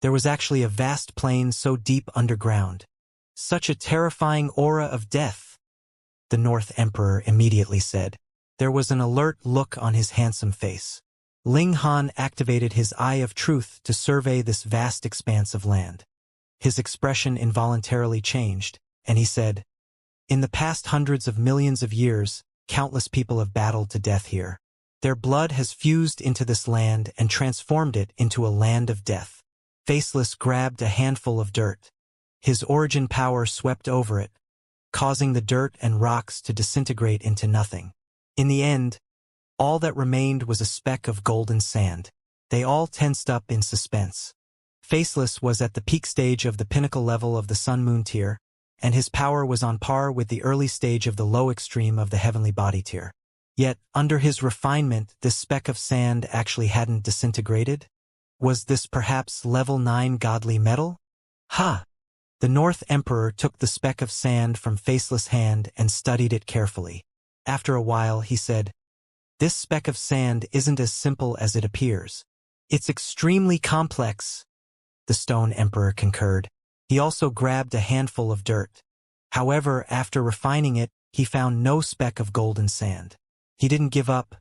There was actually a vast plain so deep underground. Such a terrifying aura of death, the North Emperor immediately said. There was an alert look on his handsome face. Ling Han activated his Eye of Truth to survey this vast expanse of land. His expression involuntarily changed, and he said, "In the past hundreds of millions of years, countless people have battled to death here. Their blood has fused into this land and transformed it into a land of death." Faceless grabbed a handful of dirt. His origin power swept over it, causing the dirt and rocks to disintegrate into nothing. In the end, all that remained was a speck of golden sand. They all tensed up in suspense. Faceless was at the peak stage of the pinnacle level of the Sun-Moon tier, and his power was on par with the early stage of the low extreme of the heavenly body tier. Yet, under his refinement, this speck of sand actually hadn't disintegrated? Was this perhaps level 9 godly metal? Ha! The North Emperor took the speck of sand from Faceless' hand and studied it carefully. After a while, he said, "This speck of sand isn't as simple as it appears. It's extremely complex." The Stone Emperor concurred. He also grabbed a handful of dirt. However, after refining it, he found no speck of golden sand. He didn't give up,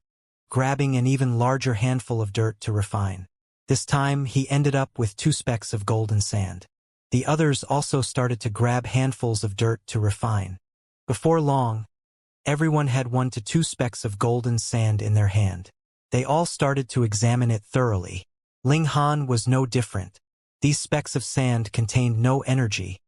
grabbing an even larger handful of dirt to refine. This time, he ended up with 2 specks of golden sand. The others also started to grab handfuls of dirt to refine. Before long, everyone had 1 to 2 specks of golden sand in their hand. They all started to examine it thoroughly. Ling Han was no different. These specks of sand contained no energy,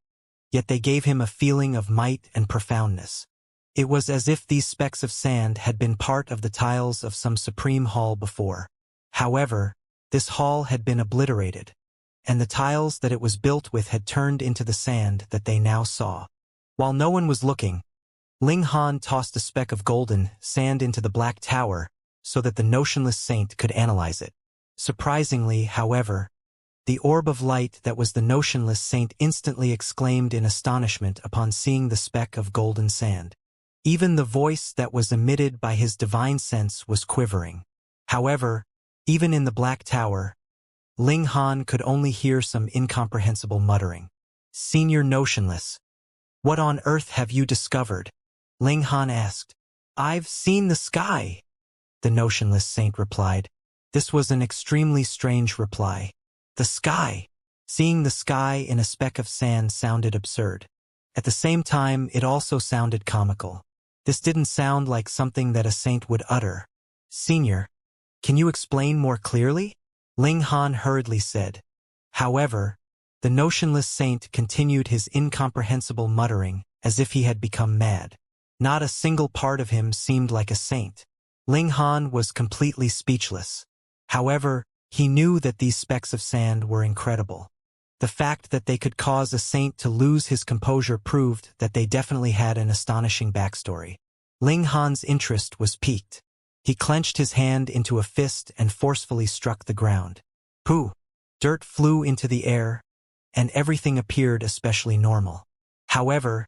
yet they gave him a feeling of might and profoundness. It was as if these specks of sand had been part of the tiles of some supreme hall before. However, this hall had been obliterated, and the tiles that it was built with had turned into the sand that they now saw. While no one was looking, Ling Han tossed a speck of golden sand into the Black Tower so that the notionless saint could analyze it. Surprisingly, however, the orb of light that was the notionless saint instantly exclaimed in astonishment upon seeing the speck of golden sand. Even the voice that was emitted by his divine sense was quivering. However, even in the Black Tower, Ling Han could only hear some incomprehensible muttering. "Senior Notionless, what on earth have you discovered?" Ling Han asked. "I've seen the sky," the notionless saint replied. This was an extremely strange reply. The sky. Seeing the sky in a speck of sand sounded absurd. At the same time, it also sounded comical. This didn't sound like something that a saint would utter. "Senior, can you explain more clearly?" Ling Han hurriedly said. However, the notionless saint continued his incomprehensible muttering as if he had become mad. Not a single part of him seemed like a saint. Ling Han was completely speechless. However, he knew that these specks of sand were incredible. The fact that they could cause a saint to lose his composure proved that they definitely had an astonishing backstory. Ling Han's interest was piqued. He clenched his hand into a fist and forcefully struck the ground. Pooh! Dirt flew into the air, and everything appeared especially normal. However,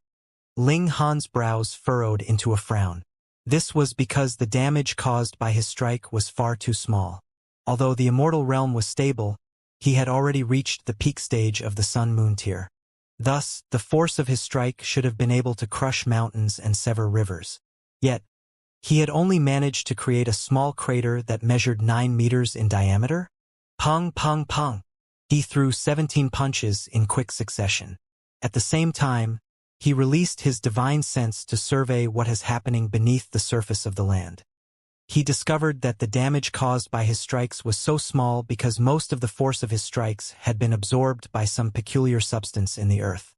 Ling Han's brows furrowed into a frown. This was because the damage caused by his strike was far too small. Although the immortal realm was stable, he had already reached the peak stage of the Sun-Moon tier. Thus, the force of his strike should have been able to crush mountains and sever rivers. Yet, he had only managed to create a small crater that measured 9 meters in diameter. Pong, pong, pong. He threw 17 punches in quick succession. At the same time, he released his divine sense to survey what is happening beneath the surface of the land. He discovered that the damage caused by his strikes was so small because most of the force of his strikes had been absorbed by some peculiar substance in the earth.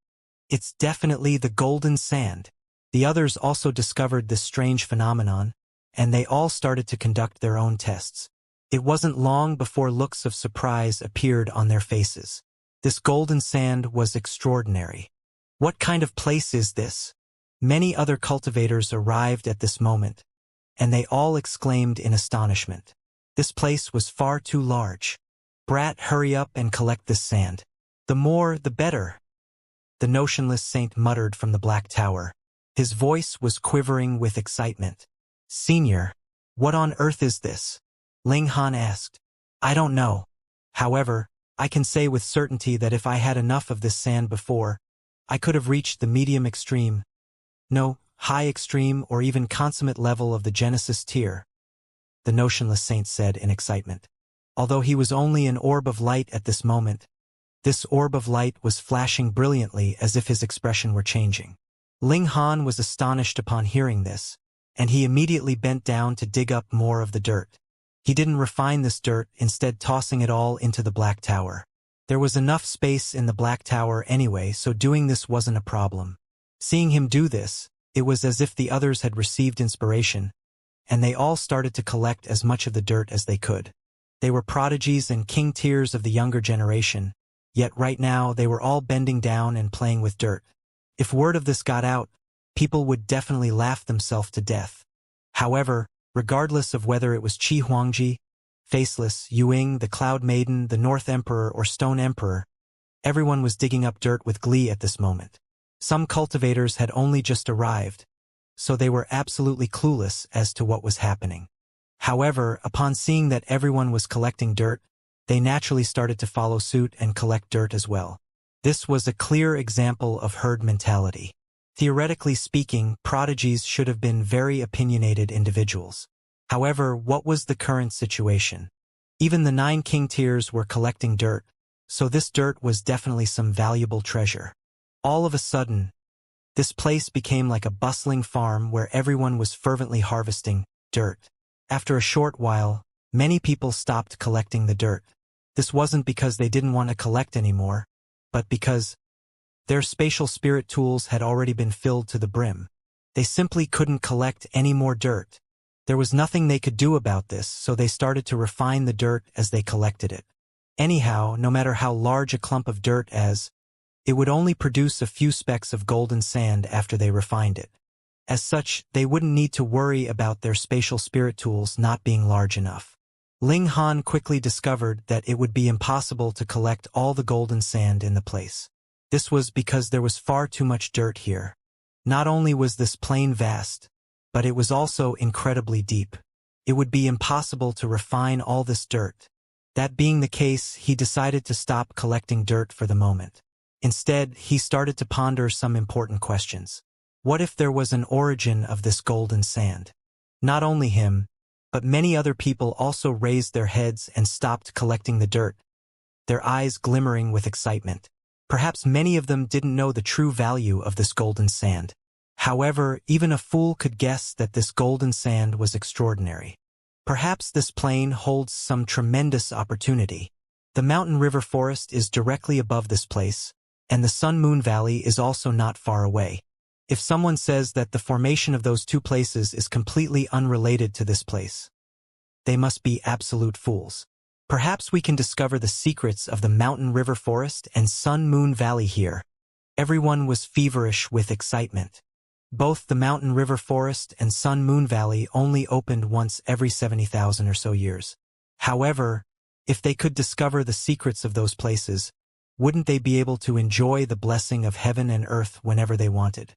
It's definitely the golden sand. The others also discovered this strange phenomenon, and they all started to conduct their own tests. It wasn't long before looks of surprise appeared on their faces. This golden sand was extraordinary. What kind of place is this? Many other cultivators arrived at this moment, and they all exclaimed in astonishment. This place was far too large. Brat, hurry up and collect this sand. The more, the better. The notionless saint muttered from the Black Tower. His voice was quivering with excitement. Senior, what on earth is this? Ling Han asked. I don't know. However, I can say with certainty that if I had enough of this sand before, I could have reached the medium extreme, no, high extreme or even consummate level of the Genesis tier, the notionless saint said in excitement. Although he was only an orb of light at this moment, this orb of light was flashing brilliantly as if his expression were changing. Ling Han was astonished upon hearing this, and he immediately bent down to dig up more of the dirt. He didn't refine this dirt, instead tossing it all into the Black Tower. There was enough space in the Black Tower anyway, so doing this wasn't a problem. Seeing him do this, it was as if the others had received inspiration, and they all started to collect as much of the dirt as they could. They were prodigies and king tiers of the younger generation, yet right now they were all bending down and playing with dirt. If word of this got out, people would definitely laugh themselves to death. However, regardless of whether it was Qi Huangji, Faceless, Yuing, the Cloud Maiden, the North Emperor, or Stone Emperor, everyone was digging up dirt with glee at this moment. Some cultivators had only just arrived, so they were absolutely clueless as to what was happening. However, upon seeing that everyone was collecting dirt, they naturally started to follow suit and collect dirt as well. This was a clear example of herd mentality. Theoretically speaking, prodigies should have been very opinionated individuals. However, what was the current situation? Even the 9 king tiers were collecting dirt, so this dirt was definitely some valuable treasure. All of a sudden, this place became like a bustling farm where everyone was fervently harvesting dirt. After a short while, many people stopped collecting the dirt. This wasn't because they didn't want to collect anymore, but because their spatial spirit tools had already been filled to the brim. They simply couldn't collect any more dirt. There was nothing they could do about this, so they started to refine the dirt as they collected it. Anyhow, no matter how large a clump of dirt it would only produce a few specks of golden sand after they refined it. As such, they wouldn't need to worry about their spatial spirit tools not being large enough. Ling Han quickly discovered that it would be impossible to collect all the golden sand in the place. This was because there was far too much dirt here. Not only was this plain vast, but it was also incredibly deep. It would be impossible to refine all this dirt. That being the case, he decided to stop collecting dirt for the moment. Instead, he started to ponder some important questions. What if there was an origin of this golden sand? Not only him, but many other people also raised their heads and stopped collecting the dirt, their eyes glimmering with excitement. Perhaps many of them didn't know the true value of this golden sand. However, even a fool could guess that this golden sand was extraordinary. Perhaps this plain holds some tremendous opportunity. The mountain river forest is directly above this place, and the Sun-Moon Valley is also not far away. If someone says that the formation of those two places is completely unrelated to this place, they must be absolute fools. Perhaps we can discover the secrets of the mountain river forest and Sun-Moon Valley here. Everyone was feverish with excitement. Both the mountain river forest and Sun-Moon Valley only opened once every 70,000 or so years. However, if they could discover the secrets of those places, wouldn't they be able to enjoy the blessing of heaven and earth whenever they wanted?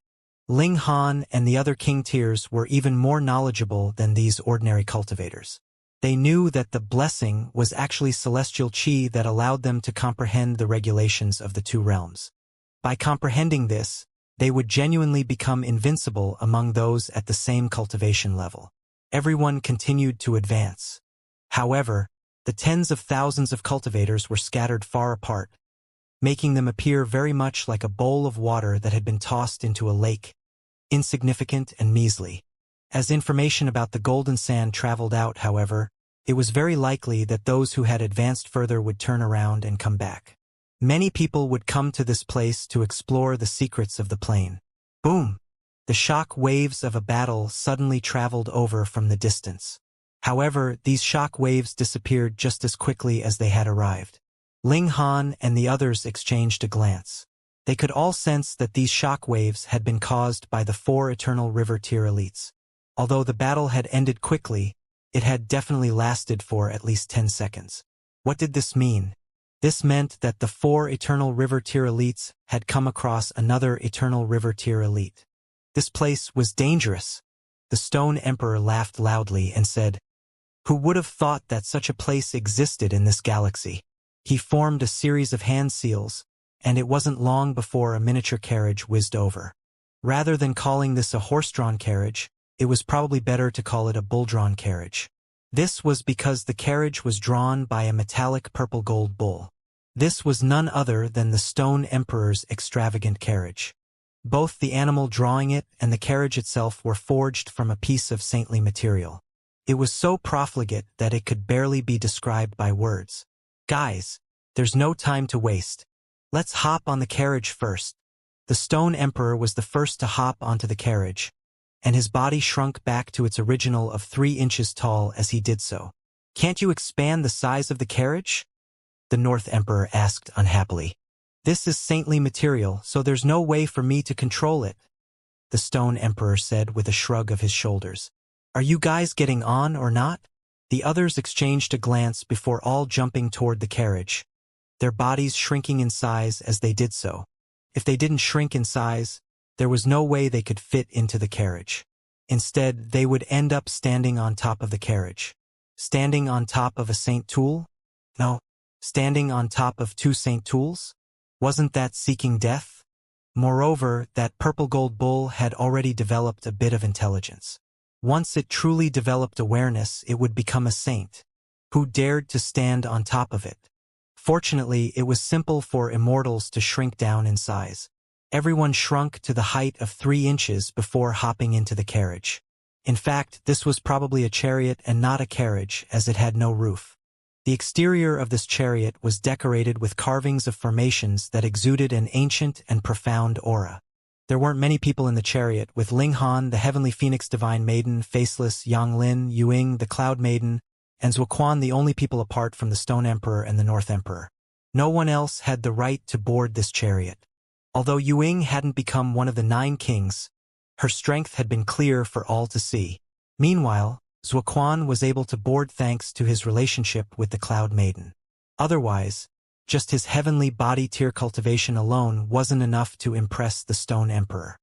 Ling Han and the other king tiers were even more knowledgeable than these ordinary cultivators. They knew that the blessing was actually celestial qi that allowed them to comprehend the regulations of the two realms. By comprehending this, they would genuinely become invincible among those at the same cultivation level. Everyone continued to advance. However, the tens of thousands of cultivators were scattered far apart, making them appear very much like a bowl of water that had been tossed into a lake, insignificant and measly. As information about the golden sand traveled out, however, it was very likely that those who had advanced further would turn around and come back. Many people would come to this place to explore the secrets of the plain. Boom! The shock waves of a battle suddenly traveled over from the distance. However, these shock waves disappeared just as quickly as they had arrived. Ling Han and the others exchanged a glance. They could all sense that these shock waves had been caused by the 4 eternal river tier elites. Although the battle had ended quickly, it had definitely lasted for at least 10 seconds. What did this mean? This meant that the 4 eternal river tier elites had come across another eternal river tier elite. This place was dangerous. The Stone Emperor laughed loudly and said, "Who would have thought that such a place existed in this galaxy?" He formed a series of hand seals, and it wasn't long before a miniature carriage whizzed over. Rather than calling this a horse-drawn carriage, it was probably better to call it a bull-drawn carriage. This was because the carriage was drawn by a metallic purple-gold bull. This was none other than the Stone Emperor's extravagant carriage. Both the animal drawing it and the carriage itself were forged from a piece of saintly material. It was so profligate that it could barely be described by words. "Guys, there's no time to waste. Let's hop on the carriage first." The Stone Emperor was the first to hop onto the carriage, and his body shrunk back to its original of 3 inches tall as he did so. "Can't you expand the size of the carriage?" the North Emperor asked unhappily. "This is saintly material, so there's no way for me to control it," the Stone Emperor said with a shrug of his shoulders. "Are you guys getting on or not?" The others exchanged a glance before all jumping toward the carriage, their bodies shrinking in size as they did so. If they didn't shrink in size, there was no way they could fit into the carriage. Instead, they would end up standing on top of the carriage. Standing on top of a Saint Tool? No. Standing on top of 2 Saint Tools? Wasn't that seeking death? Moreover, that purple gold bull had already developed a bit of intelligence. Once it truly developed awareness, it would become a saint. Who dared to stand on top of it? Fortunately, it was simple for immortals to shrink down in size. Everyone shrunk to the height of 3 inches before hopping into the carriage. In fact, this was probably a chariot and not a carriage, as it had no roof. The exterior of this chariot was decorated with carvings of formations that exuded an ancient and profound aura. There weren't many people in the chariot, with Ling Han, the Heavenly Phoenix Divine Maiden, Faceless, Yang Lin, Yuing, the Cloud Maiden, and Zuoquan the only people apart from the Stone Emperor and the North Emperor. No one else had the right to board this chariot. Although Yuing hadn't become one of the 9 kings, her strength had been clear for all to see. Meanwhile, Zuoquan was able to board thanks to his relationship with the Cloud Maiden. Otherwise, just his heavenly body tier cultivation alone wasn't enough to impress the Stone Emperor.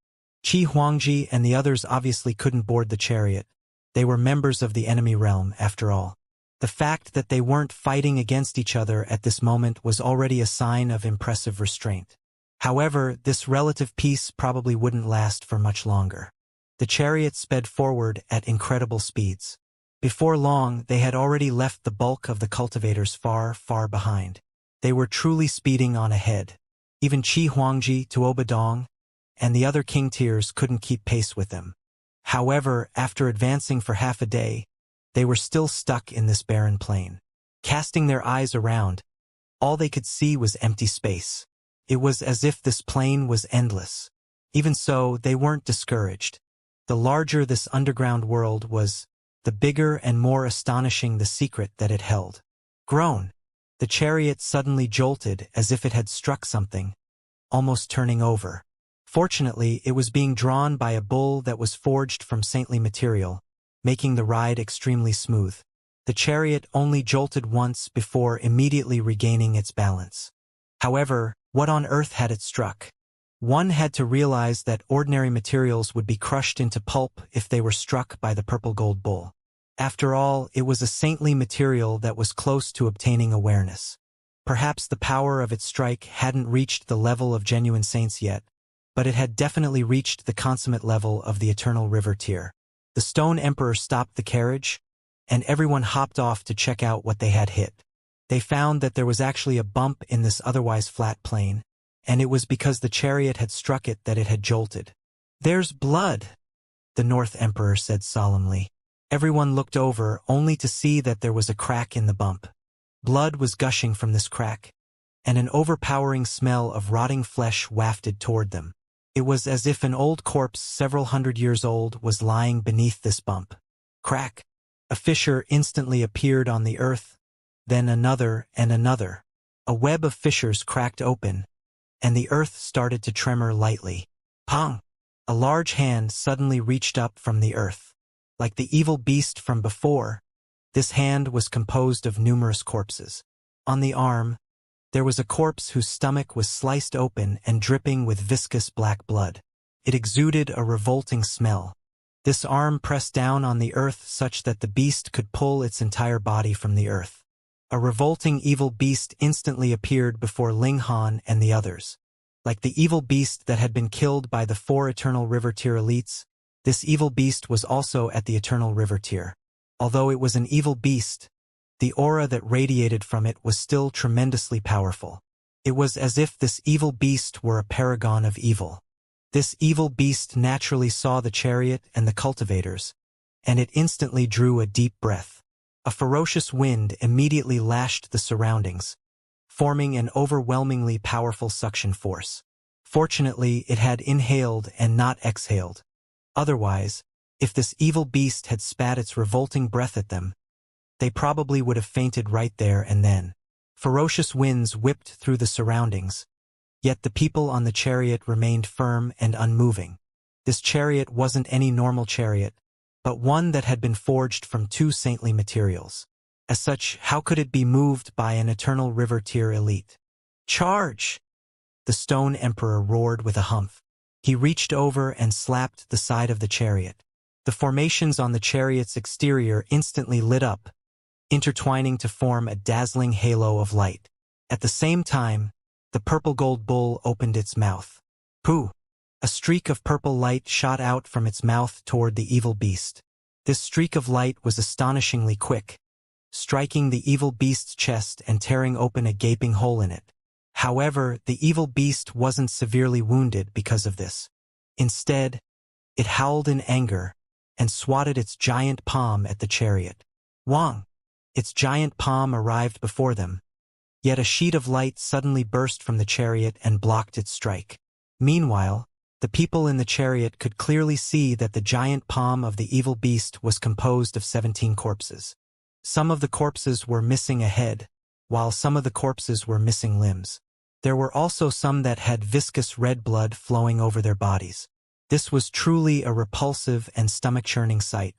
Qi Huangji and the others obviously couldn't board the chariot. They were members of the enemy realm, after all. The fact that they weren't fighting against each other at this moment was already a sign of impressive restraint. However, this relative peace probably wouldn't last for much longer. The chariot sped forward at incredible speeds. Before long, they had already left the bulk of the cultivators far, far behind. They were truly speeding on ahead. Even Qi Huangji, Tuoba Dong, and the other king tiers couldn't keep pace with them. However, after advancing for half a day, they were still stuck in this barren plain. Casting their eyes around, all they could see was empty space. It was as if this plain was endless. Even so, they weren't discouraged. The larger this underground world was, the bigger and more astonishing the secret that it held. Groan! The chariot suddenly jolted as if it had struck something, almost turning over. Fortunately, it was being drawn by a bull that was forged from saintly material, making the ride extremely smooth. The chariot only jolted once before immediately regaining its balance. However, what on earth had it struck? One had to realize that ordinary materials would be crushed into pulp if they were struck by the purple gold bull. After all, it was a saintly material that was close to obtaining awareness. Perhaps the power of its strike hadn't reached the level of genuine saints yet, but it had definitely reached the consummate level of the Eternal River tier. The Stone Emperor stopped the carriage, and everyone hopped off to check out what they had hit. They found that there was actually a bump in this otherwise flat plain, and it was because the chariot had struck it that it had jolted. "There's blood," the North Emperor said solemnly. Everyone looked over only to see that there was a crack in the bump. Blood was gushing from this crack, and an overpowering smell of rotting flesh wafted toward them. It was as if an old corpse several hundred years old was lying beneath this bump. Crack! A fissure instantly appeared on the earth, then another and another. A web of fissures cracked open, and the earth started to tremor lightly. Pong! A large hand suddenly reached up from the earth. Like the evil beast from before, this hand was composed of numerous corpses. On the arm, there was a corpse whose stomach was sliced open and dripping with viscous black blood. It exuded a revolting smell. This arm pressed down on the earth such that the beast could pull its entire body from the earth. A revolting evil beast instantly appeared before Ling Han and the others. Like the evil beast that had been killed by the 4 Eternal River Tier elites, this evil beast was also at the Eternal River Tier. Although it was an evil beast, the aura that radiated from it was still tremendously powerful. It was as if this evil beast were a paragon of evil. This evil beast naturally saw the chariot and the cultivators, and it instantly drew a deep breath. A ferocious wind immediately lashed the surroundings, forming an overwhelmingly powerful suction force. Fortunately, it had inhaled and not exhaled. Otherwise, if this evil beast had spat its revolting breath at them, they probably would have fainted right there and then. Ferocious winds whipped through the surroundings, yet the people on the chariot remained firm and unmoving. This chariot wasn't any normal chariot, but one that had been forged from 2 saintly materials. As such, how could it be moved by an Eternal River Tier elite? Charge! The Stone Emperor roared with a humph. He reached over and slapped the side of the chariot. The formations on the chariot's exterior instantly lit up, intertwining to form a dazzling halo of light. At the same time, the purple gold bull opened its mouth. Pooh! A streak of purple light shot out from its mouth toward the evil beast. This streak of light was astonishingly quick, striking the evil beast's chest and tearing open a gaping hole in it. However, the evil beast wasn't severely wounded because of this. Instead, it howled in anger and swatted its giant palm at the chariot. Wang! Its giant palm arrived before them, yet a sheet of light suddenly burst from the chariot and blocked its strike. Meanwhile, the people in the chariot could clearly see that the giant palm of the evil beast was composed of 17 corpses. Some of the corpses were missing a head, while some of the corpses were missing limbs. There were also some that had viscous red blood flowing over their bodies. This was truly a repulsive and stomach-churning sight.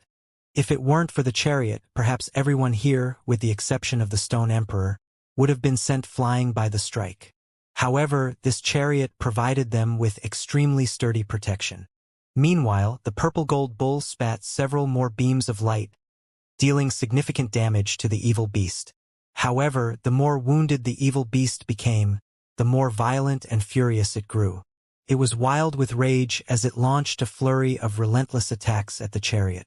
If it weren't for the chariot, perhaps everyone here, with the exception of the Stone Emperor, would have been sent flying by the strike. However, this chariot provided them with extremely sturdy protection. Meanwhile, the purple gold bull spat several more beams of light, dealing significant damage to the evil beast. However, the more wounded the evil beast became, the more violent and furious it grew. It was wild with rage as it launched a flurry of relentless attacks at the chariot.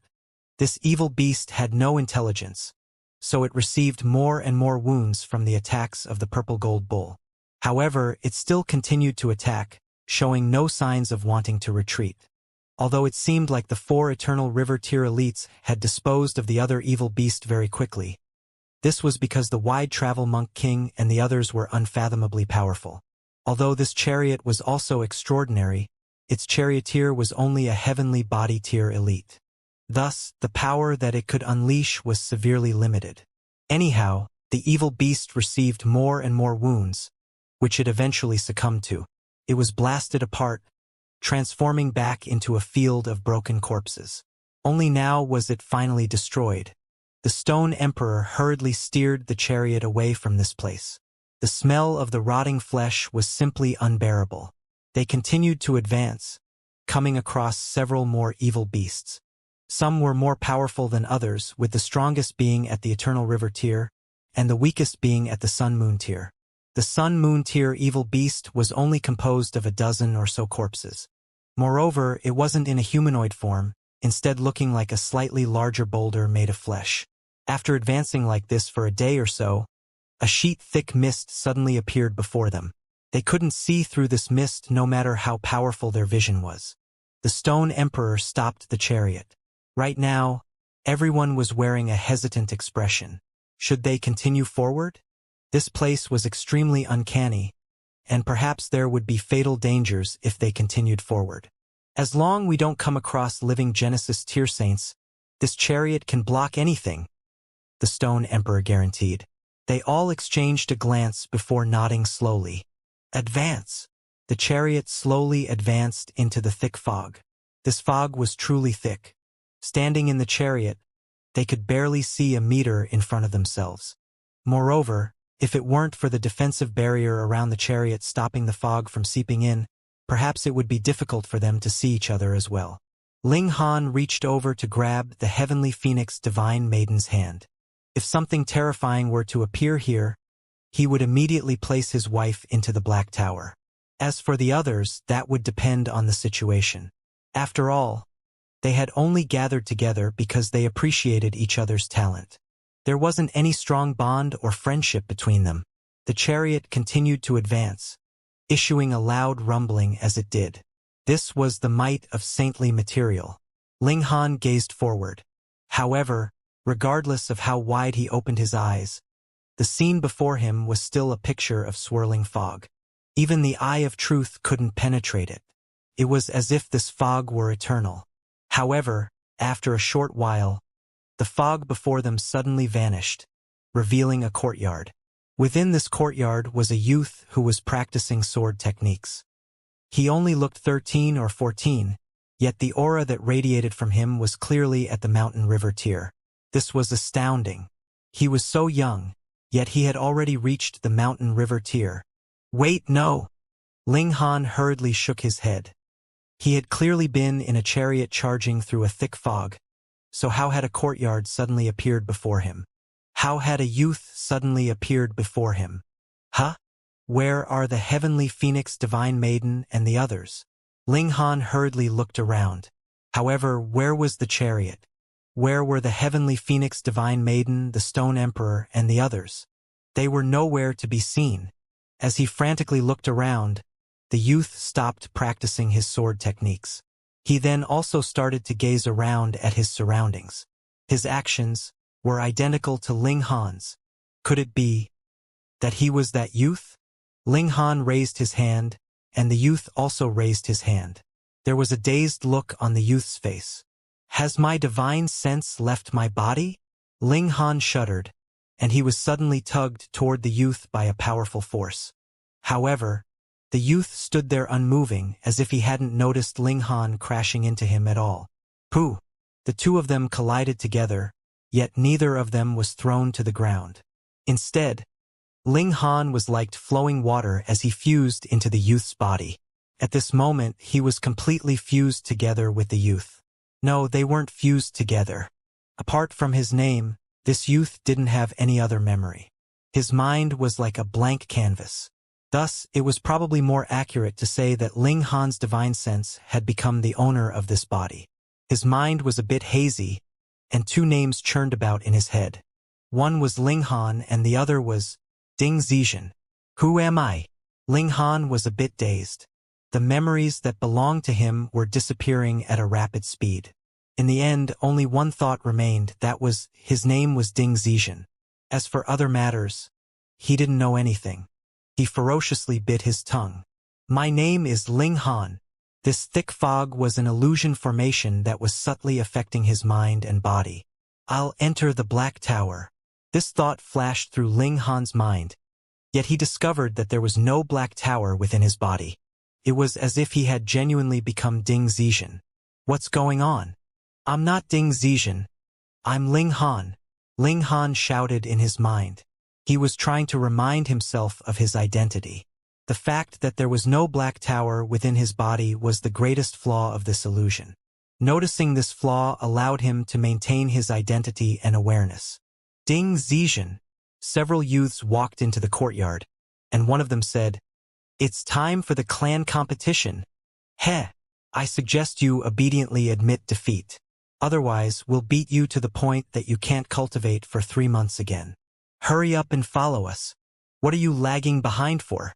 This evil beast had no intelligence, so it received more and more wounds from the attacks of the purple gold bull. However, it still continued to attack, showing no signs of wanting to retreat. Although it seemed like the 4 Eternal River Tier elites had disposed of the other evil beast very quickly, this was because the Wide Travel Monk King and the others were unfathomably powerful. Although this chariot was also extraordinary, its charioteer was only a heavenly body tier elite. Thus, the power that it could unleash was severely limited. Anyhow, the evil beast received more and more wounds, which it eventually succumbed to. It was blasted apart, transforming back into a field of broken corpses. Only now was it finally destroyed. The Stone Emperor hurriedly steered the chariot away from this place. The smell of the rotting flesh was simply unbearable. They continued to advance, coming across several more evil beasts. Some were more powerful than others, with the strongest being at the Eternal River Tier, and the weakest being at the Sun Moon Tier. The Sun Moon Tier evil beast was only composed of a dozen or so corpses. Moreover, it wasn't in a humanoid form, instead looking like a slightly larger boulder made of flesh. After advancing like this for a day or so, a sheet-thick mist suddenly appeared before them. They couldn't see through this mist no matter how powerful their vision was. The Stone Emperor stopped the chariot. Right now, everyone was wearing a hesitant expression. Should they continue forward? This place was extremely uncanny, and perhaps there would be fatal dangers if they continued forward. As long as we don't come across living Genesis tier saints, this chariot can block anything, the Stone Emperor guaranteed. They all exchanged a glance before nodding slowly. Advance! The chariot slowly advanced into the thick fog. This fog was truly thick. Standing in the chariot, they could barely see a meter in front of themselves. Moreover, if it weren't for the defensive barrier around the chariot stopping the fog from seeping in, perhaps it would be difficult for them to see each other as well. Ling Han reached over to grab the Heavenly Phoenix Divine Maiden's hand. If something terrifying were to appear here, he would immediately place his wife into the Black Tower. As for the others, that would depend on the situation. After all, they had only gathered together because they appreciated each other's talent. There wasn't any strong bond or friendship between them. The chariot continued to advance, issuing a loud rumbling as it did. This was the might of saintly material. Ling Han gazed forward. However, regardless of how wide he opened his eyes, the scene before him was still a picture of swirling fog. Even the eye of truth couldn't penetrate it. It was as if this fog were eternal. However, after a short while, the fog before them suddenly vanished, revealing a courtyard. Within this courtyard was a youth who was practicing sword techniques. He only looked 13 or 14, yet the aura that radiated from him was clearly at the mountain river tier. This was astounding. He was so young, yet he had already reached the mountain river tier. Wait, no! Ling Han hurriedly shook his head. He had clearly been in a chariot charging through a thick fog, so how had a courtyard suddenly appeared before him? How had a youth suddenly appeared before him? Huh? Where are the heavenly phoenix divine maiden and the others? Ling Han hurriedly looked around. However, where was the chariot? Where were the heavenly phoenix divine maiden, the stone emperor, and the others? They were nowhere to be seen. As he frantically looked around, the youth stopped practicing his sword techniques. He then also started to gaze around at his surroundings. His actions were identical to Ling Han's. Could it be that he was that youth? Ling Han raised his hand, and the youth also raised his hand. There was a dazed look on the youth's face. Has my divine sense left my body? Ling Han shuddered, and he was suddenly tugged toward the youth by a powerful force. However, the youth stood there unmoving, as if he hadn't noticed Ling Han crashing into him at all. Pooh! The two of them collided together, yet neither of them was thrown to the ground. Instead, Ling Han was like flowing water as he fused into the youth's body. At this moment, he was completely fused together with the youth. No, they weren't fused together. Apart from his name, this youth didn't have any other memory. His mind was like a blank canvas. Thus, it was probably more accurate to say that Ling Han's divine sense had become the owner of this body. His mind was a bit hazy, and two names churned about in his head. One was Ling Han and the other was Ding Zixian. Who am I? Ling Han was a bit dazed. The memories that belonged to him were disappearing at a rapid speed. In the end, only one thought remained, that was, his name was Ding Zixian. As for other matters, he didn't know anything. He ferociously bit his tongue. My name is Ling Han. This thick fog was an illusion formation that was subtly affecting his mind and body. I'll enter the Black Tower. This thought flashed through Ling Han's mind, yet he discovered that there was no Black Tower within his body. It was as if he had genuinely become Ding Zixian. What's going on? I'm not Ding Zixian. I'm Ling Han. Ling Han shouted in his mind. He was trying to remind himself of his identity. The fact that there was no Black Tower within his body was the greatest flaw of this illusion. Noticing this flaw allowed him to maintain his identity and awareness. Ding Zixian. Several youths walked into the courtyard, and one of them said, "It's time for the clan competition. Heh, I suggest you obediently admit defeat. Otherwise, we'll beat you to the point that you can't cultivate for 3 months again. Hurry up and follow us. What are you lagging behind for?"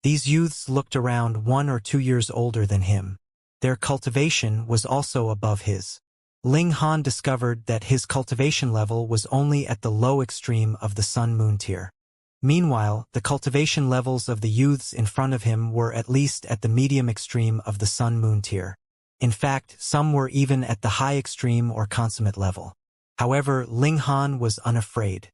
These youths looked around 1 or 2 years older than him. Their cultivation was also above his. Ling Han discovered that his cultivation level was only at the low extreme of the Sun-Moon tier. Meanwhile, the cultivation levels of the youths in front of him were at least at the medium extreme of the Sun-Moon tier. In fact, some were even at the high extreme or consummate level. However, Ling Han was unafraid.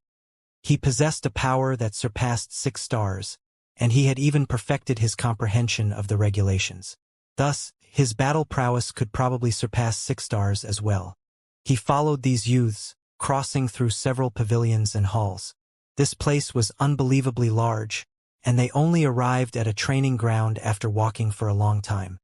He possessed a power that surpassed 6 stars, and he had even perfected his comprehension of the regulations. Thus, his battle prowess could probably surpass 6 stars as well. He followed these youths, crossing through several pavilions and halls. This place was unbelievably large, and they only arrived at a training ground after walking for a long time.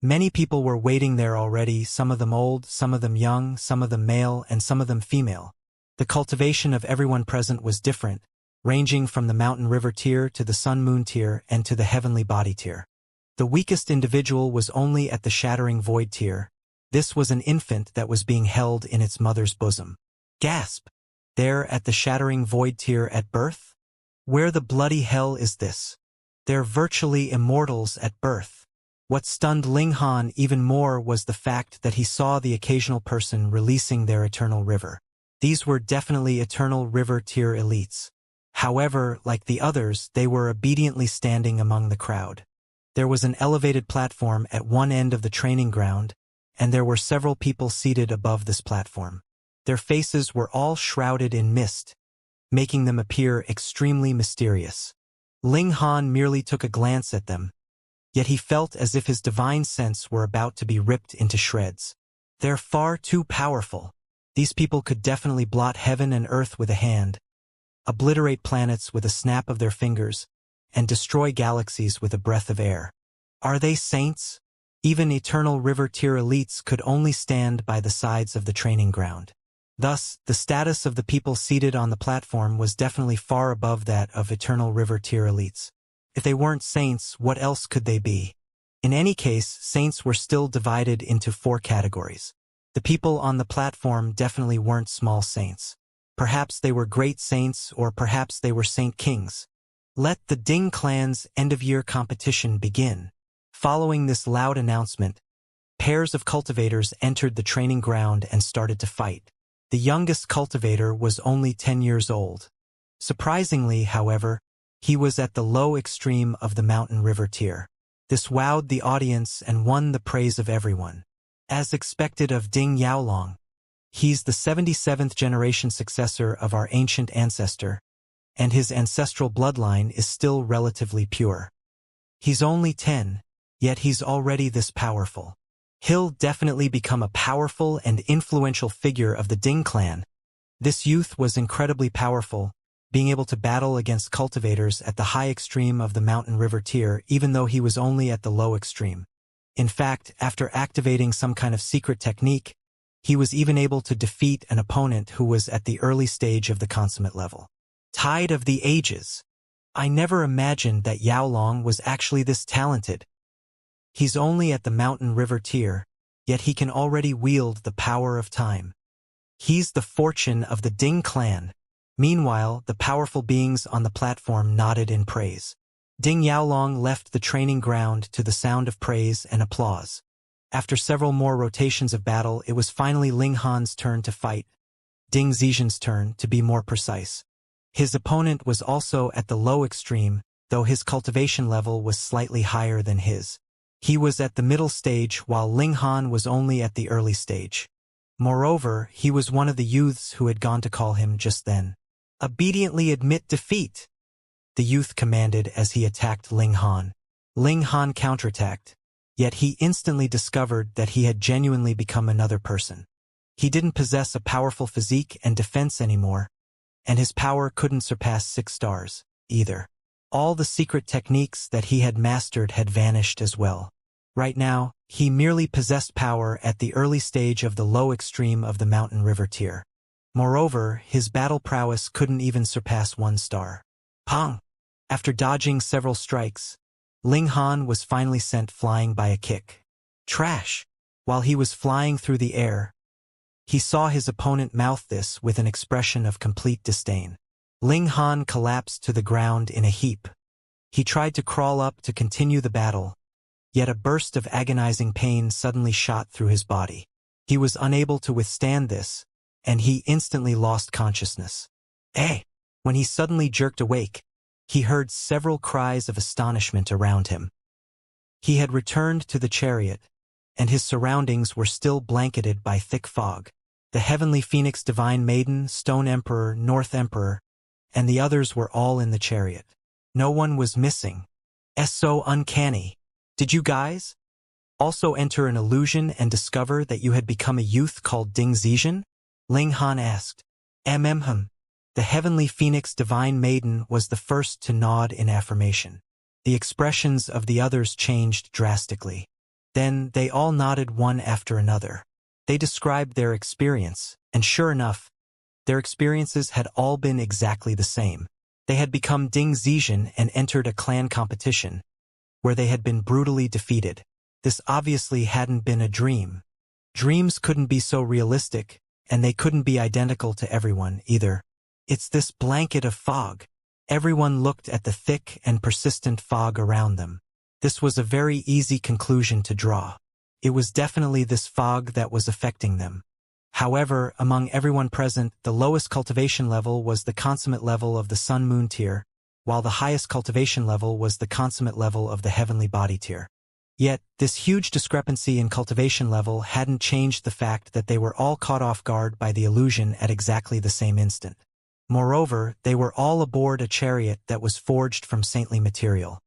Many people were waiting there already, some of them old, some of them young, some of them male, and some of them female. The cultivation of everyone present was different, ranging from the mountain-river tier to the sun-moon tier and to the heavenly body tier. The weakest individual was only at the shattering void tier. This was an infant that was being held in its mother's bosom. Gasp! They're at the shattering void tier at birth? Where the bloody hell is this? They're virtually immortals at birth. What stunned Ling Han even more was the fact that he saw the occasional person releasing their eternal river. These were definitely eternal river tier elites. However, like the others, they were obediently standing among the crowd. There was an elevated platform at one end of the training ground, and there were several people seated above this platform. Their faces were all shrouded in mist, making them appear extremely mysterious. Ling Han merely took a glance at them, yet he felt as if his divine sense were about to be ripped into shreds. They're far too powerful. These people could definitely blot heaven and earth with a hand, obliterate planets with a snap of their fingers, and destroy galaxies with a breath of air. Are they saints? Even eternal river tier elites could only stand by the sides of the training ground. Thus, the status of the people seated on the platform was definitely far above that of eternal river tier elites. If they weren't saints, what else could they be? In any case, saints were still divided into 4 categories. The people on the platform definitely weren't small saints. Perhaps they were great saints, or perhaps they were saint kings. Let the Ding clan's end-of-year competition begin. Following this loud announcement, pairs of cultivators entered the training ground and started to fight. The youngest cultivator was only 10 years old. Surprisingly, however, he was at the low extreme of the mountain-river tier. This wowed the audience and won the praise of everyone. As expected of Ding Yaolong, he's the 77th generation successor of our ancient ancestor, and his ancestral bloodline is still relatively pure. He's only 10, yet he's already this powerful. He'll definitely become a powerful and influential figure of the Ding clan. This youth was incredibly powerful, being able to battle against cultivators at the high extreme of the mountain-river tier even though he was only at the low extreme. In fact, after activating some kind of secret technique, he was even able to defeat an opponent who was at the early stage of the consummate level. Tide of the Ages. I never imagined that Yaolong was actually this talented. He's only at the mountain-river tier, yet he can already wield the power of time. He's the fortune of the Ding clan. Meanwhile, the powerful beings on the platform nodded in praise. Ding Yaolong left the training ground to the sound of praise and applause. After several more rotations of battle, it was finally Ling Han's turn to fight. Ding Zixian's turn, to be more precise. His opponent was also at the low extreme, though his cultivation level was slightly higher than his. He was at the middle stage while Ling Han was only at the early stage. Moreover, he was one of the youths who had gone to call him just then. Obediently admit defeat, the youth commanded as he attacked Ling Han. Ling Han counterattacked, yet he instantly discovered that he had genuinely become another person. He didn't possess a powerful physique and defense anymore, and his power couldn't surpass 6 stars, either. All the secret techniques that he had mastered had vanished as well. Right now, he merely possessed power at the early stage of the low extreme of the mountain-river tier. Moreover, his battle prowess couldn't even surpass 1 star. Pong! After dodging several strikes, Ling Han was finally sent flying by a kick. Trash! While he was flying through the air, he saw his opponent mouth this with an expression of complete disdain. Ling Han collapsed to the ground in a heap. He tried to crawl up to continue the battle, yet a burst of agonizing pain suddenly shot through his body. He was unable to withstand this, and he instantly lost consciousness. When he suddenly jerked awake, he heard several cries of astonishment around him. He had returned to the chariot, and his surroundings were still blanketed by thick fog. The Heavenly Phoenix Divine Maiden, Stone Emperor, North Emperor, and the others were all in the chariot. No one was missing. So uncanny. Did you guys also enter an illusion and discover that you had become a youth called Ding Zixian? Ling Han asked. The Heavenly Phoenix Divine Maiden was the first to nod in affirmation. The expressions of the others changed drastically. Then they all nodded one after another. They described their experience, and sure enough, Their experiences had all been exactly the same. They had become Ding Zizhen and entered a clan competition, where they had been brutally defeated. This obviously hadn't been a dream. Dreams couldn't be so realistic, and they couldn't be identical to everyone, either. It's this blanket of fog. Everyone looked at the thick and persistent fog around them. This was a very easy conclusion to draw. It was definitely this fog that was affecting them. However, among everyone present, the lowest cultivation level was the consummate level of the Sun-Moon tier, while the highest cultivation level was the consummate level of the heavenly body tier. Yet, this huge discrepancy in cultivation level hadn't changed the fact that they were all caught off guard by the illusion at exactly the same instant. Moreover, they were all aboard a chariot that was forged from saintly material.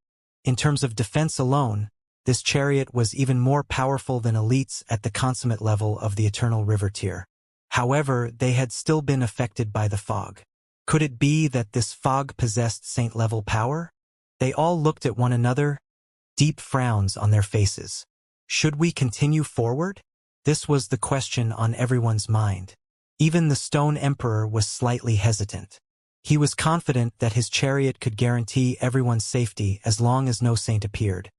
In terms of defense alone, this chariot was even more powerful than elites at the consummate level of the Eternal River tier. However, they had still been affected by the fog. Could it be that this fog possessed saint-level power? They all looked at one another, deep frowns on their faces. Should we continue forward? This was the question on everyone's mind. Even the Stone Emperor was slightly hesitant. He was confident that his chariot could guarantee everyone's safety as long as no saint appeared.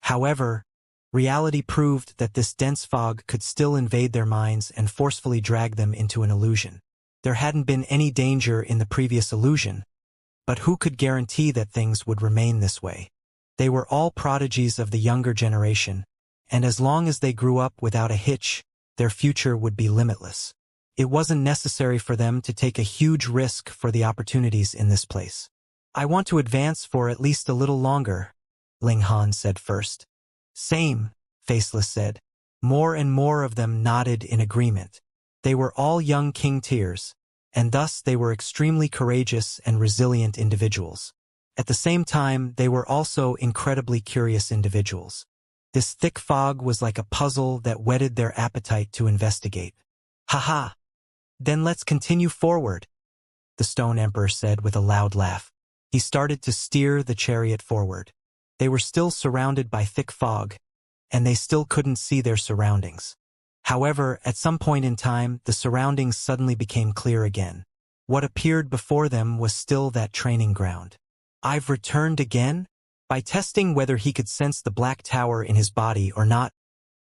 However, reality proved that this dense fog could still invade their minds and forcefully drag them into an illusion. There hadn't been any danger in the previous illusion, but who could guarantee that things would remain this way? They were all prodigies of the younger generation, and as long as they grew up without a hitch, their future would be limitless. It wasn't necessary for them to take a huge risk for the opportunities in this place. I want to advance for at least a little longer, Ling Han said first. Same, Faceless said. More and more of them nodded in agreement. They were all young king tiers, and thus they were extremely courageous and resilient individuals. At the same time, they were also incredibly curious individuals. This thick fog was like a puzzle that whetted their appetite to investigate. Haha! Then let's continue forward, the Stone Emperor said with a loud laugh. He started to steer the chariot forward. They were still surrounded by thick fog, and they still couldn't see their surroundings. However, at some point in time, the surroundings suddenly became clear again. What appeared before them was still that training ground. I've returned again? By testing whether he could sense the black tower in his body or not,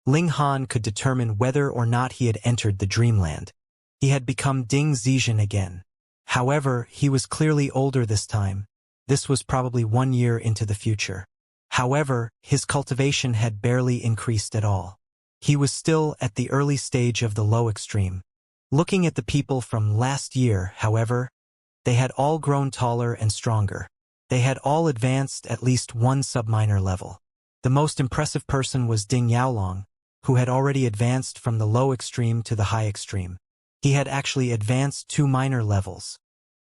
Ling Han could determine whether or not he had entered the dreamland. He had become Ding Zizhen again. However, he was clearly older this time. This was probably 1 year into the future. However, his cultivation had barely increased at all. He was still at the early stage of the low extreme. Looking at the people from last year, however, they had all grown taller and stronger. They had all advanced at least one subminor level. The most impressive person was Ding Yaolong, who had already advanced from the low extreme to the high extreme. He had actually advanced 2 minor levels.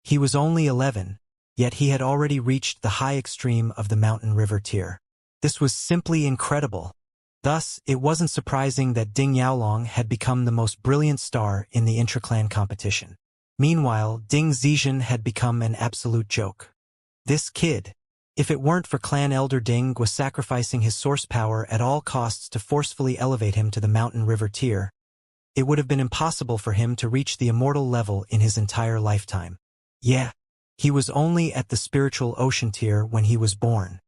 He was only 11, yet he had already reached the high extreme of the Mountain River tier. This was simply incredible. Thus, it wasn't surprising that Ding Yaolong had become the most brilliant star in the intra-clan competition. Meanwhile, Ding Zizhen had become an absolute joke. This kid, if it weren't for Clan Elder Ding, was sacrificing his source power at all costs to forcefully elevate him to the Mountain River tier. It would have been impossible for him to reach the immortal level in his entire lifetime. Yeah, he was only at the spiritual ocean tier when he was born.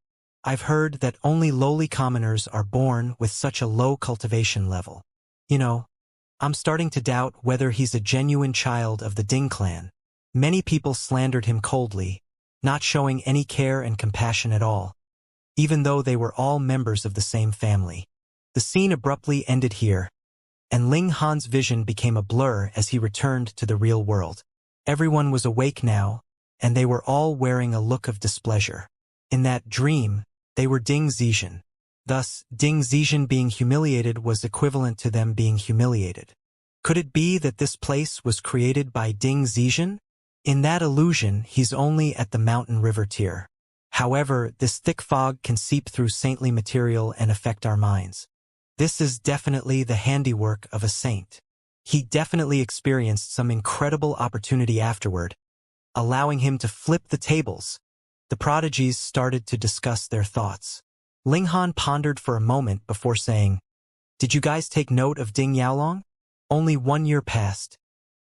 I've heard that only lowly commoners are born with such a low cultivation level. You know, I'm starting to doubt whether he's a genuine child of the Ding clan. Many people slandered him coldly, not showing any care and compassion at all, even though they were all members of the same family. The scene abruptly ended here, and Ling Han's vision became a blur as he returned to the real world. Everyone was awake now, and they were all wearing a look of displeasure. In that dream, they were Ding Zizhen. Thus, Ding Zizhen being humiliated was equivalent to them being humiliated. Could it be that this place was created by Ding Zizhen? In that illusion, he's only at the Mountain River tier. However, this thick fog can seep through saintly material and affect our minds. This is definitely the handiwork of a saint. He definitely experienced some incredible opportunity afterward, allowing him to flip the tables. The prodigies started to discuss their thoughts. Ling Han pondered for a moment before saying, "Did you guys take note of Ding Yaolong? Only 1 year passed,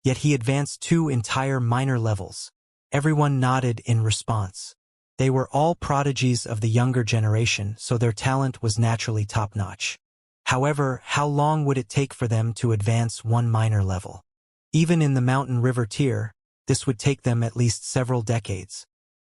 yet he advanced 2 entire minor levels. Everyone nodded in response. They were all prodigies of the younger generation, so their talent was naturally top-notch. However, how long would it take for them to advance 1 minor level? Even in the mountain river tier, this would take them at least several decades.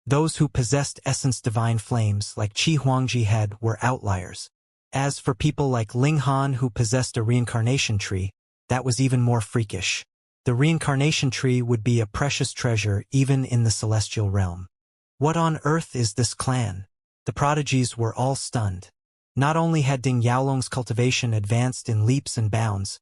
Those who possessed essence divine flames like Qi Huangji had were outliers. As for people like Ling Han who possessed a reincarnation tree, that was even more freakish. The reincarnation tree would be a precious treasure even in the celestial realm. What on earth is this clan? The prodigies were all stunned. Not only had Ding Yaolong's cultivation advanced in leaps and bounds,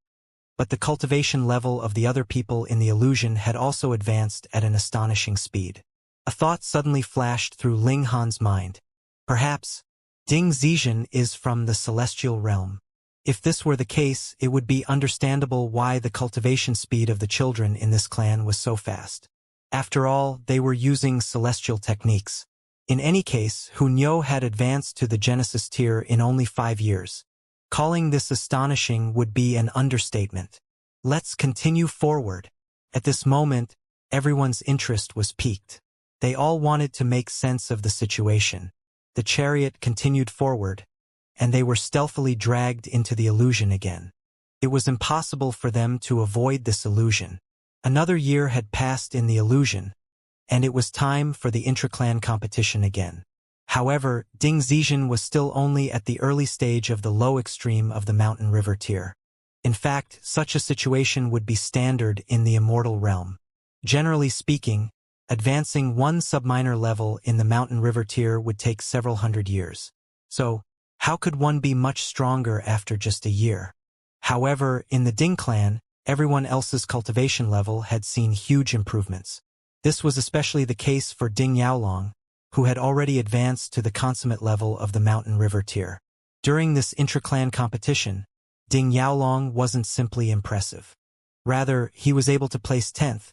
but the cultivation level of the other people in the illusion had also advanced at an astonishing speed. A thought suddenly flashed through Ling Han's mind. Perhaps Ding Zizhen is from the celestial realm. If this were the case, it would be understandable why the cultivation speed of the children in this clan was so fast. After all, they were using celestial techniques. In any case, Hunyo had advanced to the Genesis tier in only 5 years. Calling this astonishing would be an understatement. Let's continue forward. At this moment, everyone's interest was piqued. They all wanted to make sense of the situation. The chariot continued forward, and they were stealthily dragged into the illusion again. It was impossible for them to avoid this illusion. Another year had passed in the illusion, and it was time for the intra-clan competition again. However, Ding Zizhen was still only at the early stage of the low extreme of the mountain river tier. In fact, such a situation would be standard in the immortal realm. Generally speaking, advancing 1 subminor level in the mountain river tier would take several hundred years. So, how could one be much stronger after just a year? However, in the Ding clan, everyone else's cultivation level had seen huge improvements. This was especially the case for Ding Yaolong, who had already advanced to the consummate level of the mountain river tier. During this intra-clan competition, Ding Yaolong wasn't simply impressive. Rather, he was able to place 10th.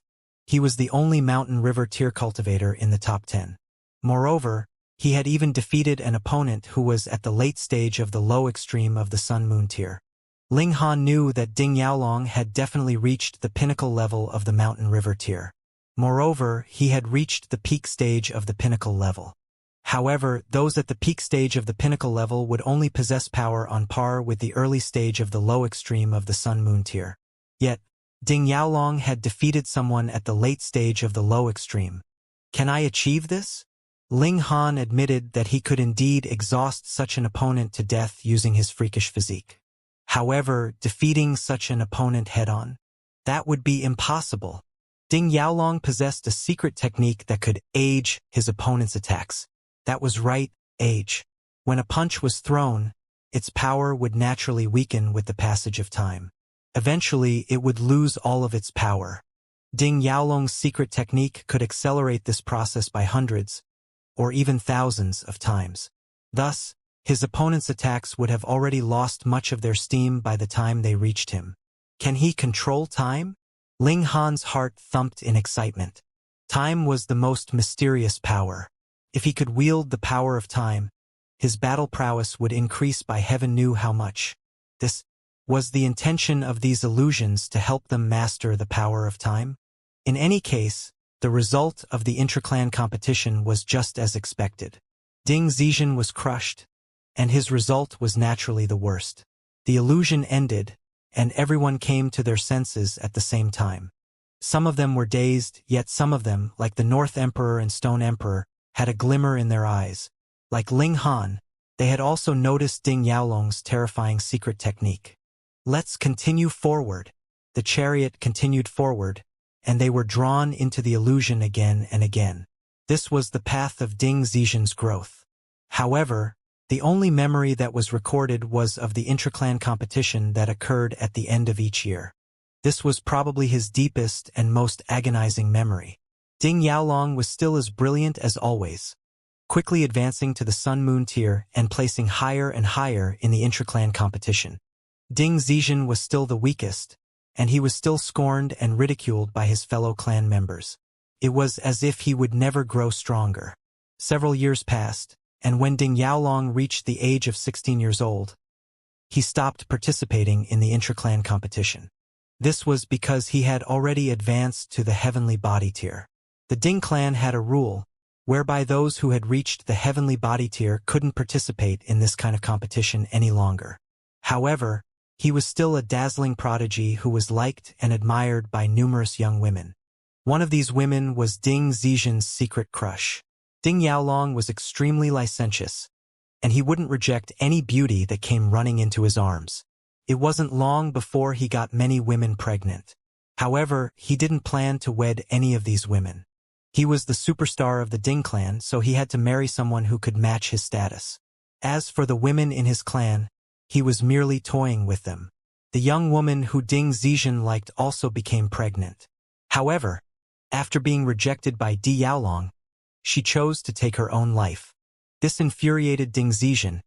He was the only mountain river tier cultivator in the top 10. Moreover, he had even defeated an opponent who was at the late stage of the low extreme of the sun-moon tier. Ling Han knew that Ding Yaolong had definitely reached the pinnacle level of the mountain river tier. Moreover, he had reached the peak stage of the pinnacle level. However, those at the peak stage of the pinnacle level would only possess power on par with the early stage of the low extreme of the sun-moon tier. Yet, Ding Yaolong had defeated someone at the late stage of the low extreme. Can I achieve this? Ling Han admitted that he could indeed exhaust such an opponent to death using his freakish physique. However, defeating such an opponent head-on, that would be impossible. Ding Yaolong possessed a secret technique that could age his opponent's attacks. That was right, age. When a punch was thrown, its power would naturally weaken with the passage of time. Eventually, it would lose all of its power. Ding Yaolong's secret technique could accelerate this process by hundreds, or even thousands of times. Thus, his opponent's attacks would have already lost much of their steam by the time they reached him. Can he control time? Ling Han's heart thumped in excitement. Time was the most mysterious power. If he could wield the power of time, his battle prowess would increase by heaven knew how much. This was the intention of these illusions to help them master the power of time. In any case, the result of the intra-clan competition was just as expected. Ding Zizhen was crushed, and his result was naturally the worst. The illusion ended, and everyone came to their senses at the same time. Some of them were dazed, yet some of them, like the North Emperor and Stone Emperor, had a glimmer in their eyes. Like Ling Han, they had also noticed Ding Yaolong's terrifying secret technique. Let's continue forward. The chariot continued forward, and they were drawn into the illusion again and again. This was the path of Ding Zizhen's growth. However, the only memory that was recorded was of the intra-clan competition that occurred at the end of each year. This was probably his deepest and most agonizing memory. Ding Yaolong was still as brilliant as always, quickly advancing to the sun-moon tier and placing higher and higher in the intra-clan competition. Ding Zizhen was still the weakest, and he was still scorned and ridiculed by his fellow clan members. It was as if he would never grow stronger. Several years passed, and when Ding Yaolong reached the age of 16 years old, he stopped participating in the intra-clan competition. This was because he had already advanced to the heavenly body tier. The Ding clan had a rule, whereby those who had reached the heavenly body tier couldn't participate in this kind of competition any longer. However, he was still a dazzling prodigy who was liked and admired by numerous young women. One of these women was Ding Zixian's secret crush. Ding Yaolong was extremely licentious, and he wouldn't reject any beauty that came running into his arms. It wasn't long before he got many women pregnant. However, he didn't plan to wed any of these women. He was the superstar of the Ding clan, so he had to marry someone who could match his status. As for the women in his clan, he was merely toying with them. The young woman who Ding Zixian liked also became pregnant. However, after being rejected by Di Yaolong, she chose to take her own life. This infuriated Ding Zixian,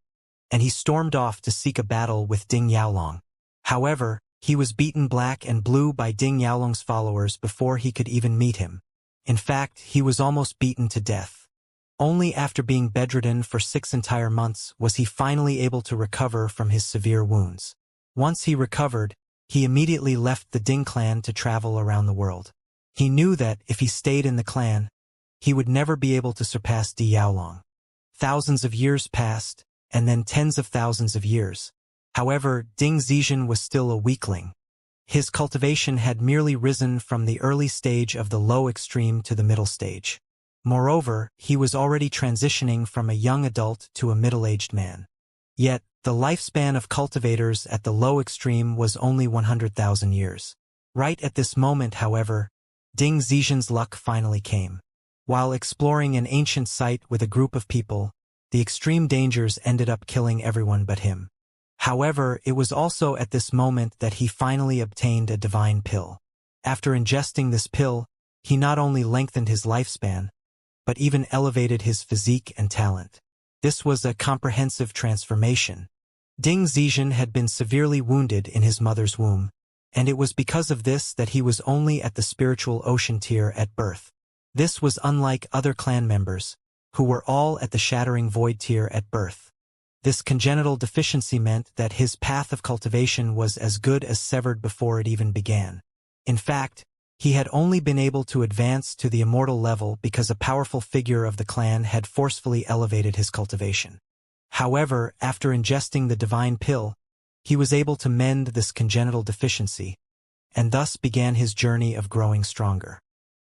and he stormed off to seek a battle with Ding Yaolong. However, he was beaten black and blue by Ding Yaolong's followers before he could even meet him. In fact, he was almost beaten to death. Only after being bedridden for 6 entire months was he finally able to recover from his severe wounds. Once he recovered, he immediately left the Ding clan to travel around the world. He knew that if he stayed in the clan, he would never be able to surpass Di Yaolong. Thousands of years passed, and then tens of thousands of years. However, Ding Zixian was still a weakling. His cultivation had merely risen from the early stage of the low extreme to the middle stage. Moreover, he was already transitioning from a young adult to a middle-aged man. Yet, the lifespan of cultivators at the low extreme was only 100,000 years. Right at this moment, however, Ding Zixian's luck finally came. While exploring an ancient site with a group of people, the extreme dangers ended up killing everyone but him. However, it was also at this moment that he finally obtained a divine pill. After ingesting this pill, he not only lengthened his lifespan, but even elevated his physique and talent. This was a comprehensive transformation. Ding Zixian had been severely wounded in his mother's womb, and it was because of this that he was only at the spiritual ocean tier at birth. This was unlike other clan members, who were all at the shattering void tier at birth. This congenital deficiency meant that his path of cultivation was as good as severed before it even began. In fact, he had only been able to advance to the immortal level because a powerful figure of the clan had forcefully elevated his cultivation. However, after ingesting the divine pill, he was able to mend this congenital deficiency, and thus began his journey of growing stronger.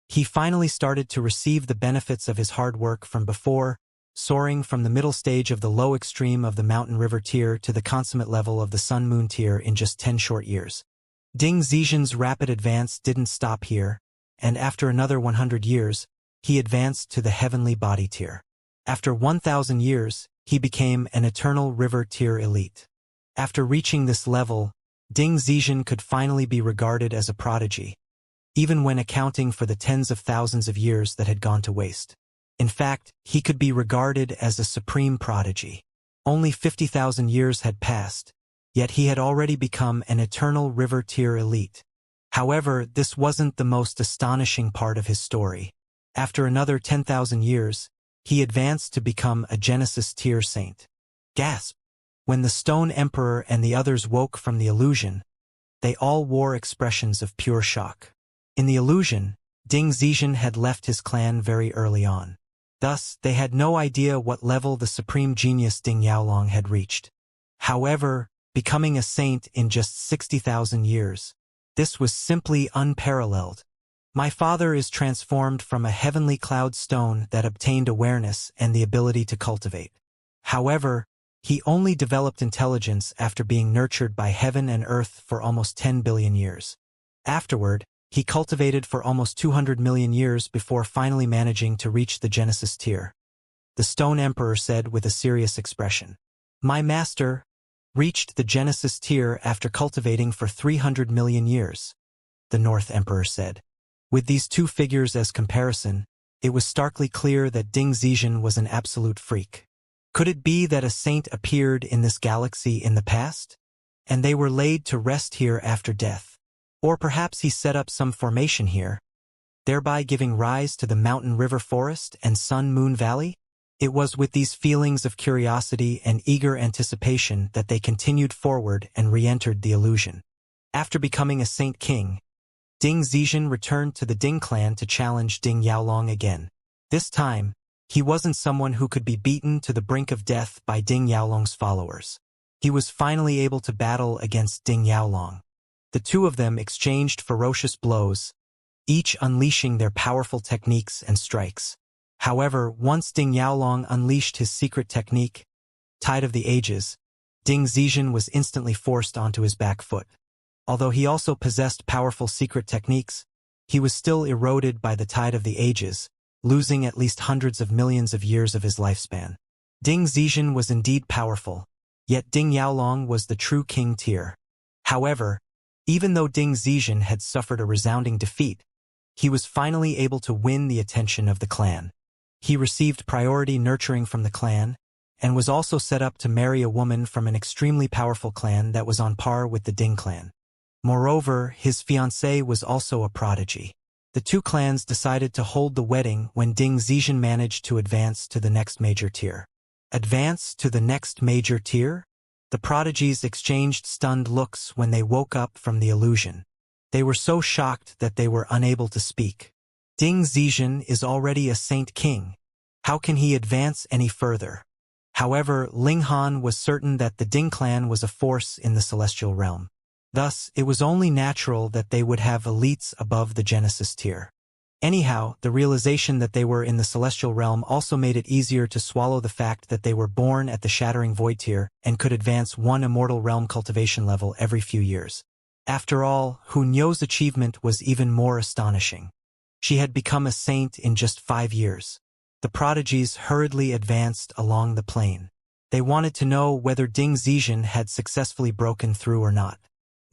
He finally started to receive the benefits of his hard work from before, soaring from the middle stage of the low extreme of the mountain river tier to the consummate level of the sun-moon tier in just 10 short years. Ding Zixian's rapid advance didn't stop here, and after another 100 years, he advanced to the heavenly body tier. After 1,000 years, he became an eternal river tier elite. After reaching this level, Ding Zixian could finally be regarded as a prodigy, even when accounting for the tens of thousands of years that had gone to waste. In fact, he could be regarded as a supreme prodigy. Only 50,000 years had passed, yet he had already become an eternal river tier elite. However, this wasn't the most astonishing part of his story. After another 10,000 years, he advanced to become a Genesis tier saint. Gasp! When the Stone Emperor and the others woke from the illusion, they all wore expressions of pure shock. In the illusion, Ding Zixian had left his clan very early on. Thus, they had no idea what level the supreme genius Ding Yaolong had reached. However, becoming a saint in just 60,000 years, this was simply unparalleled. My father is transformed from a heavenly cloud stone that obtained awareness and the ability to cultivate. However, he only developed intelligence after being nurtured by heaven and earth for almost 10 billion years. Afterward, he cultivated for almost 200 million years before finally managing to reach the Genesis tier. The Stone Emperor said with a serious expression. My master reached the Genesis tier after cultivating for 300 million years, the North Emperor said. With these two figures as comparison, it was starkly clear that Ding Zixian was an absolute freak. Could it be that a saint appeared in this galaxy in the past, and they were laid to rest here after death? Or perhaps he set up some formation here, thereby giving rise to the mountain river forest and sun-moon valley? It was with these feelings of curiosity and eager anticipation that they continued forward and re-entered the illusion. After becoming a Saint King, Ding Zizhen returned to the Ding clan to challenge Ding Yaolong again. This time, he wasn't someone who could be beaten to the brink of death by Ding Yaolong's followers. He was finally able to battle against Ding Yaolong. The two of them exchanged ferocious blows, each unleashing their powerful techniques and strikes. However, once Ding Yaolong unleashed his secret technique, Tide of the Ages, Ding Zizhen was instantly forced onto his back foot. Although he also possessed powerful secret techniques, he was still eroded by the Tide of the Ages, losing at least hundreds of millions of years of his lifespan. Ding Zizhen was indeed powerful, yet Ding Yaolong was the true king tier. However, even though Ding Zizhen had suffered a resounding defeat, he was finally able to win the attention of the clan. He received priority nurturing from the clan, and was also set up to marry a woman from an extremely powerful clan that was on par with the Ding clan. Moreover, his fiancée was also a prodigy. The two clans decided to hold the wedding when Ding Zizhen managed to advance to the next major tier. Advance to the next major tier? The prodigies exchanged stunned looks when they woke up from the illusion. They were so shocked that they were unable to speak. Ding Zizhen is already a Saint King. How can he advance any further? However, Ling Han was certain that the Ding clan was a force in the celestial realm. Thus, it was only natural that they would have elites above the Genesis tier. Anyhow, the realization that they were in the celestial realm also made it easier to swallow the fact that they were born at the Shattering Void tier and could advance one immortal realm cultivation level every few years. After all, Hu Nyo's achievement was even more astonishing. She had become a saint in just 5 years. The prodigies hurriedly advanced along the plain. They wanted to know whether Ding Zizhen had successfully broken through or not.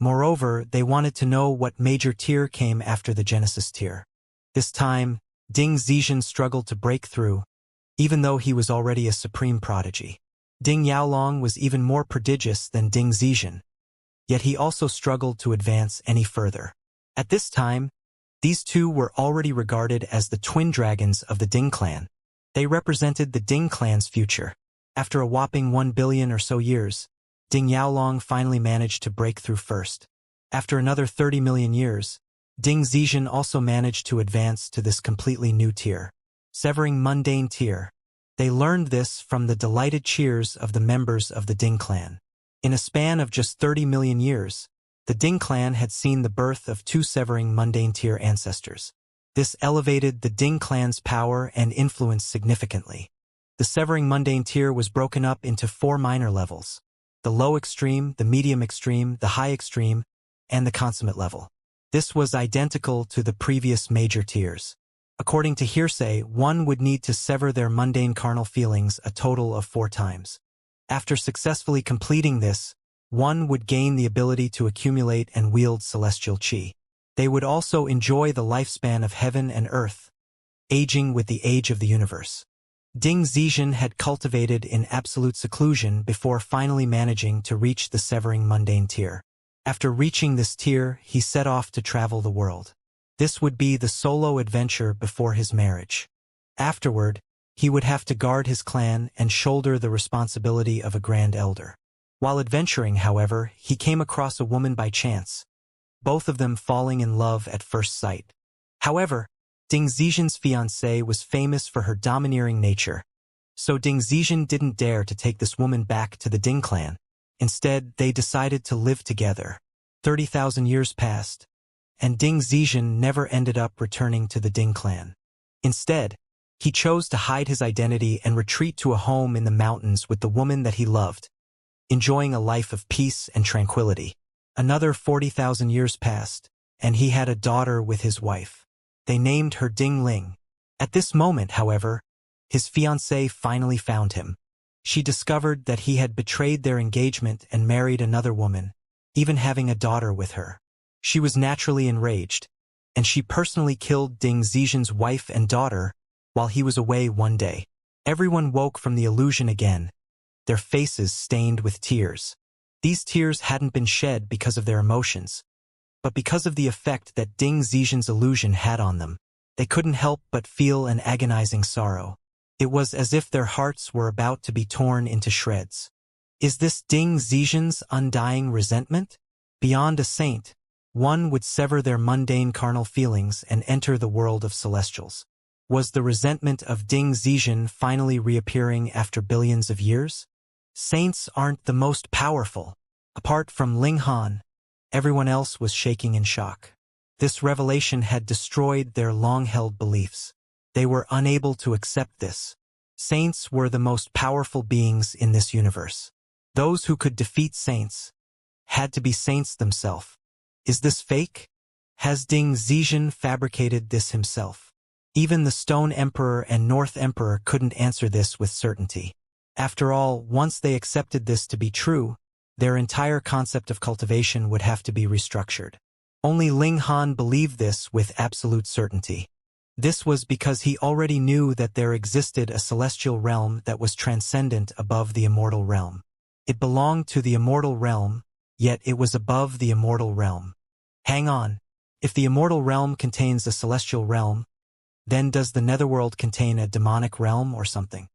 Moreover, they wanted to know what major tier came after the Genesis tier. This time, Ding Zizhen struggled to break through, even though he was already a supreme prodigy. Ding Yaolong was even more prodigious than Ding Zizhen, yet he also struggled to advance any further. At this time, these two were already regarded as the twin dragons of the Ding clan. They represented the Ding clan's future. After a whopping 1 billion or so years, Ding Yaolong finally managed to break through first. After another 30 million years, Ding Zizhen also managed to advance to this completely new tier. Severing mundane tier. They learned this from the delighted cheers of the members of the Ding clan. In a span of just 30 million years, the Ding clan had seen the birth of 2 severing mundane tier ancestors. This elevated the Ding clan's power and influence significantly. The severing mundane tier was broken up into 4 minor levels: the low extreme, the medium extreme, the high extreme, and the consummate level. This was identical to the previous major tiers. According to hearsay, one would need to sever their mundane carnal feelings a total of 4 times. After successfully completing this, one would gain the ability to accumulate and wield celestial qi. They would also enjoy the lifespan of heaven and earth, aging with the age of the universe. Ding Zizhen had cultivated in absolute seclusion before finally managing to reach the severing mundane tier. After reaching this tier, he set off to travel the world. This would be the solo adventure before his marriage. Afterward, he would have to guard his clan and shoulder the responsibility of a grand elder. While adventuring, however, he came across a woman by chance, both of them falling in love at first sight. However, Ding Zizhen's fiancée was famous for her domineering nature, so Ding Zizhen didn't dare to take this woman back to the Ding clan. Instead, they decided to live together. 30,000 years passed, and Ding Zizhen never ended up returning to the Ding clan. Instead, he chose to hide his identity and retreat to a home in the mountains with the woman that he loved, enjoying a life of peace and tranquility. Another 40,000 years passed, and he had a daughter with his wife. They named her Ding Ling. At this moment, however, his fiancée finally found him. She discovered that he had betrayed their engagement and married another woman, even having a daughter with her. She was naturally enraged, and she personally killed Ding Zizhen's wife and daughter while he was away one day. Everyone woke from the illusion again, their faces stained with tears. These tears hadn't been shed because of their emotions, but because of the effect that Ding Zizhen's illusion had on them. They couldn't help but feel an agonizing sorrow. It was as if their hearts were about to be torn into shreds. Is this Ding Zizhen's undying resentment? Beyond a saint, one would sever their mundane carnal feelings and enter the world of celestials. Was the resentment of Ding Zizhen finally reappearing after billions of years? Saints aren't the most powerful. Apart from Ling Han, everyone else was shaking in shock. This revelation had destroyed their long-held beliefs. They were unable to accept this. Saints were the most powerful beings in this universe. Those who could defeat saints had to be saints themselves. Is this fake? Has Ding Zizhen fabricated this himself? Even the Stone Emperor and North Emperor couldn't answer this with certainty. After all, once they accepted this to be true, their entire concept of cultivation would have to be restructured. Only Ling Han believed this with absolute certainty. This was because he already knew that there existed a celestial realm that was transcendent above the immortal realm. It belonged to the immortal realm, yet it was above the immortal realm. Hang on. If the immortal realm contains a celestial realm, then does the netherworld contain a demonic realm or something?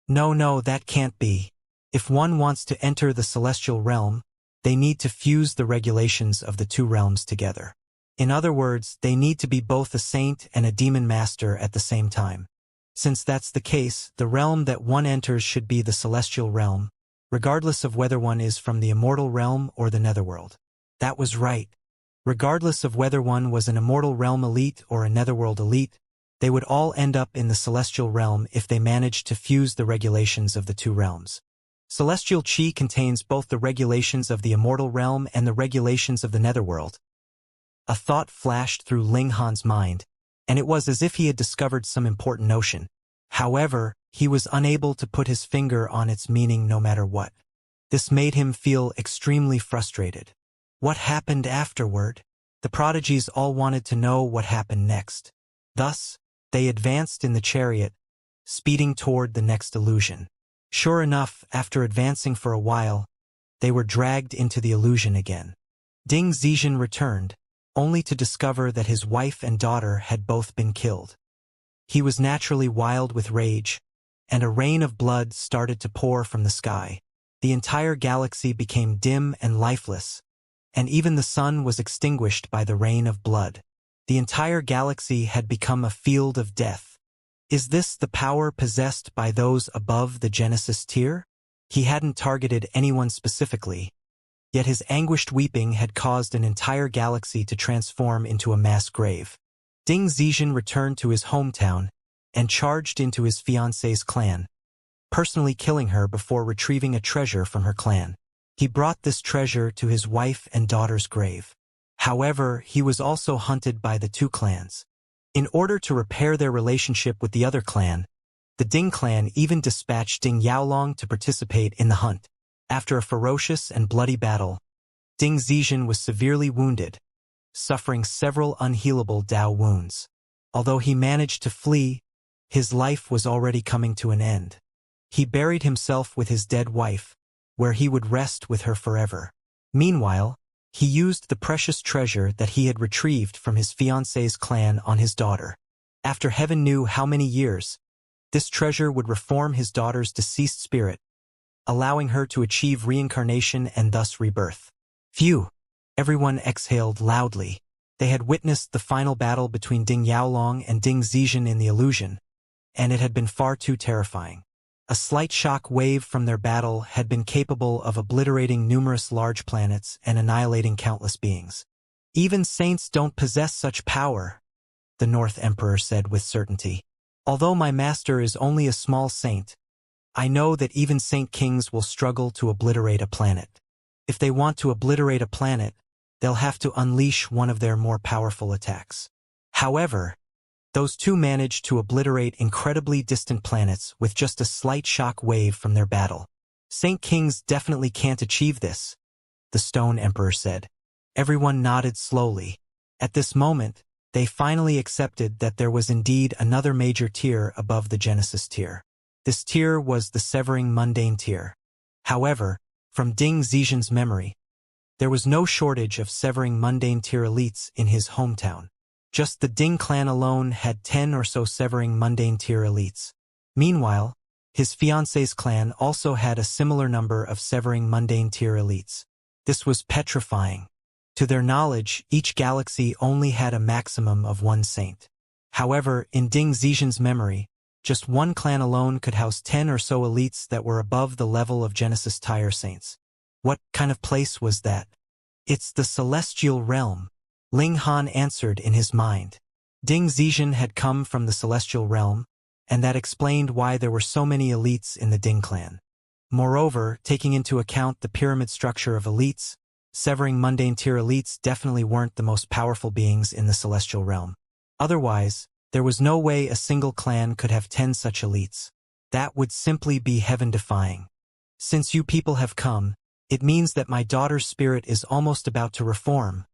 No, that can't be. If one wants to enter the celestial realm, they need to fuse the regulations of the two realms together. In other words, they need to be both a saint and a demon master at the same time. Since that's the case, the realm that one enters should be the celestial realm, regardless of whether one is from the immortal realm or the netherworld. That was right. Regardless of whether one was an immortal realm elite or a netherworld elite, they would all end up in the celestial realm if they managed to fuse the regulations of the two realms. Celestial Qi contains both the regulations of the immortal realm and the regulations of the netherworld. A thought flashed through Ling Han's mind, and it was as if he had discovered some important notion. However, he was unable to put his finger on its meaning no matter what. This made him feel extremely frustrated. What happened afterward? The prodigies all wanted to know what happened next. Thus, they advanced in the chariot, speeding toward the next illusion. Sure enough, after advancing for a while, they were dragged into the illusion again. Ding Zizhen returned, only to discover that his wife and daughter had both been killed. He was naturally wild with rage, and a rain of blood started to pour from the sky. The entire galaxy became dim and lifeless, and even the sun was extinguished by the rain of blood. The entire galaxy had become a field of death. Is this the power possessed by those above the Genesis tier? He hadn't targeted anyone specifically, yet his anguished weeping had caused an entire galaxy to transform into a mass grave. Ding Zizhen returned to his hometown and charged into his fiancée's clan, personally killing her before retrieving a treasure from her clan. He brought this treasure to his wife and daughter's grave. However, he was also hunted by the two clans. In order to repair their relationship with the other clan, the Ding clan even dispatched Ding Yaolong to participate in the hunt. After a ferocious and bloody battle, Ding Zizhen was severely wounded, suffering several unhealable Dao wounds. Although he managed to flee, his life was already coming to an end. He buried himself with his dead wife, where he would rest with her forever. Meanwhile, he used the precious treasure that he had retrieved from his fiancée's clan on his daughter. After heaven knew how many years, this treasure would reform his daughter's deceased spirit, allowing her to achieve reincarnation and thus rebirth. Phew! Everyone exhaled loudly. They had witnessed the final battle between Ding Yaolong and Ding Zizhen in the illusion, and it had been far too terrifying. A slight shock wave from their battle had been capable of obliterating numerous large planets and annihilating countless beings. Even saints don't possess such power, the North Emperor said with certainty. Although my master is only a small saint, I know that even saint kings will struggle to obliterate a planet. If they want to obliterate a planet, they'll have to unleash one of their more powerful attacks. However, those two managed to obliterate incredibly distant planets with just a slight shock wave from their battle. Saint Kings definitely can't achieve this, the Stone Emperor said. Everyone nodded slowly. At this moment, they finally accepted that there was indeed another major tier above the Genesis tier. This tier was the Severing Mundane tier. However, from Ding Zizhen's memory, there was no shortage of Severing Mundane tier elites in his hometown. Just the Ding clan alone had 10 or so Severing Mundane tier elites. Meanwhile, his fiancée's clan also had a similar number of Severing Mundane tier elites. This was petrifying. To their knowledge, each galaxy only had a maximum of one saint. However, in Ding Zixian's memory, just one clan alone could house 10 or so elites that were above the level of Genesis Tier saints. What kind of place was that? It's the Celestial Realm, Ling Han answered in his mind. Ding Zixian had come from the Celestial Realm, and that explained why there were so many elites in the Ding clan. Moreover, taking into account the pyramid structure of elites, severing mundane tier elites definitely weren't the most powerful beings in the Celestial Realm. Otherwise, there was no way a single clan could have 10 such elites. That would simply be heaven-defying. Since you people have come, it means that my daughter's spirit is almost about to reform,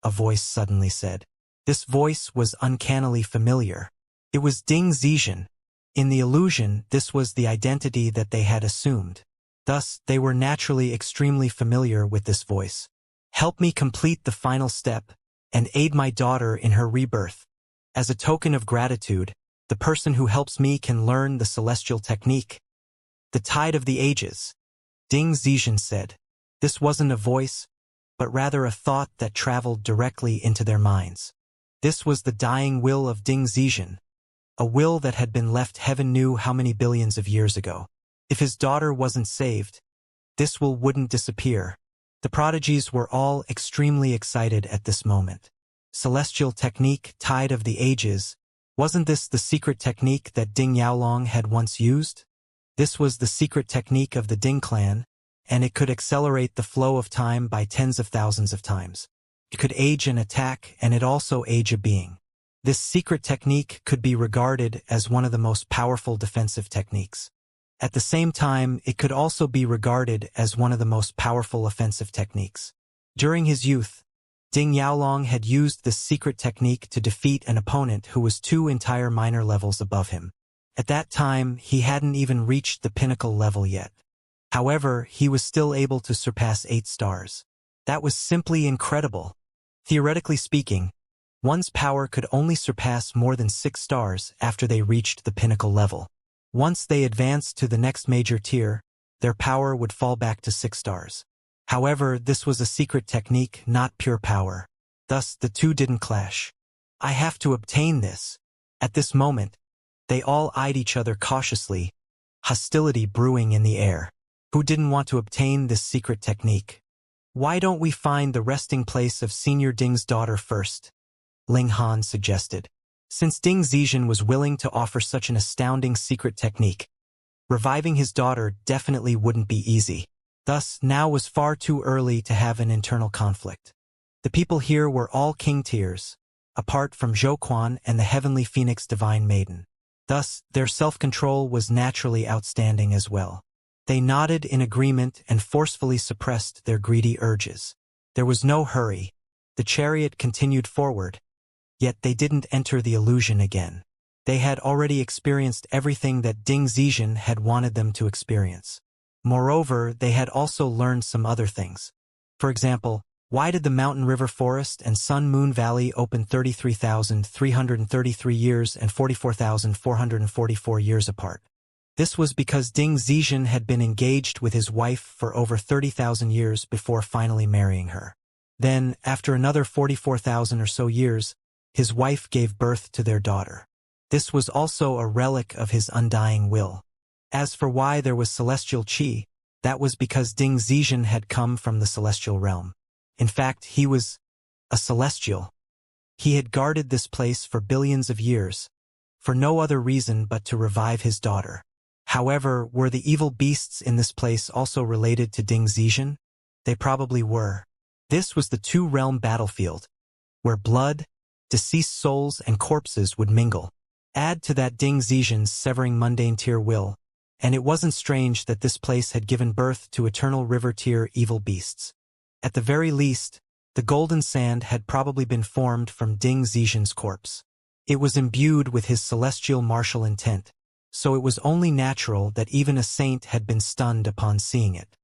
a voice suddenly said. This voice was uncannily familiar. It was Ding Zixian. In the illusion, this was the identity that they had assumed. Thus, they were naturally extremely familiar with this voice. Help me complete the final step, and aid my daughter in her rebirth. As a token of gratitude, the person who helps me can learn the celestial technique. The tide of the ages, Ding Zixian said. This wasn't a voice, but rather a thought that traveled directly into their minds. This was the dying will of Ding Zixian, a will that had been left heaven knew how many billions of years ago. If his daughter wasn't saved, this will wouldn't disappear. The prodigies were all extremely excited at this moment. Celestial technique, tide of the ages, wasn't this the secret technique that Ding Yaolong had once used? This was the secret technique of the Ding clan, and it could accelerate the flow of time by tens of thousands of times. It could age an attack, and it also age a being. This secret technique could be regarded as one of the most powerful defensive techniques. At the same time, it could also be regarded as one of the most powerful offensive techniques. During his youth, Ding Yaolong had used this secret technique to defeat an opponent who was 2 entire minor levels above him. At that time, he hadn't even reached the pinnacle level yet. However, he was still able to surpass 8 stars. That was simply incredible. Theoretically speaking, one's power could only surpass more than 6 stars after they reached the pinnacle level. Once they advanced to the next major tier, their power would fall back to 6 stars. However, this was a secret technique, not pure power. Thus, the two didn't clash. I have to obtain this. At this moment, they all eyed each other cautiously, hostility brewing in the air. Who didn't want to obtain this secret technique? Why don't we find the resting place of Senior Ding's daughter first? Ling Han suggested. Since Ding Zixian was willing to offer such an astounding secret technique, reviving his daughter definitely wouldn't be easy. Thus, now was far too early to have an internal conflict. The people here were all king tiers, apart from Zhou Quan and the Heavenly Phoenix Divine Maiden. Thus, their self-control was naturally outstanding as well. They nodded in agreement and forcefully suppressed their greedy urges. There was no hurry. The chariot continued forward, yet they didn't enter the illusion again. They had already experienced everything that Ding Zixian had wanted them to experience. Moreover, they had also learned some other things. For example, why did the Mountain River Forest and Sun Moon Valley open 33,333 years and 44,444 years apart? This was because Ding Zixian had been engaged with his wife for over 30,000 years before finally marrying her. Then, after another 44,000 or so years, his wife gave birth to their daughter. This was also a relic of his undying will. As for why there was celestial qi, that was because Ding Zixian had come from the celestial realm. In fact, he was a celestial. He had guarded this place for billions of years, for no other reason but to revive his daughter. However, were the evil beasts in this place also related to Ding Zixian? They probably were. This was the two-realm battlefield, where blood, deceased souls, and corpses would mingle. Add to that Ding Zixian's severing mundane tier will, and it wasn't strange that this place had given birth to eternal river tier evil beasts. At the very least, the golden sand had probably been formed from Ding Zixian's corpse. It was imbued with his celestial martial intent, so it was only natural that even a saint had been stunned upon seeing it.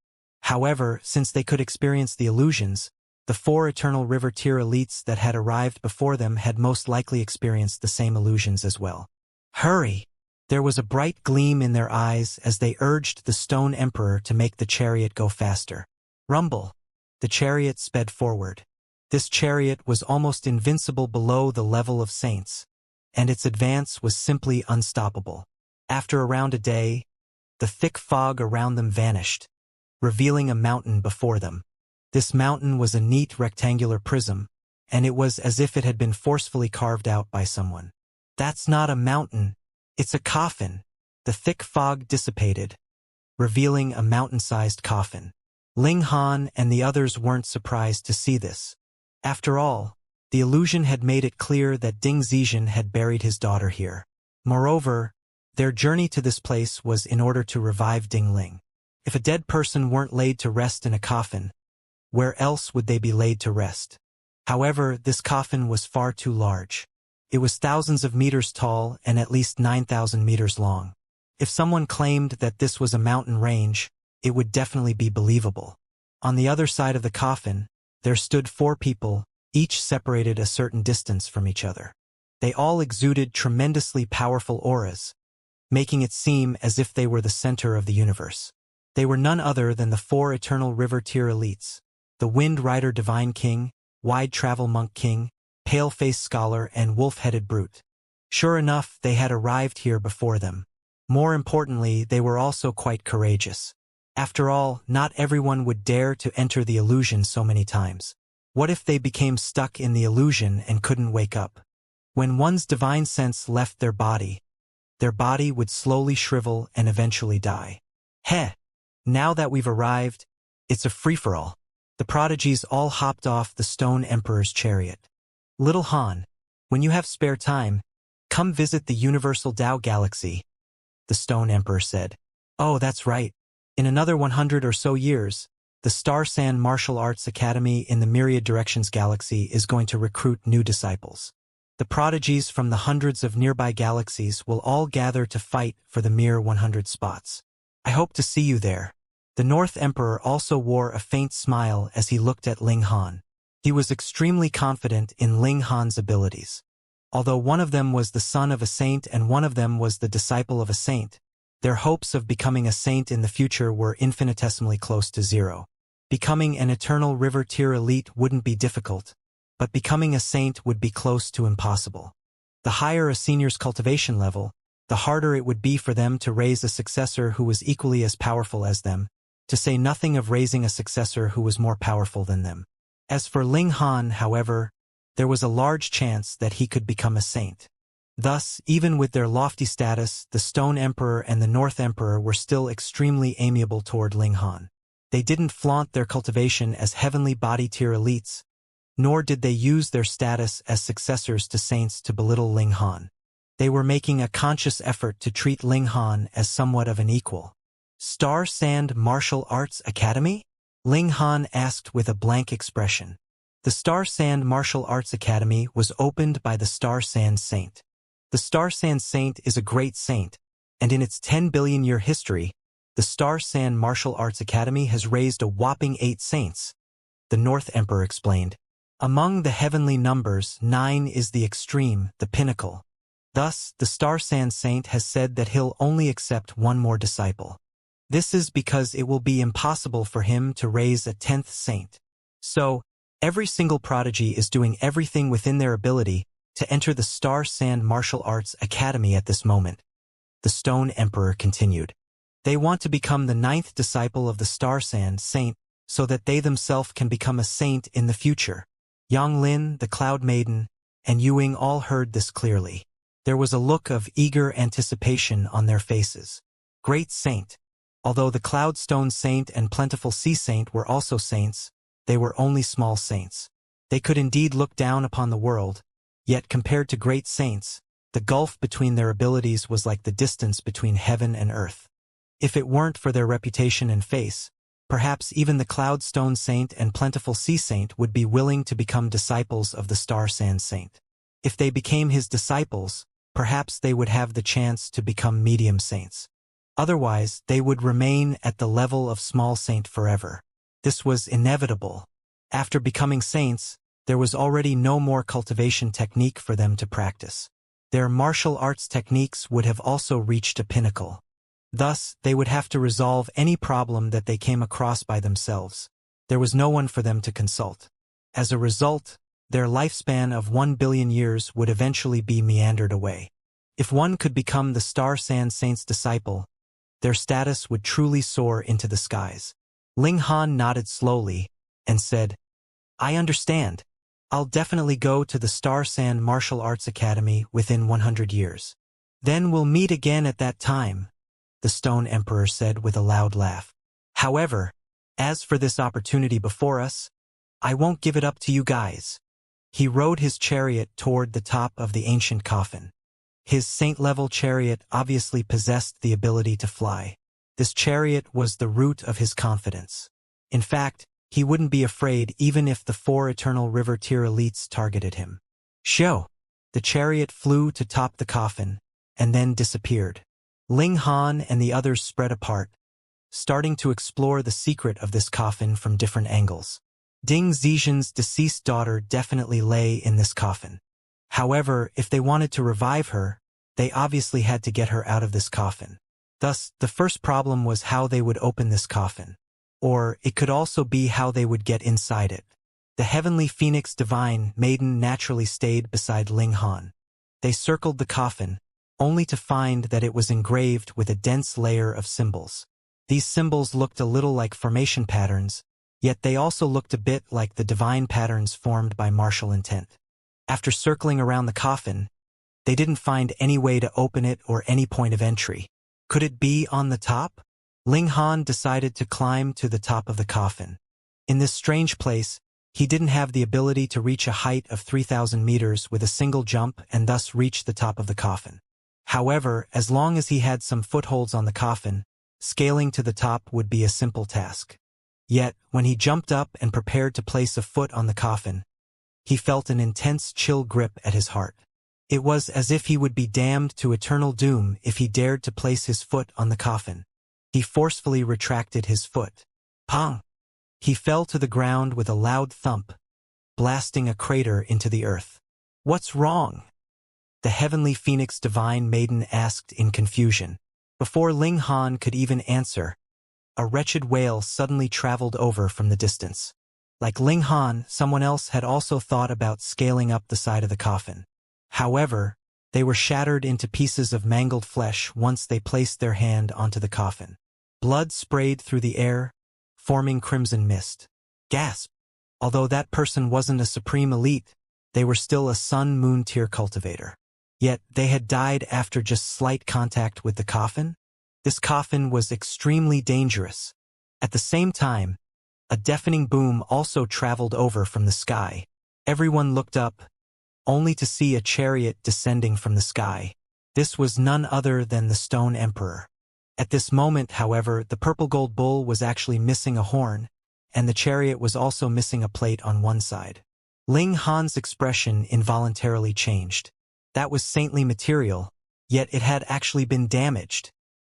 However, since they could experience the illusions, the 4 eternal river tier elites that had arrived before them had most likely experienced the same illusions as well. Hurry! There was a bright gleam in their eyes as they urged the Stone Emperor to make the chariot go faster. Rumble! The chariot sped forward. This chariot was almost invincible below the level of saints, and its advance was simply unstoppable. After around a day, the thick fog around them vanished, revealing a mountain before them. This mountain was a neat rectangular prism, and it was as if it had been forcefully carved out by someone. "That's not a mountain, it's a coffin." The thick fog dissipated, revealing a mountain-sized coffin. Ling Han and the others weren't surprised to see this. After all, the illusion had made it clear that Ding Zizhen had buried his daughter here. Moreover, their journey to this place was in order to revive Ding Ling. If a dead person weren't laid to rest in a coffin, where else would they be laid to rest? However, this coffin was far too large. It was thousands of meters tall and at least 9,000 meters long. If someone claimed that this was a mountain range, it would definitely be believable. On the other side of the coffin, there stood 4 people, each separated a certain distance from each other. They all exuded tremendously powerful auras, making it seem as if they were the center of the universe. They were none other than the 4 eternal river tier elites: the Wind Rider Divine King, Wide Travel Monk King, Pale-Faced Scholar, and Wolf-Headed Brute. Sure enough, they had arrived here before them. More importantly, they were also quite courageous. After all, not everyone would dare to enter the illusion so many times. What if they became stuck in the illusion and couldn't wake up? When one's divine sense left their body would slowly shrivel and eventually die. Heh! Now that we've arrived, it's a free-for-all. The prodigies all hopped off the Stone Emperor's chariot. "Little Han, when you have spare time, come visit the Universal Tao Galaxy," the Stone Emperor said. "Oh, that's right. In another 100 or so years, the Star Sand Martial Arts Academy in the Myriad Directions Galaxy is going to recruit new disciples. The prodigies from the hundreds of nearby galaxies will all gather to fight for the mere 100 spots. I hope to see you there." The North Emperor also wore a faint smile as he looked at Ling Han. He was extremely confident in Ling Han's abilities. Although one of them was the son of a saint and one of them was the disciple of a saint, their hopes of becoming a saint in the future were infinitesimally close to zero. Becoming an eternal river tier elite wouldn't be difficult, but becoming a saint would be close to impossible. The higher a senior's cultivation level, the harder it would be for them to raise a successor who was equally as powerful as them, to say nothing of raising a successor who was more powerful than them. As for Ling Han, however, there was a large chance that he could become a saint. Thus, even with their lofty status, the Stone Emperor and the North Emperor were still extremely amiable toward Ling Han. They didn't flaunt their cultivation as heavenly body tier elites, nor did they use their status as successors to saints to belittle Ling Han. They were making a conscious effort to treat Ling Han as somewhat of an equal. "Star Sand Martial Arts Academy?" Ling Han asked with a blank expression. The Star Sand Martial Arts Academy was opened by the Star Sand Saint. The Star Sand Saint is a great saint, and in its 10 billion-year history, the Star Sand Martial Arts Academy has raised a whopping 8 saints, the North Emperor explained. Among the heavenly numbers, 9 is the extreme, the pinnacle. Thus, the Star Sand Saint has said that he'll only accept one more disciple. This is because it will be impossible for him to raise a 10th saint. So, every single prodigy is doing everything within their ability to enter the Star Sand Martial Arts Academy at this moment. The Stone Emperor continued. They want to become the 9th disciple of the Star Sand Saint so that they themselves can become a saint in the future. Yang Lin, the Cloud Maiden, and Yuing all heard this clearly. There was a look of eager anticipation on their faces. Great Saint. Although the Cloudstone Saint and Plentiful Sea Saint were also saints, they were only small saints. They could indeed look down upon the world, yet compared to great saints, the gulf between their abilities was like the distance between heaven and earth. If it weren't for their reputation and face, perhaps even the Cloudstone Saint and Plentiful Sea Saint would be willing to become disciples of the Star Sand Saint. If they became his disciples, perhaps they would have the chance to become medium saints. Otherwise, they would remain at the level of small saint forever. This was inevitable. After becoming saints, there was already no more cultivation technique for them to practice. Their martial arts techniques would have also reached a pinnacle. Thus, they would have to resolve any problem that they came across by themselves. There was no one for them to consult. As a result, their lifespan of 1 billion years would eventually be meandered away. If one could become the Star Sand Saint's disciple, their status would truly soar into the skies. Ling Han nodded slowly and said, I understand. I'll definitely go to the Star Sand Martial Arts Academy within 100 years. Then we'll meet again at that time, the Stone Emperor said with a loud laugh. However, as for this opportunity before us, I won't give it up to you guys. He rode his chariot toward the top of the ancient coffin. His saint-level chariot obviously possessed the ability to fly. This chariot was the root of his confidence. In fact, he wouldn't be afraid even if the 4 Eternal River Tier elites targeted him. Show! The chariot flew to top the coffin, and then disappeared. Ling Han and the others spread apart, starting to explore the secret of this coffin from different angles. Ding Zixian's deceased daughter definitely lay in this coffin. However, if they wanted to revive her, they obviously had to get her out of this coffin. Thus, the first problem was how they would open this coffin. Or, it could also be how they would get inside it. The Heavenly Phoenix Divine Maiden naturally stayed beside Ling Han. They circled the coffin, only to find that it was engraved with a dense layer of symbols. These symbols looked a little like formation patterns, yet they also looked a bit like the divine patterns formed by martial intent. After circling around the coffin, they didn't find any way to open it or any point of entry. Could it be on the top? Ling Han decided to climb to the top of the coffin. In this strange place, he didn't have the ability to reach a height of 3,000 meters with a single jump and thus reach the top of the coffin. However, as long as he had some footholds on the coffin, scaling to the top would be a simple task. Yet, when he jumped up and prepared to place a foot on the coffin, he felt an intense chill grip at his heart. It was as if he would be damned to eternal doom if he dared to place his foot on the coffin. He forcefully retracted his foot. Pong! He fell to the ground with a loud thump, blasting a crater into the earth. What's wrong? The Heavenly Phoenix Divine Maiden asked in confusion. Before Ling Han could even answer, a wretched wail suddenly traveled over from the distance. Like Ling Han, someone else had also thought about scaling up the side of the coffin. However, they were shattered into pieces of mangled flesh once they placed their hand onto the coffin. Blood sprayed through the air, forming crimson mist. Gasp! Although that person wasn't a supreme elite, they were still a sun-moon tier cultivator. Yet they had died after just slight contact with the coffin? This coffin was extremely dangerous. At the same time, a deafening boom also traveled over from the sky. Everyone looked up, only to see a chariot descending from the sky. This was none other than the Stone Emperor. At this moment, however, the purple gold bull was actually missing a horn, and the chariot was also missing a plate on one side. Ling Han's expression involuntarily changed. That was saintly material, yet it had actually been damaged.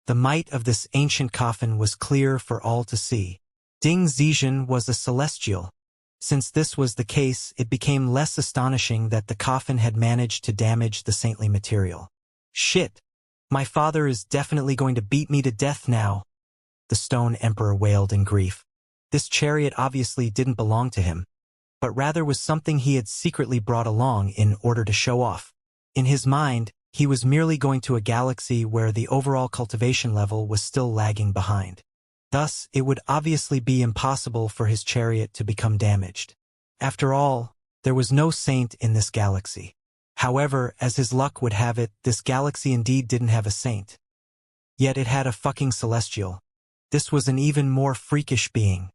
The might of this ancient coffin was clear for all to see. Ding Zixian was a celestial. Since this was the case, it became less astonishing that the coffin had managed to damage the saintly material. Shit! My father is definitely going to beat me to death now, the Stone Emperor wailed in grief. This chariot obviously didn't belong to him, but rather was something he had secretly brought along in order to show off. In his mind, he was merely going to a galaxy where the overall cultivation level was still lagging behind. Thus, it would obviously be impossible for his chariot to become damaged. After all, there was no saint in this galaxy. However, as his luck would have it, this galaxy indeed didn't have a saint. Yet it had a fucking celestial. This was an even more freakish being.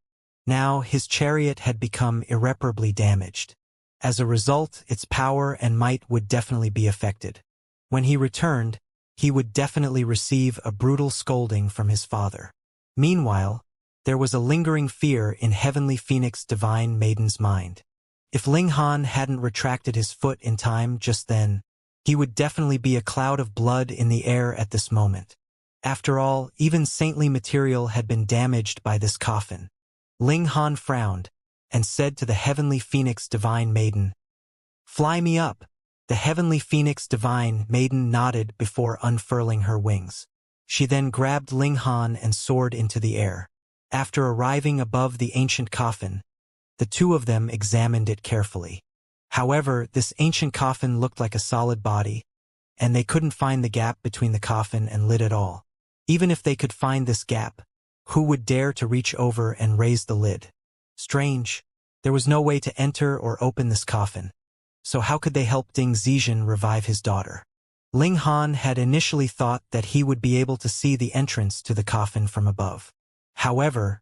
Now, his chariot had become irreparably damaged. As a result, its power and might would definitely be affected. When he returned, he would definitely receive a brutal scolding from his father. Meanwhile, there was a lingering fear in Heavenly Phoenix Divine Maiden's mind. If Ling Han hadn't retracted his foot in time just then, he would definitely be a cloud of blood in the air at this moment. After all, even saintly material had been damaged by this coffin. Ling Han frowned and said to the Heavenly Phoenix Divine Maiden, "Fly me up." The Heavenly Phoenix Divine Maiden nodded before unfurling her wings. She then grabbed Ling Han and soared into the air. After arriving above the ancient coffin, The two of them examined it carefully. However, this ancient coffin looked like a solid body, and they couldn't find the gap between the coffin and lid at all. Even if they could find this gap, who would dare to reach over and raise the lid? Strange. There was no way to enter or open this coffin. So how could they help Ding Zizhen revive his daughter? Ling Han had initially thought that he would be able to see the entrance to the coffin from above. However,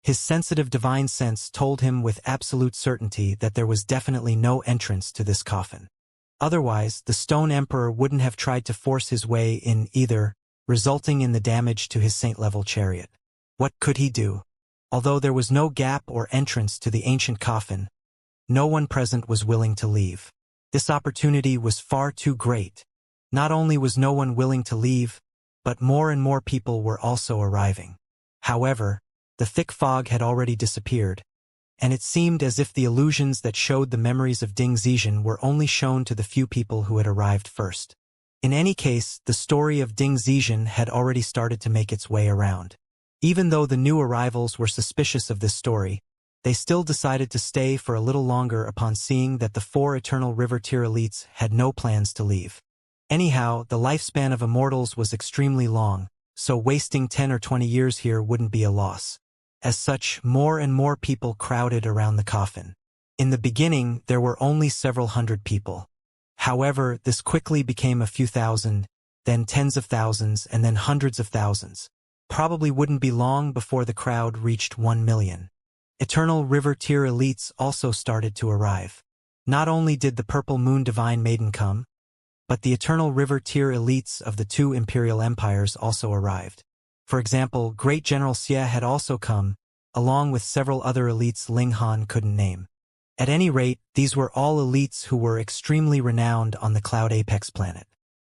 his sensitive divine sense told him with absolute certainty that there was definitely no entrance to this coffin. Otherwise, the Stone Emperor wouldn't have tried to force his way in either, resulting in the damage to his saint-level chariot. What could he do? Although there was no gap or entrance to the ancient coffin, no one present was willing to leave. This opportunity was far too great. Not only was no one willing to leave, but more and more people were also arriving. However, the thick fog had already disappeared, and it seemed as if the illusions that showed the memories of Ding Zizhen were only shown to the few people who had arrived first. In any case, the story of Ding Zizhen had already started to make its way around. Even though the new arrivals were suspicious of this story, they still decided to stay for a little longer upon seeing that the 4 Eternal River Tier elites had no plans to leave. Anyhow, the lifespan of immortals was extremely long, so wasting 10 or 20 years here wouldn't be a loss. As such, more and more people crowded around the coffin. In the beginning, there were only several hundred people. However, this quickly became a few thousand, then tens of thousands, and then hundreds of thousands. Probably wouldn't be long before the crowd reached 1 million. Eternal River Tier elites also started to arrive. Not only did the Purple Moon Divine Maiden come, but the Eternal River Tier elites of the 2 imperial empires also arrived. For example, Great General Xie had also come, along with several other elites Ling Han couldn't name. At any rate, these were all elites who were extremely renowned on the Cloud Apex planet.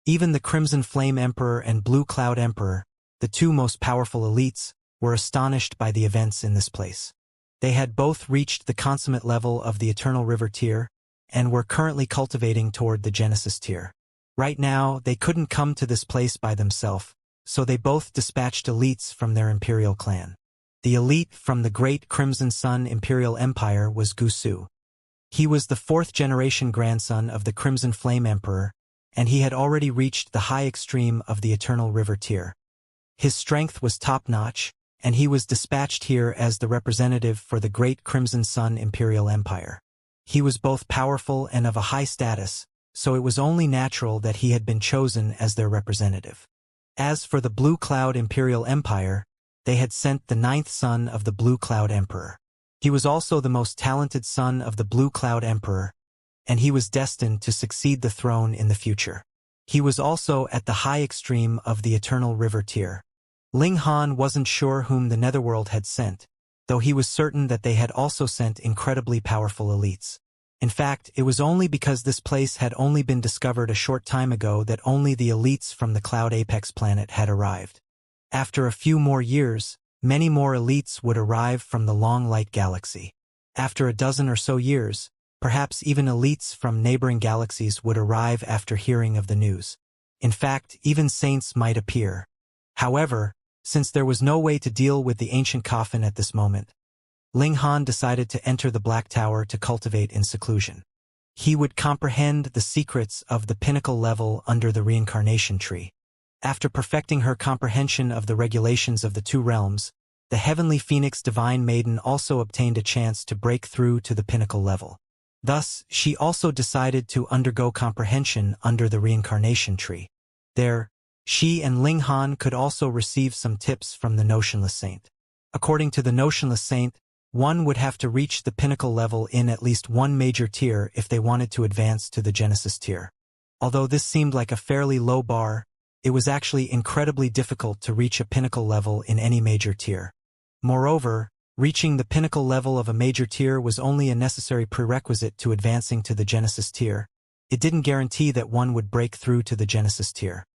Even the Crimson Flame Emperor and Blue Cloud Emperor, the 2 most powerful elites, were astonished by the events in this place. They had both reached the consummate level of the Eternal River Tier, and were currently cultivating toward the Genesis Tier. Right now, they couldn't come to this place by themselves, so they both dispatched elites from their imperial clan. The elite from the Great Crimson Sun Imperial Empire was Gu Su. He was the 4th-generation grandson of the Crimson Flame Emperor, and he had already reached the high extreme of the Eternal River Tier. His strength was top-notch, and he was dispatched here as the representative for the Great Crimson Sun Imperial Empire. He was both powerful and of a high status, so it was only natural that he had been chosen as their representative. As for the Blue Cloud Imperial Empire, they had sent the 9th son of the Blue Cloud Emperor. He was also the most talented son of the Blue Cloud Emperor, and he was destined to succeed the throne in the future. He was also at the high extreme of the Eternal River Tier. Ling Han wasn't sure whom the Netherworld had sent, though he was certain that they had also sent incredibly powerful elites. In fact, it was only because this place had only been discovered a short time ago that only the elites from the Cloud Apex planet had arrived. After a few more years, many more elites would arrive from the Long Light Galaxy. After a dozen or so years, perhaps even elites from neighboring galaxies would arrive after hearing of the news. In fact, even saints might appear. However, since there was no way to deal with the ancient coffin at this moment, Ling Han decided to enter the Black Tower to cultivate in seclusion. He would comprehend the secrets of the pinnacle level under the Reincarnation tree. After perfecting her comprehension of the regulations of the 2 realms, the Heavenly Phoenix Divine Maiden also obtained a chance to break through to the pinnacle level. Thus, she also decided to undergo comprehension under the Reincarnation tree. There, she and Ling Han could also receive some tips from the Notionless Saint. According to the Notionless Saint, one would have to reach the pinnacle level in at least 1 major tier if they wanted to advance to the Genesis tier. Although this seemed like a fairly low bar, it was actually incredibly difficult to reach a pinnacle level in any major tier. Moreover, reaching the pinnacle level of a major tier was only a necessary prerequisite to advancing to the Genesis tier. It didn't guarantee that one would break through to the Genesis tier.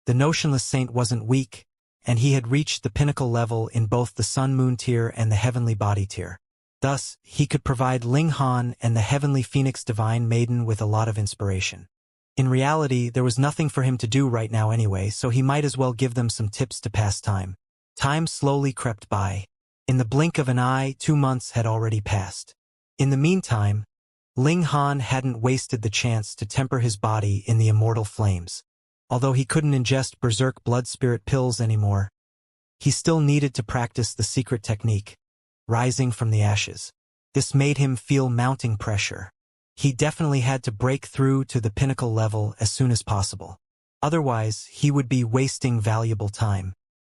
The Notionless Saint wasn't weak, and he had reached the pinnacle level in both the Sun-Moon tier and the Heavenly Body tier. Thus, he could provide Ling Han and the Heavenly Phoenix Divine Maiden with a lot of inspiration. In reality, there was nothing for him to do right now anyway, so he might as well give them some tips to pass time. Time slowly crept by. In the blink of an eye, 2 months had already passed. In the meantime, Ling Han hadn't wasted the chance to temper his body in the immortal flames. Although he couldn't ingest berserk blood spirit pills anymore, he still needed to practice the secret technique, rising from the ashes. This made him feel mounting pressure. He definitely had to break through to the pinnacle level as soon as possible. Otherwise, he would be wasting valuable time.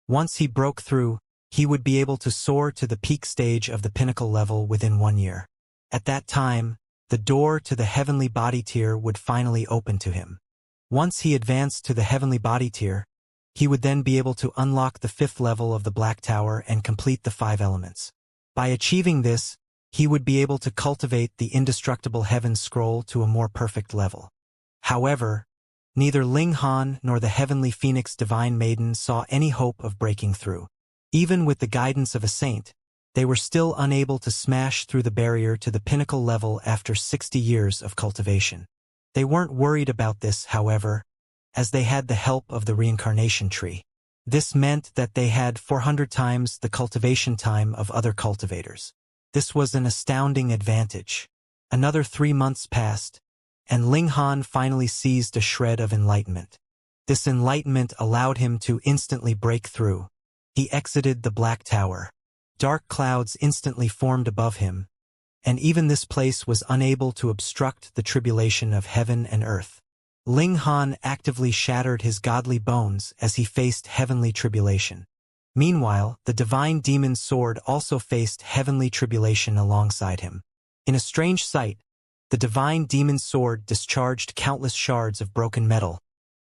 Once he broke through, he would be able to soar to the peak stage of the pinnacle level within 1 year. At that time, the door to the heavenly body tier would finally open to him. Once he advanced to the heavenly body tier, he would then be able to unlock the 5th level of the Black Tower and complete the 5 elements. By achieving this, he would be able to cultivate the indestructible heaven scroll to a more perfect level. However, neither Ling Han nor the heavenly phoenix divine maiden saw any hope of breaking through. Even with the guidance of a saint, they were still unable to smash through the barrier to the pinnacle level after 60 years of cultivation. They weren't worried about this, however, as they had the help of the reincarnation tree. This meant that they had 400 times the cultivation time of other cultivators. This was an astounding advantage. Another 3 months passed, and Ling Han finally seized a shred of enlightenment. This enlightenment allowed him to instantly break through. He exited the Black Tower. Dark clouds instantly formed above him, and even this place was unable to obstruct the tribulation of heaven and earth. Ling Han actively shattered his godly bones as he faced heavenly tribulation. Meanwhile, the divine demon's sword also faced heavenly tribulation alongside him. In a strange sight, the divine demon's sword discharged countless shards of broken metal,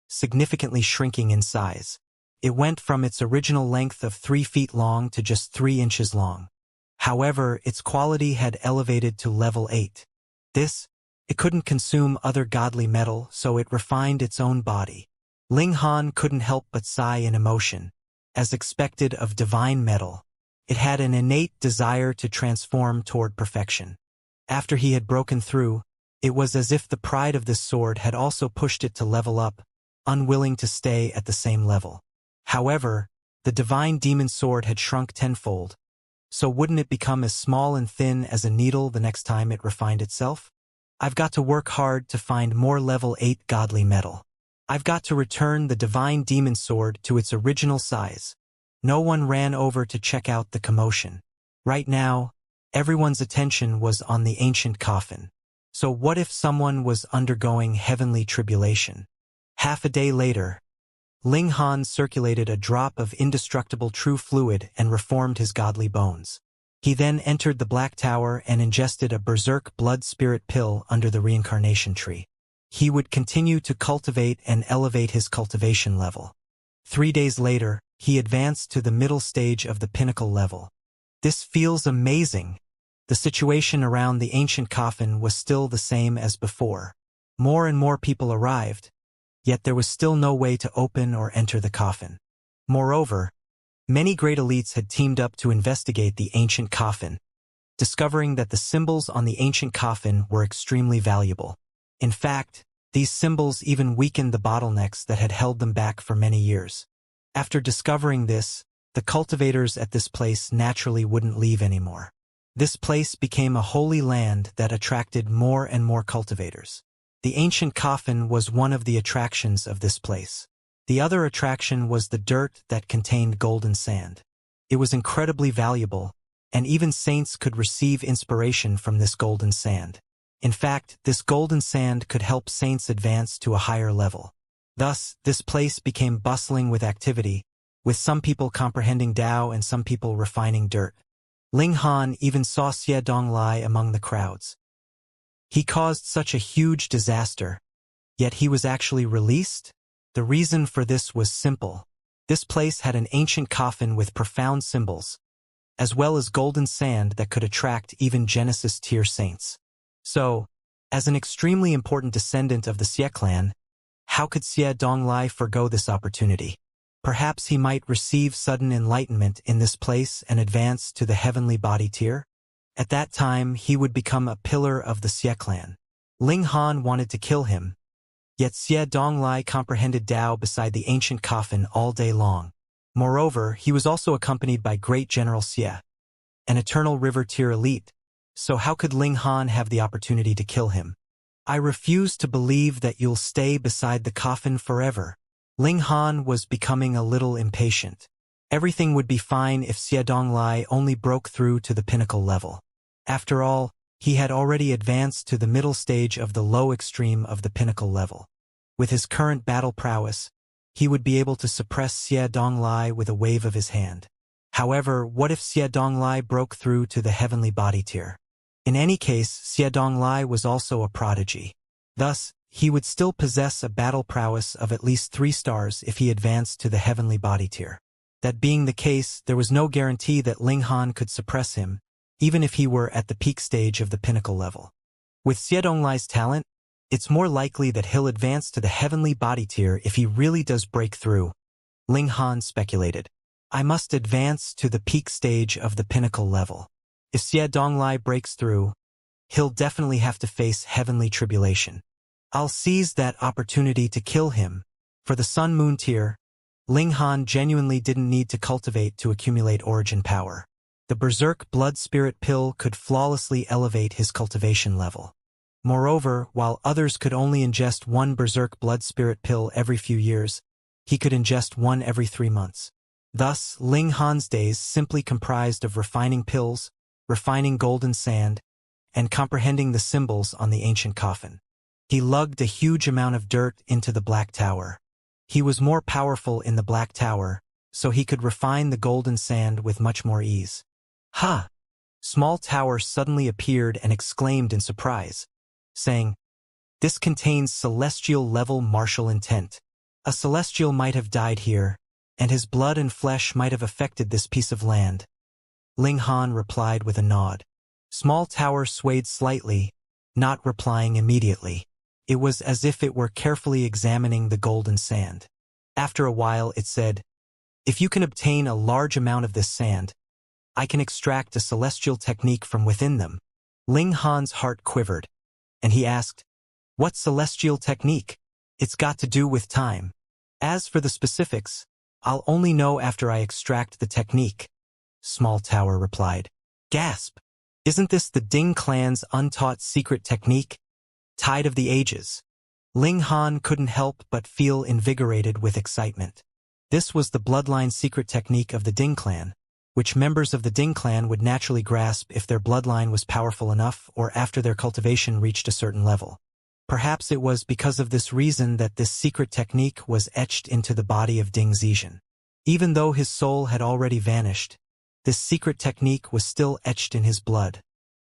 significantly shrinking in size. It went from its original length of 3 feet long to just 3 inches long. However, its quality had elevated to level 8. It couldn't consume other godly metal, so it refined its own body. Ling Han couldn't help but sigh in emotion. As expected of divine metal, it had an innate desire to transform toward perfection. After he had broken through, it was as if the pride of this sword had also pushed it to level up, unwilling to stay at the same level. However, the divine demon sword had shrunk tenfold, so wouldn't it become as small and thin as a needle the next time it refined itself? I've got to work hard to find more level 8 godly metal. I've got to return the divine demon sword to its original size. No one ran over to check out the commotion. Right now, everyone's attention was on the ancient coffin. So what if someone was undergoing heavenly tribulation? Half a day later, Ling Han circulated a drop of indestructible true fluid and reformed his godly bones. He then entered the Black Tower and ingested a berserk blood spirit pill under the reincarnation tree. He would continue to cultivate and elevate his cultivation level. 3 days later, he advanced to the middle stage of the pinnacle level. This feels amazing. The situation around the ancient coffin was still the same as before. More and more people arrived, yet there was still no way to open or enter the coffin. Moreover, many great elites had teamed up to investigate the ancient coffin, discovering that the symbols on the ancient coffin were extremely valuable. In fact, these symbols even weakened the bottlenecks that had held them back for many years. After discovering this, the cultivators at this place naturally wouldn't leave anymore. This place became a holy land that attracted more and more cultivators. The ancient coffin was one of the attractions of this place. The other attraction was the dirt that contained golden sand. It was incredibly valuable, and even saints could receive inspiration from this golden sand. In fact, this golden sand could help saints advance to a higher level. Thus, this place became bustling with activity, with some people comprehending Tao and some people refining dirt. Ling Han even saw Xie Donglai among the crowds. He caused such a huge disaster, yet he was actually released? The reason for this was simple. This place had an ancient coffin with profound symbols, as well as golden sand that could attract even Genesis tier saints. So, as an extremely important descendant of the Xie clan, how could Xie Donglai forgo this opportunity? Perhaps he might receive sudden enlightenment in this place and advance to the heavenly body tier? At that time, he would become a pillar of the Xie clan. Ling Han wanted to kill him, yet Xie Donglai comprehended Tao beside the ancient coffin all day long. Moreover, he was also accompanied by Great General Xie, an Eternal River tier elite, So how could Ling Han have the opportunity to kill him? I refuse to believe that you'll stay beside the coffin forever. Ling Han was becoming a little impatient. Everything would be fine if Xiaodonglai only broke through to the pinnacle level. After all, he had already advanced to the middle stage of the low extreme of the pinnacle level. With his current battle prowess, he would be able to suppress Xiaodonglai with a wave of his hand. However, what if Xiaodonglai broke through to the heavenly body tier? In any case, Xiaodonglai was also a prodigy. Thus, he would still possess a battle prowess of at least 3 stars if he advanced to the heavenly body tier. That being the case, there was no guarantee that Ling Han could suppress him, even if he were at the peak stage of the pinnacle level. With Xiaodonglai's talent, it's more likely that he'll advance to the heavenly body tier if he really does break through, Ling Han speculated. I must advance to the peak stage of the pinnacle level. If Xiaodonglai breaks through, he'll definitely have to face heavenly tribulation. I'll seize that opportunity to kill him. For the Sun-Moon tier, Ling Han genuinely didn't need to cultivate to accumulate origin power. The Berserk Blood Spirit Pill could flawlessly elevate his cultivation level. Moreover, while others could only ingest 1 Berserk Blood Spirit Pill every few years, he could ingest 1 every 3 months. Thus, Ling Han's days simply comprised of refining pills, refining golden sand, and comprehending the symbols on the ancient coffin. He lugged a huge amount of dirt into the Black Tower. He was more powerful in the Black Tower, so he could refine the golden sand with much more ease. Ha! Small Tower suddenly appeared and exclaimed in surprise, saying, "This contains celestial-level martial intent. A celestial might have died here, and his blood and flesh might have affected this piece of land." Ling Han replied with a nod. Small Tower swayed slightly, not replying immediately. It was as if it were carefully examining the golden sand. After a while it said, "If you can obtain a large amount of this sand, I can extract a celestial technique from within them." Ling Han's heart quivered, and he asked, "What celestial technique?" "It's got to do with time. As for the specifics, I'll only know after I extract the technique," Small Tower replied. Gasp! Isn't this the Ding clan's untaught secret technique? Tide of the Ages. Ling Han couldn't help but feel invigorated with excitement. This was the bloodline secret technique of the Ding clan, which members of the Ding clan would naturally grasp if their bloodline was powerful enough or after their cultivation reached a certain level. Perhaps it was because of this reason that this secret technique was etched into the body of Ding Zijian. Even though his soul had already vanished, this secret technique was still etched in his blood,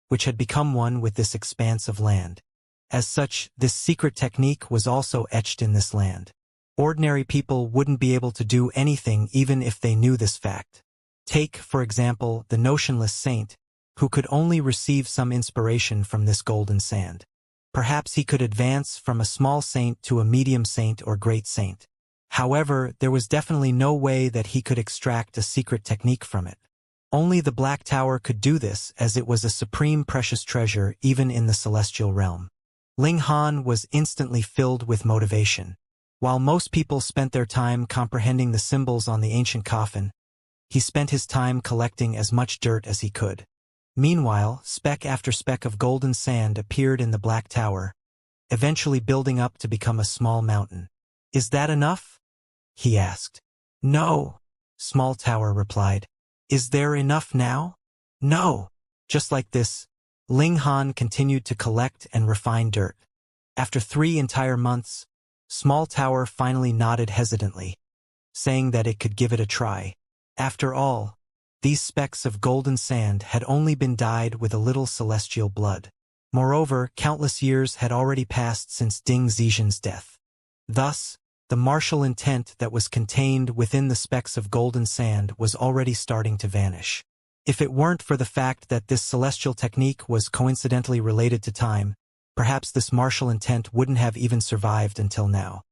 which had become one with this expanse of land. As such, this secret technique was also etched in this land. Ordinary people wouldn't be able to do anything even if they knew this fact. Take, for example, the notionless saint, who could only receive some inspiration from this golden sand. Perhaps he could advance from a small saint to a medium saint or great saint. However, there was definitely no way that he could extract a secret technique from it. Only the Black Tower could do this, as it was a supreme precious treasure even in the celestial realm. Ling Han was instantly filled with motivation. While most people spent their time comprehending the symbols on the ancient coffin, he spent his time collecting as much dirt as he could. Meanwhile, speck after speck of golden sand appeared in the Black Tower, eventually building up to become a small mountain. "Is that enough?" he asked. "No," Small Tower replied. "Is there enough now?" "No." Just like this, Ling Han continued to collect and refine dirt. After 3 entire months, Small Tower finally nodded hesitantly, saying that it could give it a try. After all, these specks of golden sand had only been dyed with a little celestial blood. Moreover, countless years had already passed since Ding Zijian's death. Thus, the martial intent that was contained within the specks of golden sand was already starting to vanish. If it weren't for the fact that this celestial technique was coincidentally related to time, perhaps this martial intent wouldn't have even survived until now.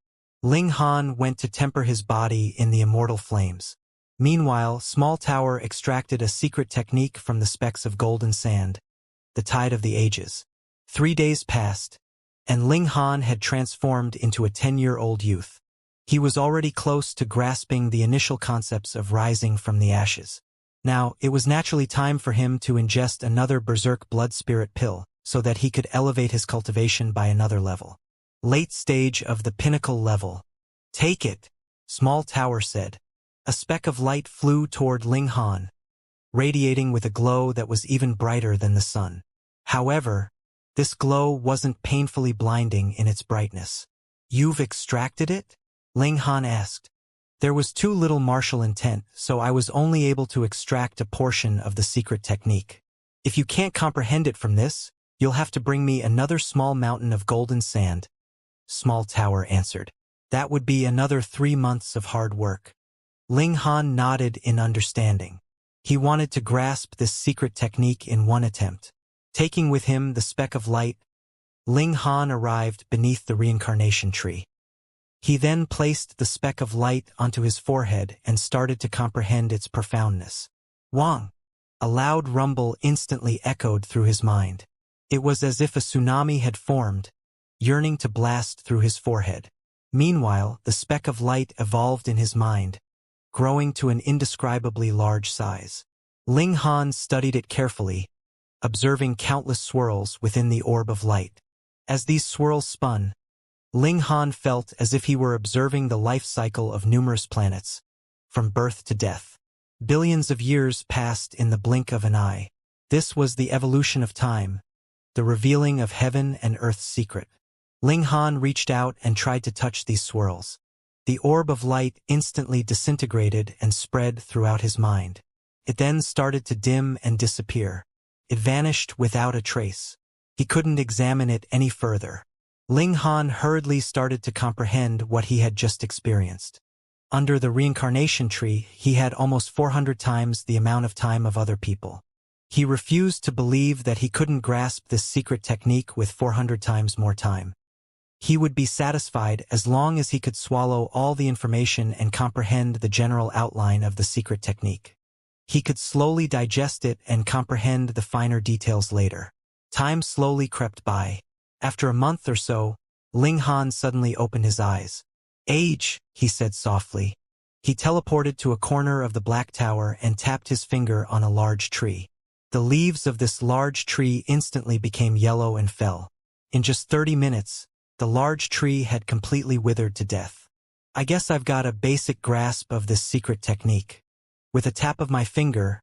Ling Han went to temper his body in the immortal flames. Meanwhile, Small Tower extracted a secret technique from the specks of golden sand, the Tide of the Ages. 3 days passed, and Ling Han had transformed into a 10-year-old youth. He was already close to grasping the initial concepts of rising from the ashes. Now, it was naturally time for him to ingest another berserk blood spirit pill, so that he could elevate his cultivation by another level. Late stage of the pinnacle level. Take it, Small Tower said. A speck of light flew toward Ling Han, radiating with a glow that was even brighter than the sun. However, this glow wasn't painfully blinding in its brightness. You've extracted it? Ling Han asked. There was too little martial intent, so I was only able to extract a portion of the secret technique. If you can't comprehend it from this, you'll have to bring me another small mountain of golden sand, Small Tower answered. That would be another 3 months of hard work. Ling Han nodded in understanding. He wanted to grasp this secret technique in one attempt. Taking with him the speck of light, Ling Han arrived beneath the reincarnation tree. He then placed the speck of light onto his forehead and started to comprehend its profoundness. Wang! A loud rumble instantly echoed through his mind. It was as if a tsunami had formed, yearning to blast through his forehead. Meanwhile, the speck of light evolved in his mind, growing to an indescribably large size. Ling Han studied it carefully, observing countless swirls within the orb of light. As these swirls spun, Ling Han felt as if he were observing the life cycle of numerous planets, from birth to death. Billions of years passed in the blink of an eye. This was the evolution of time, the revealing of heaven and earth's secret. Ling Han reached out and tried to touch these swirls. The orb of light instantly disintegrated and spread throughout his mind. It then started to dim and disappear. It vanished without a trace. He couldn't examine it any further. Ling Han hurriedly started to comprehend what he had just experienced. Under the reincarnation tree, he had almost 400 times the amount of time of other people. He refused to believe that he couldn't grasp this secret technique with 400 times more time. He would be satisfied as long as he could swallow all the information and comprehend the general outline of the secret technique. He could slowly digest it and comprehend the finer details later. Time slowly crept by. After a month or so, Ling Han suddenly opened his eyes. Age, he said softly. He teleported to a corner of the Black Tower and tapped his finger on a large tree. The leaves of this large tree instantly became yellow and fell. In just 30 minutes, the large tree had completely withered to death. I guess I've got a basic grasp of this secret technique. With a tap of my finger,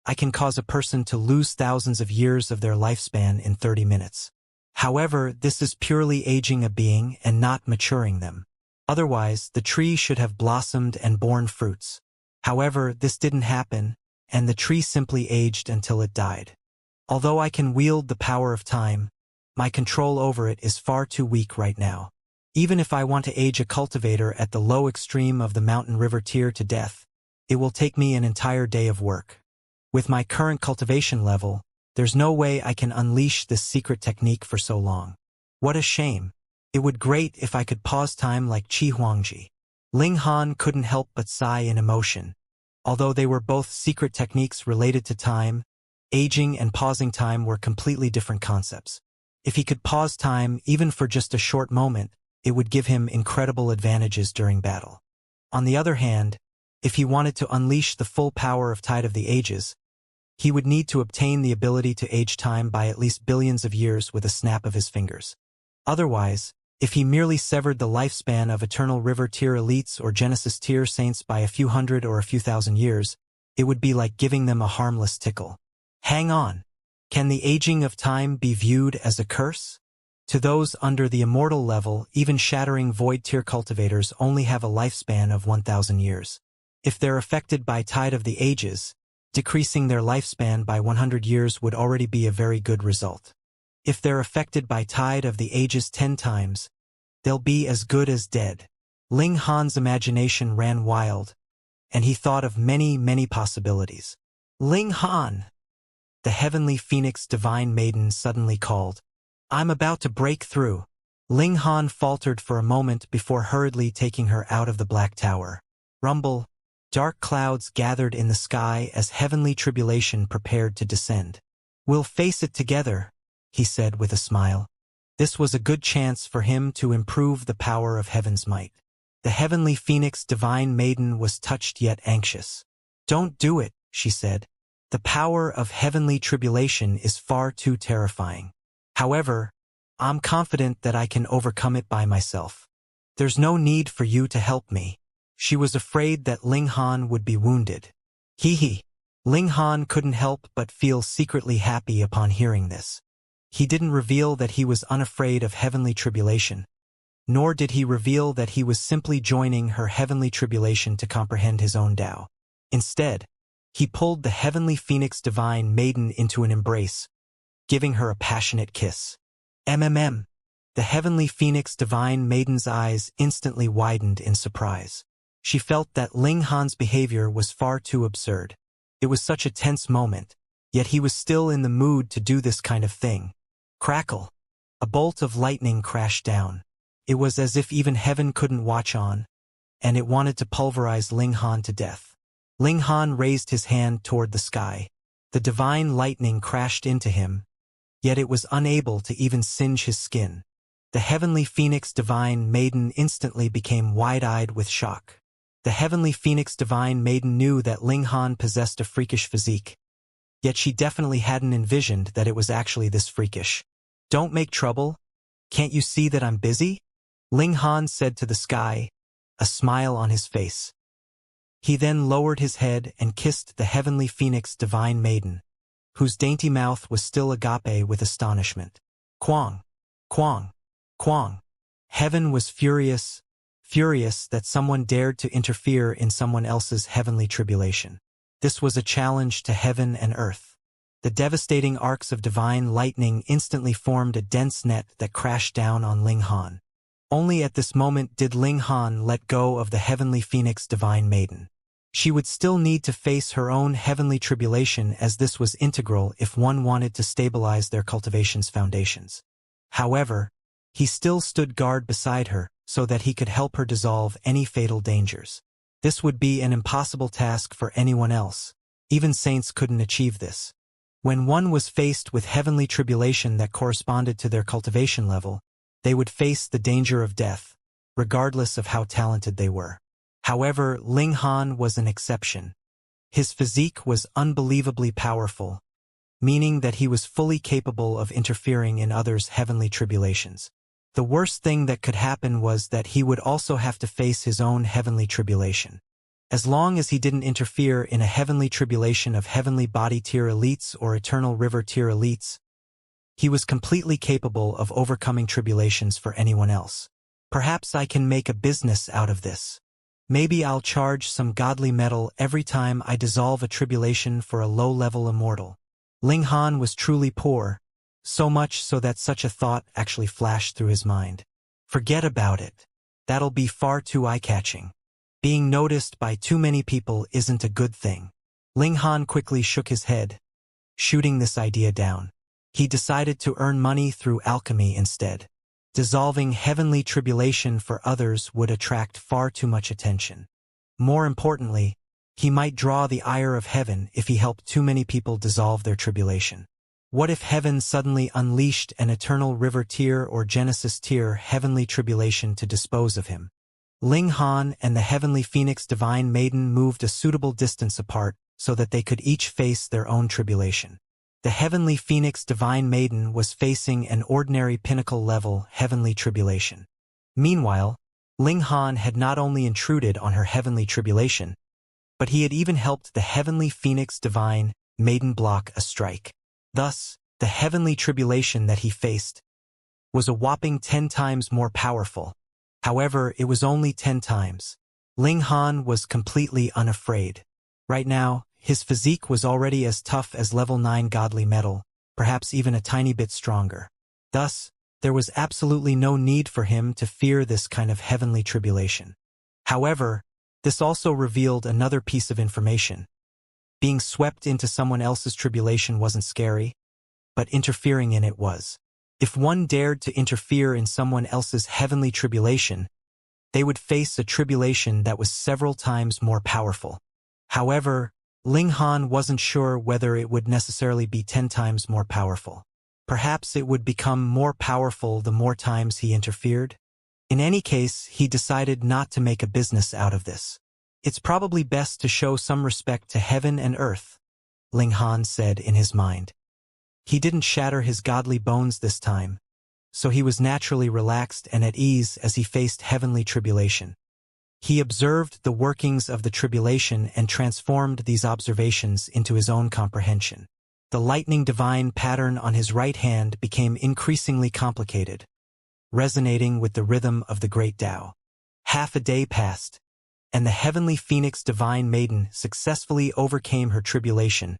I can cause a person to lose thousands of years of their lifespan in 30 minutes. However, this is purely aging a being and not maturing them. Otherwise, the tree should have blossomed and borne fruits. However, this didn't happen, and the tree simply aged until it died. Although I can wield the power of time, my control over it is far too weak right now. Even if I want to age a cultivator at the low extreme of the mountain river tier to death, it will take me an entire day of work. With my current cultivation level, there's no way I can unleash this secret technique for so long. What a shame. It would great if I could pause time like Qi Huangji. Ling Han couldn't help but sigh in emotion. Although they were both secret techniques related to time, aging and pausing time were completely different concepts. If he could pause time even for just a short moment, it would give him incredible advantages during battle. On the other hand, if he wanted to unleash the full power of Tide of the Ages, he would need to obtain the ability to age time by at least billions of years with a snap of his fingers. Otherwise, if he merely severed the lifespan of Eternal River tier elites or Genesis tier saints by a few hundred or a few thousand years, it would be like giving them a harmless tickle. Hang on. Can the aging of time be viewed as a curse? To those under the Immortal level, even shattering Void tier cultivators only have a lifespan of 1,000 years. If they're affected by Tide of the Ages, decreasing their lifespan by 100 years would already be a very good result. If they're affected by Tide of the Ages 10 times, they'll be as good as dead. Ling Han's imagination ran wild, and he thought of many, many possibilities. Ling Han! The heavenly phoenix divine maiden suddenly called. I'm about to break through. Ling Han faltered for a moment before hurriedly taking her out of the Black Tower. Rumble. Dark clouds gathered in the sky as heavenly tribulation prepared to descend. We'll face it together, he said with a smile. This was a good chance for him to improve the power of heaven's might. The heavenly phoenix divine maiden was touched yet anxious. Don't do it, she said. The power of heavenly tribulation is far too terrifying. However, I'm confident that I can overcome it by myself. There's no need for you to help me. She was afraid that Ling Han would be wounded. Hee. Ling Han couldn't help but feel secretly happy upon hearing this. He didn't reveal that he was unafraid of heavenly tribulation, nor did he reveal that he was simply joining her heavenly tribulation to comprehend his own Tao. Instead, he pulled the heavenly phoenix divine maiden into an embrace, giving her a passionate kiss. The heavenly phoenix divine maiden's eyes instantly widened in surprise. She felt that Ling Han's behavior was far too absurd. It was such a tense moment, yet he was still in the mood to do this kind of thing. Crackle! A bolt of lightning crashed down. It was as if even heaven couldn't watch on, and it wanted to pulverize Ling Han to death. Ling Han raised his hand toward the sky. The divine lightning crashed into him, yet it was unable to even singe his skin. The heavenly phoenix divine maiden instantly became wide-eyed with shock. The heavenly phoenix divine maiden knew that Ling Han possessed a freakish physique, yet she definitely hadn't envisioned that it was actually this freakish. Don't make trouble. Can't you see that I'm busy? Ling Han said to the sky, a smile on his face. He then lowered his head and kissed the heavenly phoenix divine maiden, whose dainty mouth was still agape with astonishment. Quang! Quang! Quang! Heaven was furious that someone dared to interfere in someone else's heavenly tribulation. This was a challenge to heaven and earth. The devastating arcs of divine lightning instantly formed a dense net that crashed down on Ling Han. Only at this moment did Ling Han let go of the heavenly phoenix divine maiden. She would still need to face her own heavenly tribulation, as this was integral if one wanted to stabilize their cultivation's foundations. However, he still stood guard beside her so that he could help her dissolve any fatal dangers. This would be an impossible task for anyone else. Even saints couldn't achieve this. When one was faced with heavenly tribulation that corresponded to their cultivation level, they would face the danger of death, regardless of how talented they were. However, Ling Han was an exception. His physique was unbelievably powerful, meaning that he was fully capable of interfering in others' heavenly tribulations. The worst thing that could happen was that he would also have to face his own heavenly tribulation. As long as he didn't interfere in a heavenly tribulation of heavenly body tier elites or eternal river tier elites, he was completely capable of overcoming tribulations for anyone else. Perhaps I can make a business out of this. Maybe I'll charge some godly metal every time I dissolve a tribulation for a low-level immortal. Ling Han was truly poor, so much so that such a thought actually flashed through his mind. Forget about it. That'll be far too eye-catching. Being noticed by too many people isn't a good thing. Ling Han quickly shook his head, shooting this idea down. He decided to earn money through alchemy instead. Dissolving heavenly tribulation for others would attract far too much attention. More importantly, he might draw the ire of heaven if he helped too many people dissolve their tribulation. What if heaven suddenly unleashed an eternal river tier or Genesis tier heavenly tribulation to dispose of him? Ling Han and the heavenly phoenix divine maiden moved a suitable distance apart so that they could each face their own tribulation. The heavenly phoenix divine maiden was facing an ordinary pinnacle-level heavenly tribulation. Meanwhile, Ling Han had not only intruded on her heavenly tribulation, but he had even helped the heavenly phoenix divine maiden block a strike. Thus, the heavenly tribulation that he faced was a whopping 10 times more powerful. However, it was only 10 times. Ling Han was completely unafraid. Right now, his physique was already as tough as level 9 godly metal, perhaps even a tiny bit stronger. Thus, there was absolutely no need for him to fear this kind of heavenly tribulation. However, this also revealed another piece of information. Being swept into someone else's tribulation wasn't scary, but interfering in it was. If one dared to interfere in someone else's heavenly tribulation, they would face a tribulation that was several times more powerful. However, Ling Han wasn't sure whether it would necessarily be 10 times more powerful. Perhaps it would become more powerful the more times he interfered. In any case, he decided not to make a business out of this. It's probably best to show some respect to heaven and earth, Ling Han said in his mind. He didn't shatter his godly bones this time, so he was naturally relaxed and at ease as he faced heavenly tribulation. He observed the workings of the tribulation and transformed these observations into his own comprehension. The lightning divine pattern on his right hand became increasingly complicated, resonating with the rhythm of the great Tao. Half a day passed, and the heavenly phoenix divine maiden successfully overcame her tribulation,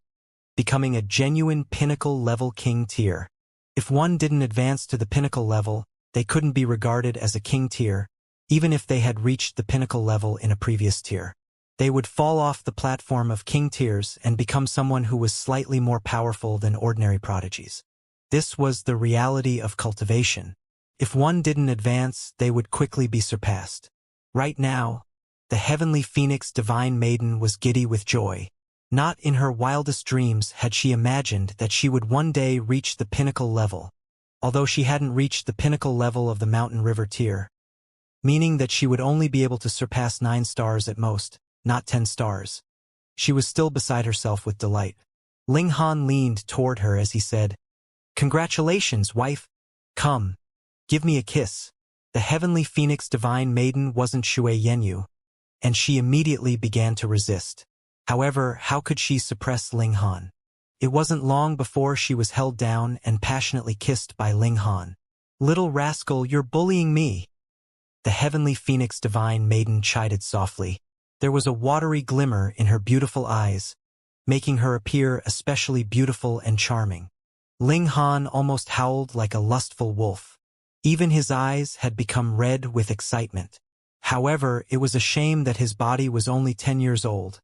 becoming a genuine pinnacle-level king tier. If one didn't advance to the pinnacle level, they couldn't be regarded as a king tier, even if they had reached the pinnacle level in a previous tier. They would fall off the platform of king tiers and become someone who was slightly more powerful than ordinary prodigies. This was the reality of cultivation. If one didn't advance, they would quickly be surpassed. Right now, the heavenly phoenix divine maiden was giddy with joy. Not in her wildest dreams had she imagined that she would one day reach the pinnacle level, although she hadn't reached the pinnacle level of the mountain river tier, meaning that she would only be able to surpass 9 stars at most, not 10 stars. She was still beside herself with delight. Ling Han leaned toward her as he said, "Congratulations, wife. Come, give me a kiss." The heavenly phoenix divine maiden wasn't Shui Yenyu, and she immediately began to resist. However, how could she suppress Ling Han? It wasn't long before she was held down and passionately kissed by Ling Han. "Little rascal, you're bullying me," the heavenly phoenix divine maiden chided softly. There was a watery glimmer in her beautiful eyes, making her appear especially beautiful and charming. Ling Han almost howled like a lustful wolf. Even his eyes had become red with excitement. However, it was a shame that his body was only 10 years old,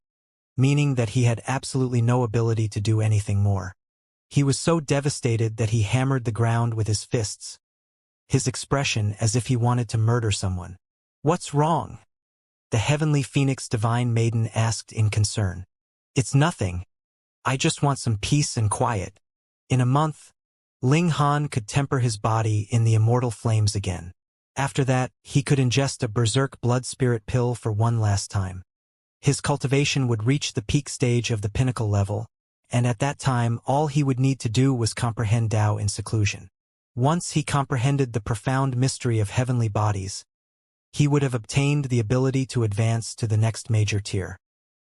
meaning that he had absolutely no ability to do anything more. He was so devastated that he hammered the ground with his fists, his expression as if he wanted to murder someone. "What's wrong?" the heavenly phoenix divine maiden asked in concern. "It's nothing. I just want some peace and quiet." In a month, Ling Han could temper his body in the immortal flames again. After that, he could ingest a berserk blood spirit pill for one last time. His cultivation would reach the peak stage of the pinnacle level, and at that time all he would need to do was comprehend Tao in seclusion. Once he comprehended the profound mystery of heavenly bodies, he would have obtained the ability to advance to the next major tier.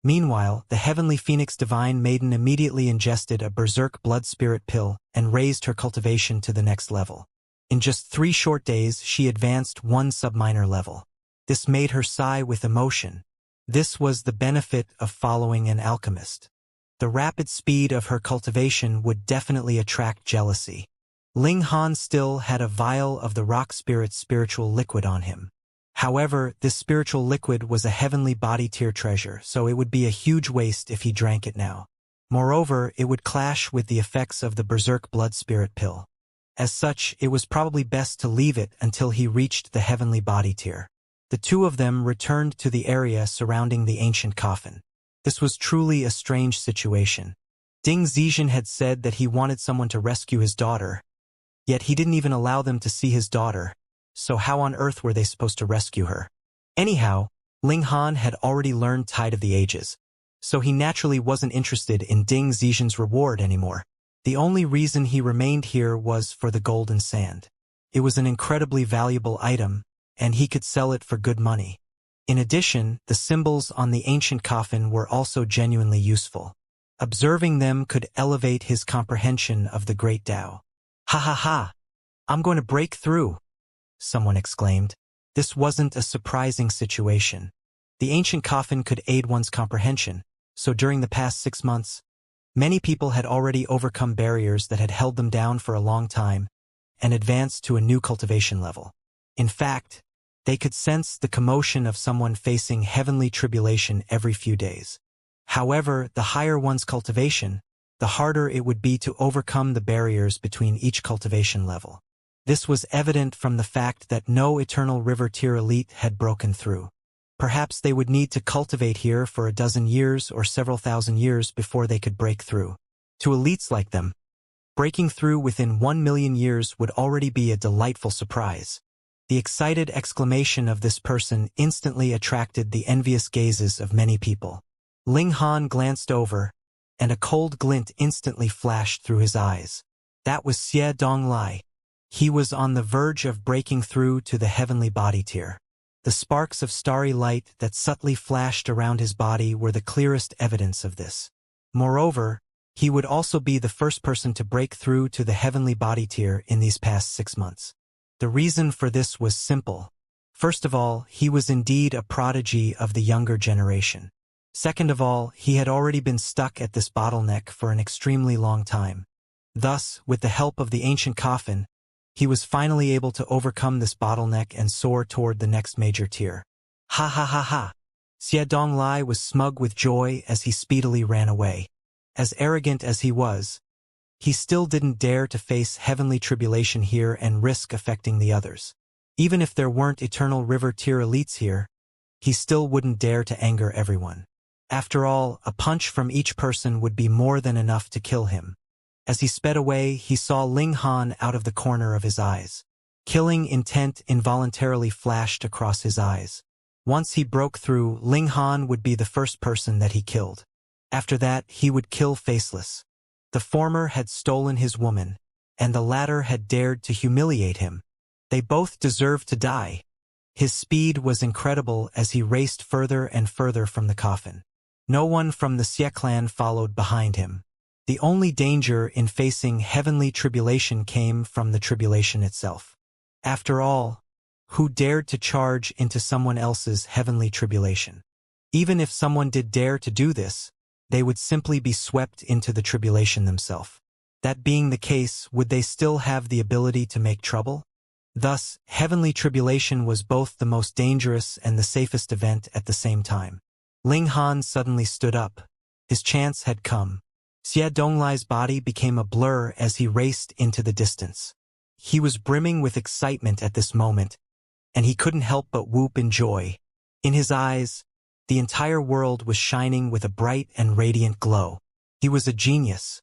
Meanwhile, the heavenly phoenix divine maiden immediately ingested a berserk blood spirit pill and raised her cultivation to the next level. In just 3 short days, she advanced 1 subminor level. This made her sigh with emotion. This was the benefit of following an alchemist. The rapid speed of her cultivation would definitely attract jealousy. Ling Han still had a vial of the rock spirit's spiritual liquid on him. However, this spiritual liquid was a heavenly body tier treasure, so it would be a huge waste if he drank it now. Moreover, it would clash with the effects of the berserk blood spirit pill. As such, it was probably best to leave it until he reached the heavenly body tier. The two of them returned to the area surrounding the ancient coffin. This was truly a strange situation. Ding Zizhen had said that he wanted someone to rescue his daughter, yet he didn't even allow them to see his daughter. So how on earth were they supposed to rescue her? Anyhow, Ling Han had already learned Tide of the Ages, so he naturally wasn't interested in Ding Zizhen's reward anymore. The only reason he remained here was for the golden sand. It was an incredibly valuable item, and he could sell it for good money. In addition, the symbols on the ancient coffin were also genuinely useful. Observing them could elevate his comprehension of the great Tao. "Ha ha ha! I'm going to break through!" someone exclaimed. This wasn't a surprising situation. The ancient coffin could aid one's comprehension, so during the past 6 months, many people had already overcome barriers that had held them down for a long time and advanced to a new cultivation level. In fact, they could sense the commotion of someone facing heavenly tribulation every few days. However, the higher one's cultivation, the harder it would be to overcome the barriers between each cultivation level. This was evident from the fact that no eternal river tier elite had broken through. Perhaps they would need to cultivate here for a dozen years or several thousand years before they could break through. To elites like them, breaking through within 1 million years would already be a delightful surprise. The excited exclamation of this person instantly attracted the envious gazes of many people. Ling Han glanced over, and a cold glint instantly flashed through his eyes. That was Xie Donglai. He was on the verge of breaking through to the heavenly body tier. The sparks of starry light that subtly flashed around his body were the clearest evidence of this. Moreover, he would also be the first person to break through to the heavenly body tier in these past 6 months. The reason for this was simple. First of all, he was indeed a prodigy of the younger generation. Second of all, he had already been stuck at this bottleneck for an extremely long time. Thus, with the help of the ancient coffin, he was finally able to overcome this bottleneck and soar toward the next major tier. Ha ha ha ha! Xie Donglai was smug with joy as he speedily ran away. As arrogant as he was, he still didn't dare to face heavenly tribulation here and risk affecting the others. Even if there weren't eternal river tier elites here, he still wouldn't dare to anger everyone. After all, a punch from each person would be more than enough to kill him. As he sped away, he saw Ling Han out of the corner of his eyes. Killing intent involuntarily flashed across his eyes. Once he broke through, Ling Han would be the first person that he killed. After that, he would kill Faceless. The former had stolen his woman, and the latter had dared to humiliate him. They both deserved to die. His speed was incredible as he raced further and further from the coffin. No one from the Xie clan followed behind him. The only danger in facing heavenly tribulation came from the tribulation itself. After all, who dared to charge into someone else's heavenly tribulation? Even if someone did dare to do this, they would simply be swept into the tribulation themselves. That being the case, would they still have the ability to make trouble? Thus, heavenly tribulation was both the most dangerous and the safest event at the same time. Ling Han suddenly stood up. His chance had come. Xie Donglai's body became a blur as he raced into the distance. He was brimming with excitement at this moment, and he couldn't help but whoop in joy. In his eyes, the entire world was shining with a bright and radiant glow. He was a genius.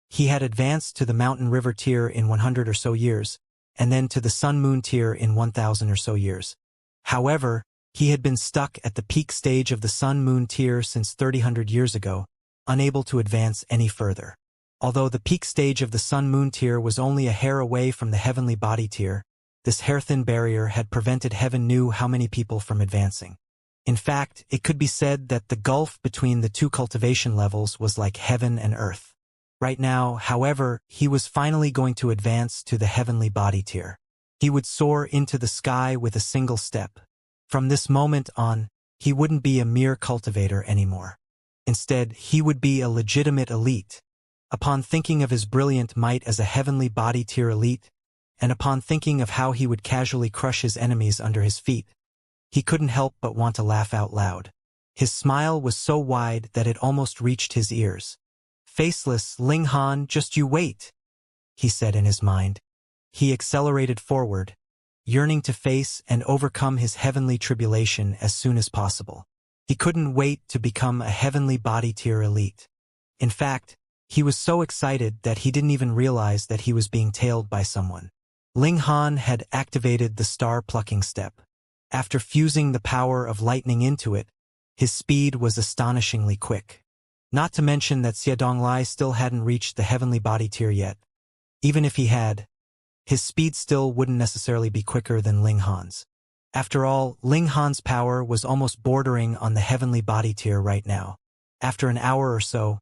He had advanced to the mountain river tier in 100 or so years, and then to the sun-moon tier in 1,000 or so years. However, he had been stuck at the peak stage of the sun-moon tier since 3,000 years ago, unable to advance any further. Although the peak stage of the sun-moon tier was only a hair away from the heavenly body tier, this hair-thin barrier had prevented heaven knew how many people from advancing. In fact, it could be said that the gulf between the two cultivation levels was like heaven and earth. Right now, however, he was finally going to advance to the heavenly body tier. He would soar into the sky with a single step. From this moment on, he wouldn't be a mere cultivator anymore. Instead, he would be a legitimate elite. Upon thinking of his brilliant might as a heavenly body tier elite, and upon thinking of how he would casually crush his enemies under his feet, he couldn't help but want to laugh out loud. His smile was so wide that it almost reached his ears. "Faceless, Ling Han, just you wait," he said in his mind. He accelerated forward, yearning to face and overcome his heavenly tribulation as soon as possible. He couldn't wait to become a heavenly body tier elite. In fact, he was so excited that he didn't even realize that he was being tailed by someone. Ling Han had activated the star-plucking step. After fusing the power of lightning into it, his speed was astonishingly quick. Not to mention that Xie Donglai still hadn't reached the heavenly body tier yet. Even if he had, his speed still wouldn't necessarily be quicker than Ling Han's. After all, Ling Han's power was almost bordering on the heavenly body tier right now. After an hour or so,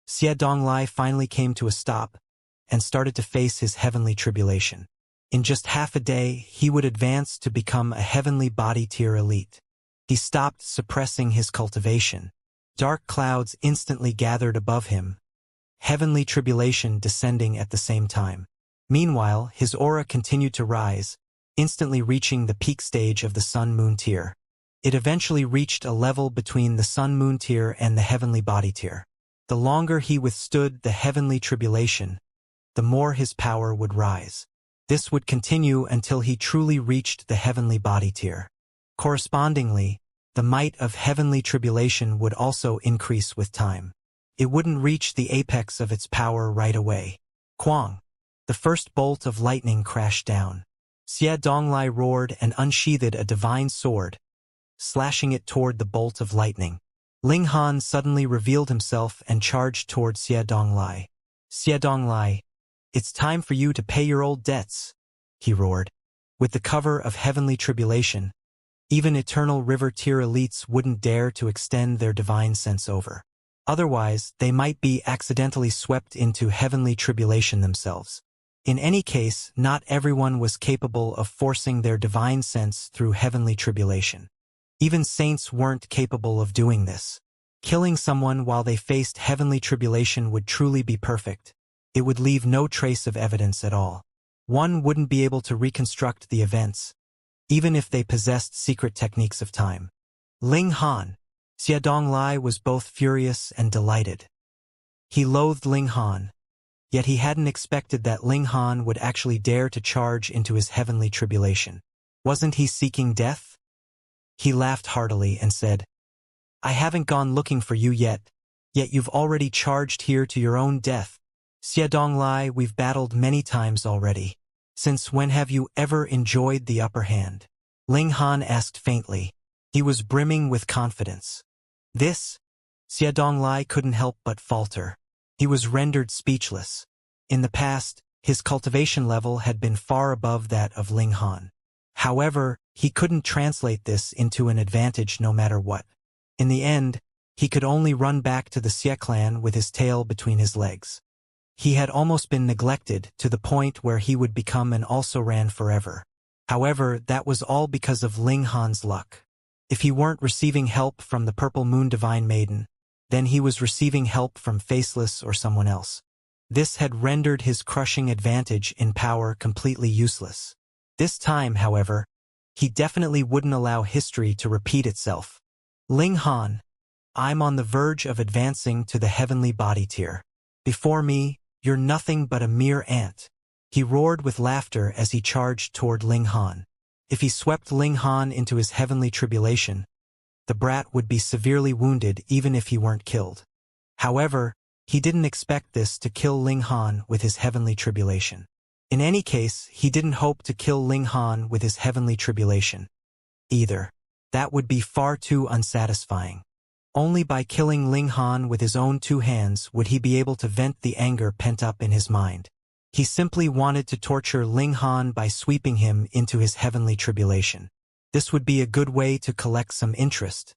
Xie Donglai finally came to a stop and started to face his heavenly tribulation. In just half a day, he would advance to become a heavenly body tier elite. He stopped suppressing his cultivation. Dark clouds instantly gathered above him, heavenly tribulation descending at the same time. Meanwhile, his aura continued to rise, instantly reaching the peak stage of the sun-moon tier. It eventually reached a level between the sun-moon tier and the heavenly body tier. The longer he withstood the heavenly tribulation, the more his power would rise. This would continue until he truly reached the heavenly body tier. Correspondingly, the might of heavenly tribulation would also increase with time. It wouldn't reach the apex of its power right away. Quang! The first bolt of lightning crashed down. Xia Donglai roared and unsheathed a divine sword, slashing it toward the bolt of lightning. Ling Han suddenly revealed himself and charged toward Xia Donglai. Xia Donglai, it's time for you to pay your old debts, he roared. With the cover of heavenly tribulation, even eternal river tier elites wouldn't dare to extend their divine sense over. Otherwise, they might be accidentally swept into heavenly tribulation themselves. In any case, not everyone was capable of forcing their divine sense through heavenly tribulation. Even saints weren't capable of doing this. Killing someone while they faced heavenly tribulation would truly be perfect. It would leave no trace of evidence at all. One wouldn't be able to reconstruct the events, even if they possessed secret techniques of time. Ling Han. Xia Donglai was both furious and delighted. He loathed Ling Han, yet he hadn't expected that Ling Han would actually dare to charge into his heavenly tribulation. Wasn't he seeking death? He laughed heartily and said, I haven't gone looking for you yet you've already charged here to your own death. Xia Donglai, we've battled many times already. Since when have you ever enjoyed the upper hand? Ling Han asked faintly. He was brimming with confidence. This? Xia Donglai couldn't help but falter. He was rendered speechless. In the past, his cultivation level had been far above that of Ling Han. However, he couldn't translate this into an advantage no matter what. In the end, he could only run back to the Xia clan with his tail between his legs. He had almost been neglected to the point where he would become an also-ran forever. However, that was all because of Ling Han's luck. If he weren't receiving help from the Purple Moon Divine Maiden, then he was receiving help from Faceless or someone else. This had rendered his crushing advantage in power completely useless. This time, however, he definitely wouldn't allow history to repeat itself. Ling Han, I'm on the verge of advancing to the heavenly body tier. Before me, you're nothing but a mere ant. He roared with laughter as he charged toward Ling Han. If he swept Ling Han into his heavenly tribulation, the brat would be severely wounded even if he weren't killed. However, he didn't expect this to kill Ling Han with his heavenly tribulation. In any case, he didn't hope to kill Ling Han with his heavenly tribulation either. That would be far too unsatisfying. Only by killing Ling Han with his own two hands would he be able to vent the anger pent up in his mind. He simply wanted to torture Ling Han by sweeping him into his heavenly tribulation. This would be a good way to collect some interest.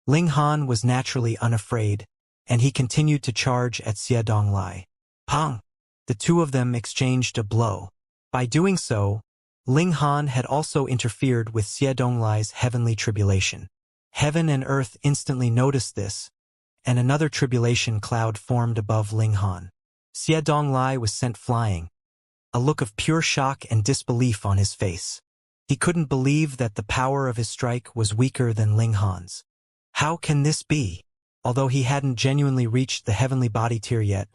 Ling Han was naturally unafraid, and he continued to charge at Xia Donglai. Pang! The two of them exchanged a blow. By doing so, Ling Han had also interfered with Xia Donglai's heavenly tribulation. Heaven and earth instantly noticed this, and another tribulation cloud formed above Ling Han. Xia Donglai was sent flying, a look of pure shock and disbelief on his face. He couldn't believe that the power of his strike was weaker than Ling Han's. How can this be? Although he hadn't genuinely reached the heavenly body tier yet,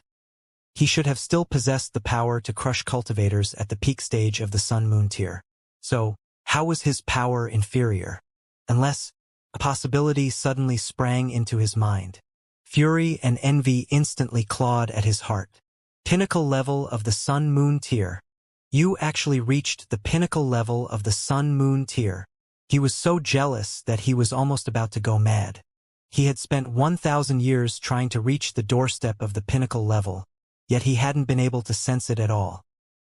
he should have still possessed the power to crush cultivators at the peak stage of the Sun-Moon tier. So, how was his power inferior? Unless a possibility suddenly sprang into his mind. Fury and envy instantly clawed at his heart. Pinnacle level of the Sun-Moon tier. You actually reached the pinnacle level of the Sun-Moon tier. He was so jealous that he was almost about to go mad. He had spent 1,000 years trying to reach the doorstep of the pinnacle level, yet he hadn't been able to sense it at all.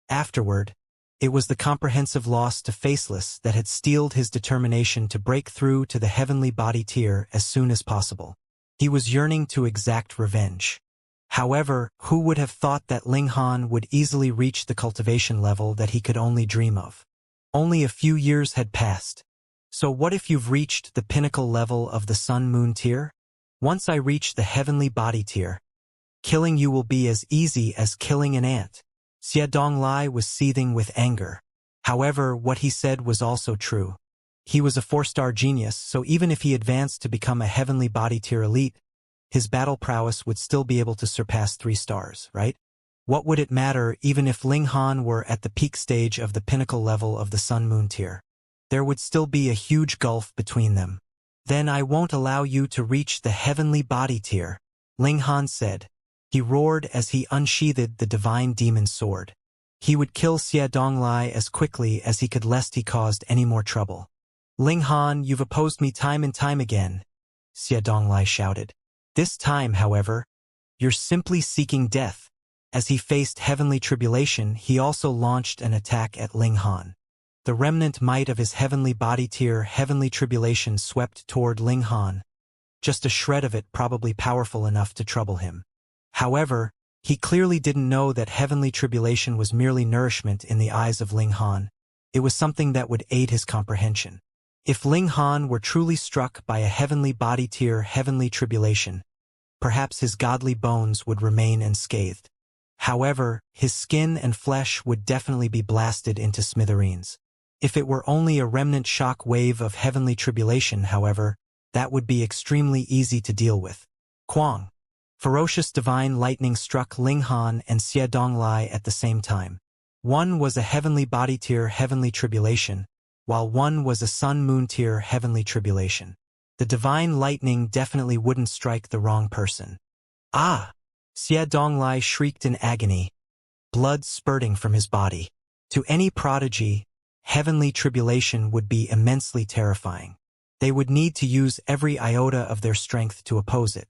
Afterward, it was the comprehensive loss to Faceless that had steeled his determination to break through to the heavenly body tier as soon as possible. He was yearning to exact revenge. However, who would have thought that Ling Han would easily reach the cultivation level that he could only dream of? Only a few years had passed. So what if you've reached the pinnacle level of the Sun-Moon tier? Once I reach the heavenly body tier, killing you will be as easy as killing an ant. Xia Donglai was seething with anger. However, what he said was also true. He was a 4-star genius, so even if he advanced to become a heavenly body tier elite, his battle prowess would still be able to surpass 3 stars, right? What would it matter even if Ling Han were at the peak stage of the pinnacle level of the Sun-Moon tier? There would still be a huge gulf between them. Then I won't allow you to reach the heavenly body tier, Ling Han said. He roared as he unsheathed the divine demon sword. He would kill Xie Donglai as quickly as he could lest he caused any more trouble. Ling Han, you've opposed me time and time again, Xie Donglai shouted. This time, however, you're simply seeking death. As he faced heavenly tribulation, he also launched an attack at Ling Han. The remnant might of his heavenly body tier heavenly tribulation swept toward Ling Han, just a shred of it probably powerful enough to trouble him. However, he clearly didn't know that heavenly tribulation was merely nourishment in the eyes of Ling Han. It was something that would aid his comprehension. If Ling Han were truly struck by a heavenly body tier heavenly tribulation, perhaps his godly bones would remain unscathed. However, his skin and flesh would definitely be blasted into smithereens. If it were only a remnant shock wave of heavenly tribulation, however, that would be extremely easy to deal with. Quang. Ferocious divine lightning struck Ling Han and Xie Donglai at the same time. One was a heavenly body tier heavenly tribulation, while one was a sun-moon tier heavenly tribulation. The divine lightning definitely wouldn't strike the wrong person. Ah! Xie Donglai shrieked in agony, blood spurting from his body. To any prodigy, heavenly tribulation would be immensely terrifying. They would need to use every iota of their strength to oppose it.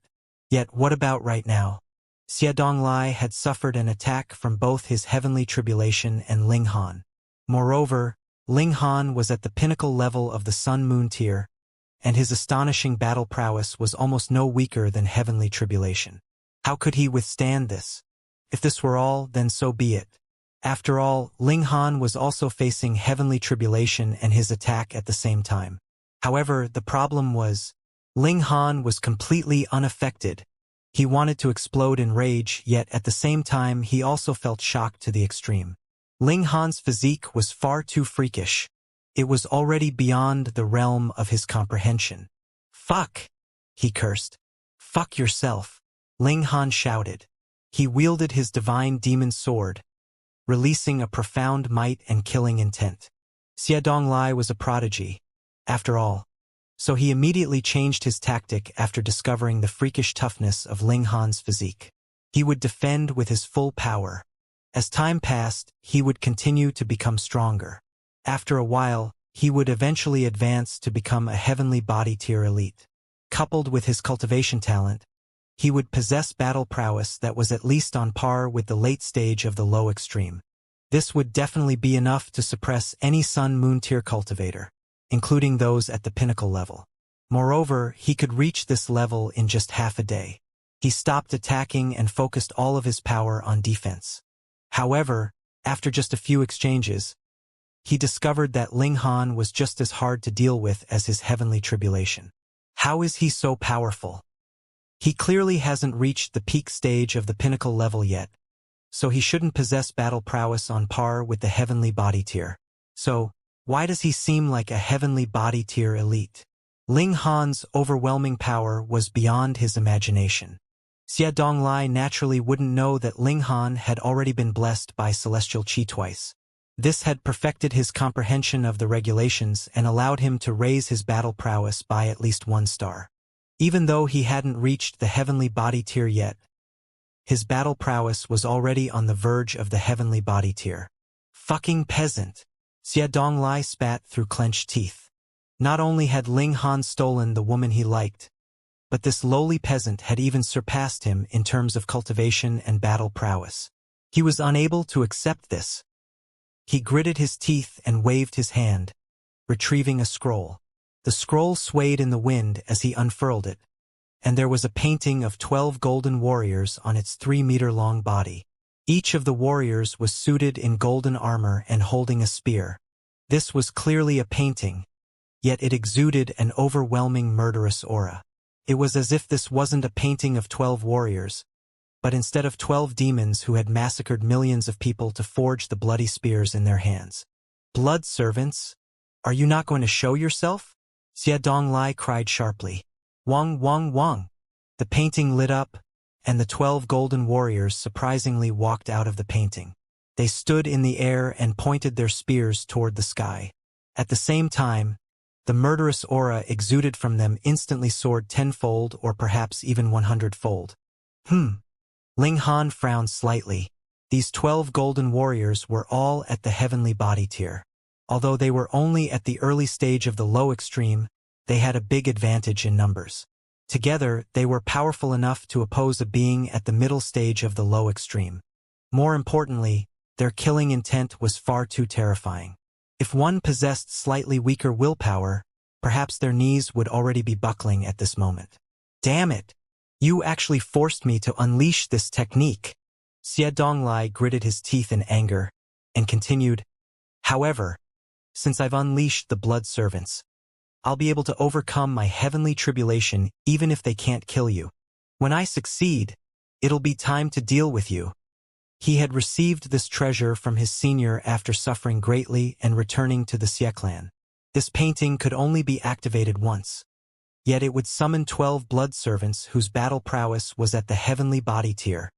Yet what about right now? Xie Donglai had suffered an attack from both his heavenly tribulation and Ling Han. Moreover, Ling Han was at the pinnacle level of the sun-moon tier, and his astonishing battle prowess was almost no weaker than heavenly tribulation. How could he withstand this? If this were all, then so be it. After all, Ling Han was also facing heavenly tribulation and his attack at the same time. However, the problem was, Ling Han was completely unaffected. He wanted to explode in rage, yet at the same time he also felt shocked to the extreme. Ling Han's physique was far too freakish. It was already beyond the realm of his comprehension. Fuck! He cursed. Fuck yourself, Ling Han shouted. He wielded his divine demon sword, releasing a profound might and killing intent. Xie Donglai was a prodigy, after all, so he immediately changed his tactic after discovering the freakish toughness of Ling Han's physique. He would defend with his full power. As time passed, he would continue to become stronger. After a while, he would eventually advance to become a heavenly body tier elite. Coupled with his cultivation talent, he would possess battle prowess that was at least on par with the late stage of the low extreme. This would definitely be enough to suppress any sun-moon tier cultivator, including those at the pinnacle level. Moreover, he could reach this level in just half a day. He stopped attacking and focused all of his power on defense. However, after just a few exchanges, he discovered that Ling Han was just as hard to deal with as his heavenly tribulation. How is he so powerful? He clearly hasn't reached the peak stage of the pinnacle level yet, so he shouldn't possess battle prowess on par with the heavenly body tier. So, why does he seem like a heavenly body tier elite? Ling Han's overwhelming power was beyond his imagination. Xie Donglai naturally wouldn't know that Ling Han had already been blessed by celestial qi twice. This had perfected his comprehension of the regulations and allowed him to raise his battle prowess by at least 1 star. Even though he hadn't reached the heavenly body tier yet, his battle prowess was already on the verge of the heavenly body tier. Fucking peasant! Xie Donglai spat through clenched teeth. Not only had Ling Han stolen the woman he liked, but this lowly peasant had even surpassed him in terms of cultivation and battle prowess. He was unable to accept this. He gritted his teeth and waved his hand, retrieving a scroll. The scroll swayed in the wind as he unfurled it, and there was a painting of 12 golden warriors on its 3-meter-long body. Each of the warriors was suited in golden armor and holding a spear. This was clearly a painting, yet it exuded an overwhelming murderous aura. It was as if this wasn't a painting of 12 warriors, but instead of 12 demons who had massacred millions of people to forge the bloody spears in their hands. Blood servants, are you not going to show yourself? Xie Donglai cried sharply. Wang, wang, wang. The painting lit up, and the 12 golden warriors surprisingly walked out of the painting. They stood in the air and pointed their spears toward the sky. At the same time, the murderous aura exuded from them instantly soared 10-fold or perhaps even 100-fold. Ling Han frowned slightly. These 12 golden warriors were all at the heavenly body tier. Although they were only at the early stage of the low extreme, they had a big advantage in numbers. Together, they were powerful enough to oppose a being at the middle stage of the low extreme. More importantly, their killing intent was far too terrifying. If one possessed slightly weaker willpower, perhaps their knees would already be buckling at this moment. Damn it! You actually forced me to unleash this technique. Xie Donglai gritted his teeth in anger, and continued, however, since I've unleashed the blood servants, I'll be able to overcome my heavenly tribulation even if they can't kill you. When I succeed, it'll be time to deal with you. He had received this treasure from his senior after suffering greatly and returning to the Xie clan. This painting could only be activated once. Yet it would summon 12 blood servants whose battle prowess was at the heavenly body tier.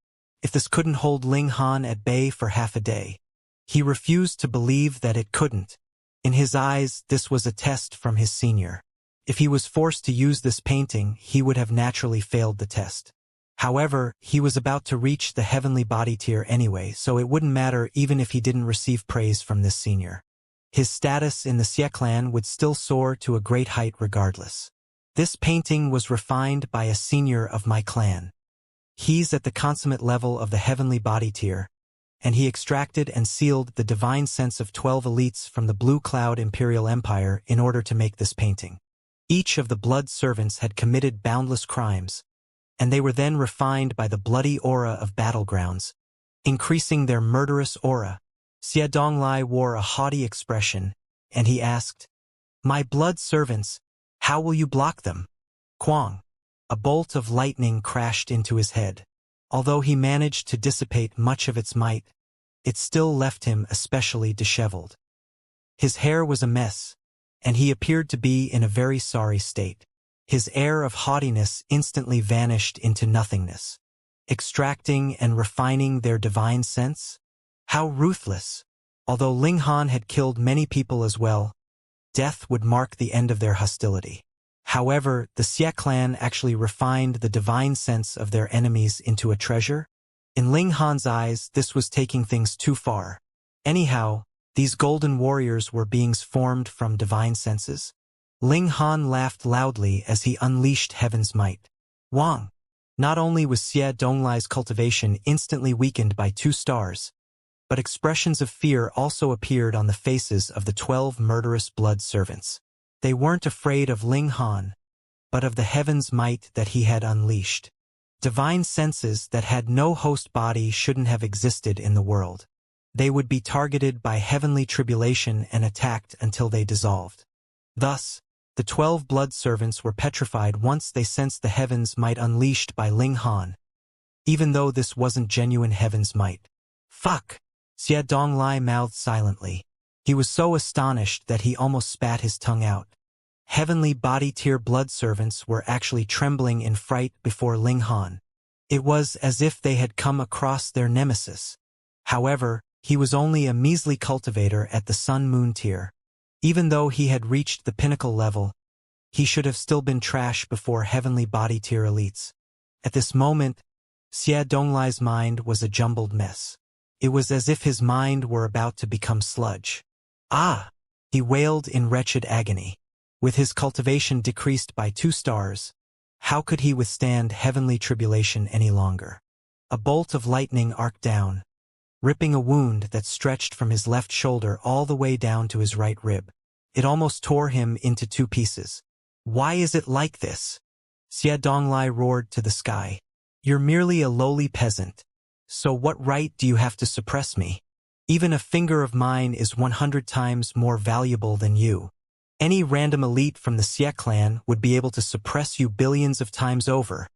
If this couldn't hold Ling Han at bay for half a day, he refused to believe that it couldn't. In his eyes, this was a test from his senior. If he was forced to use this painting, he would have naturally failed the test. However, he was about to reach the heavenly body tier anyway, so it wouldn't matter even if he didn't receive praise from this senior. His status in the Xie clan would still soar to a great height regardless. This painting was refined by a senior of my clan. He's at the consummate level of the heavenly body tier, and he extracted and sealed the divine sense of 12 elites from the Blue Cloud Imperial Empire in order to make this painting. Each of the blood servants had committed boundless crimes, and they were then refined by the bloody aura of battlegrounds, increasing their murderous aura. Xie Donglai wore a haughty expression, and he asked, "My blood servants, how will you block them?" Quang. A bolt of lightning crashed into his head. Although he managed to dissipate much of its might, it still left him especially disheveled. His hair was a mess, and he appeared to be in a very sorry state. His air of haughtiness instantly vanished into nothingness. Extracting and refining their divine sense? How ruthless! Although Ling Han had killed many people as well, death would mark the end of their hostility. However, the Xie clan actually refined the divine sense of their enemies into a treasure. In Ling Han's eyes, this was taking things too far. Anyhow, these golden warriors were beings formed from divine senses. Ling Han laughed loudly as he unleashed heaven's might. Wang! Not only was Xie Donglai's cultivation instantly weakened by 2 stars, but expressions of fear also appeared on the faces of the 12 murderous blood servants. They weren't afraid of Ling Han, but of the heaven's might that he had unleashed. Divine senses that had no host body shouldn't have existed in the world. They would be targeted by heavenly tribulation and attacked until they dissolved. Thus, the 12 blood servants were petrified once they sensed the heaven's might unleashed by Ling Han, even though this wasn't genuine heaven's might. Fuck! Xie Donglai mouthed silently. He was so astonished that he almost spat his tongue out. Heavenly body tier blood servants were actually trembling in fright before Ling Han. It was as if they had come across their nemesis. However, he was only a measly cultivator at the Sun-Moon tier. Even though he had reached the pinnacle level, he should have still been trash before heavenly body tier elites. At this moment, Xie Donglai's mind was a jumbled mess. It was as if his mind were about to become sludge. Ah! He wailed in wretched agony. With his cultivation decreased by 2 stars, how could he withstand heavenly tribulation any longer? A bolt of lightning arced down, ripping a wound that stretched from his left shoulder all the way down to his right rib. It almost tore him into 2 pieces. Why is it like this? Xie Donglai roared to the sky. You're merely a lowly peasant, so what right do you have to suppress me? Even a finger of mine is 100 times more valuable than you. Any random elite from the Xie clan would be able to suppress you billions of times over.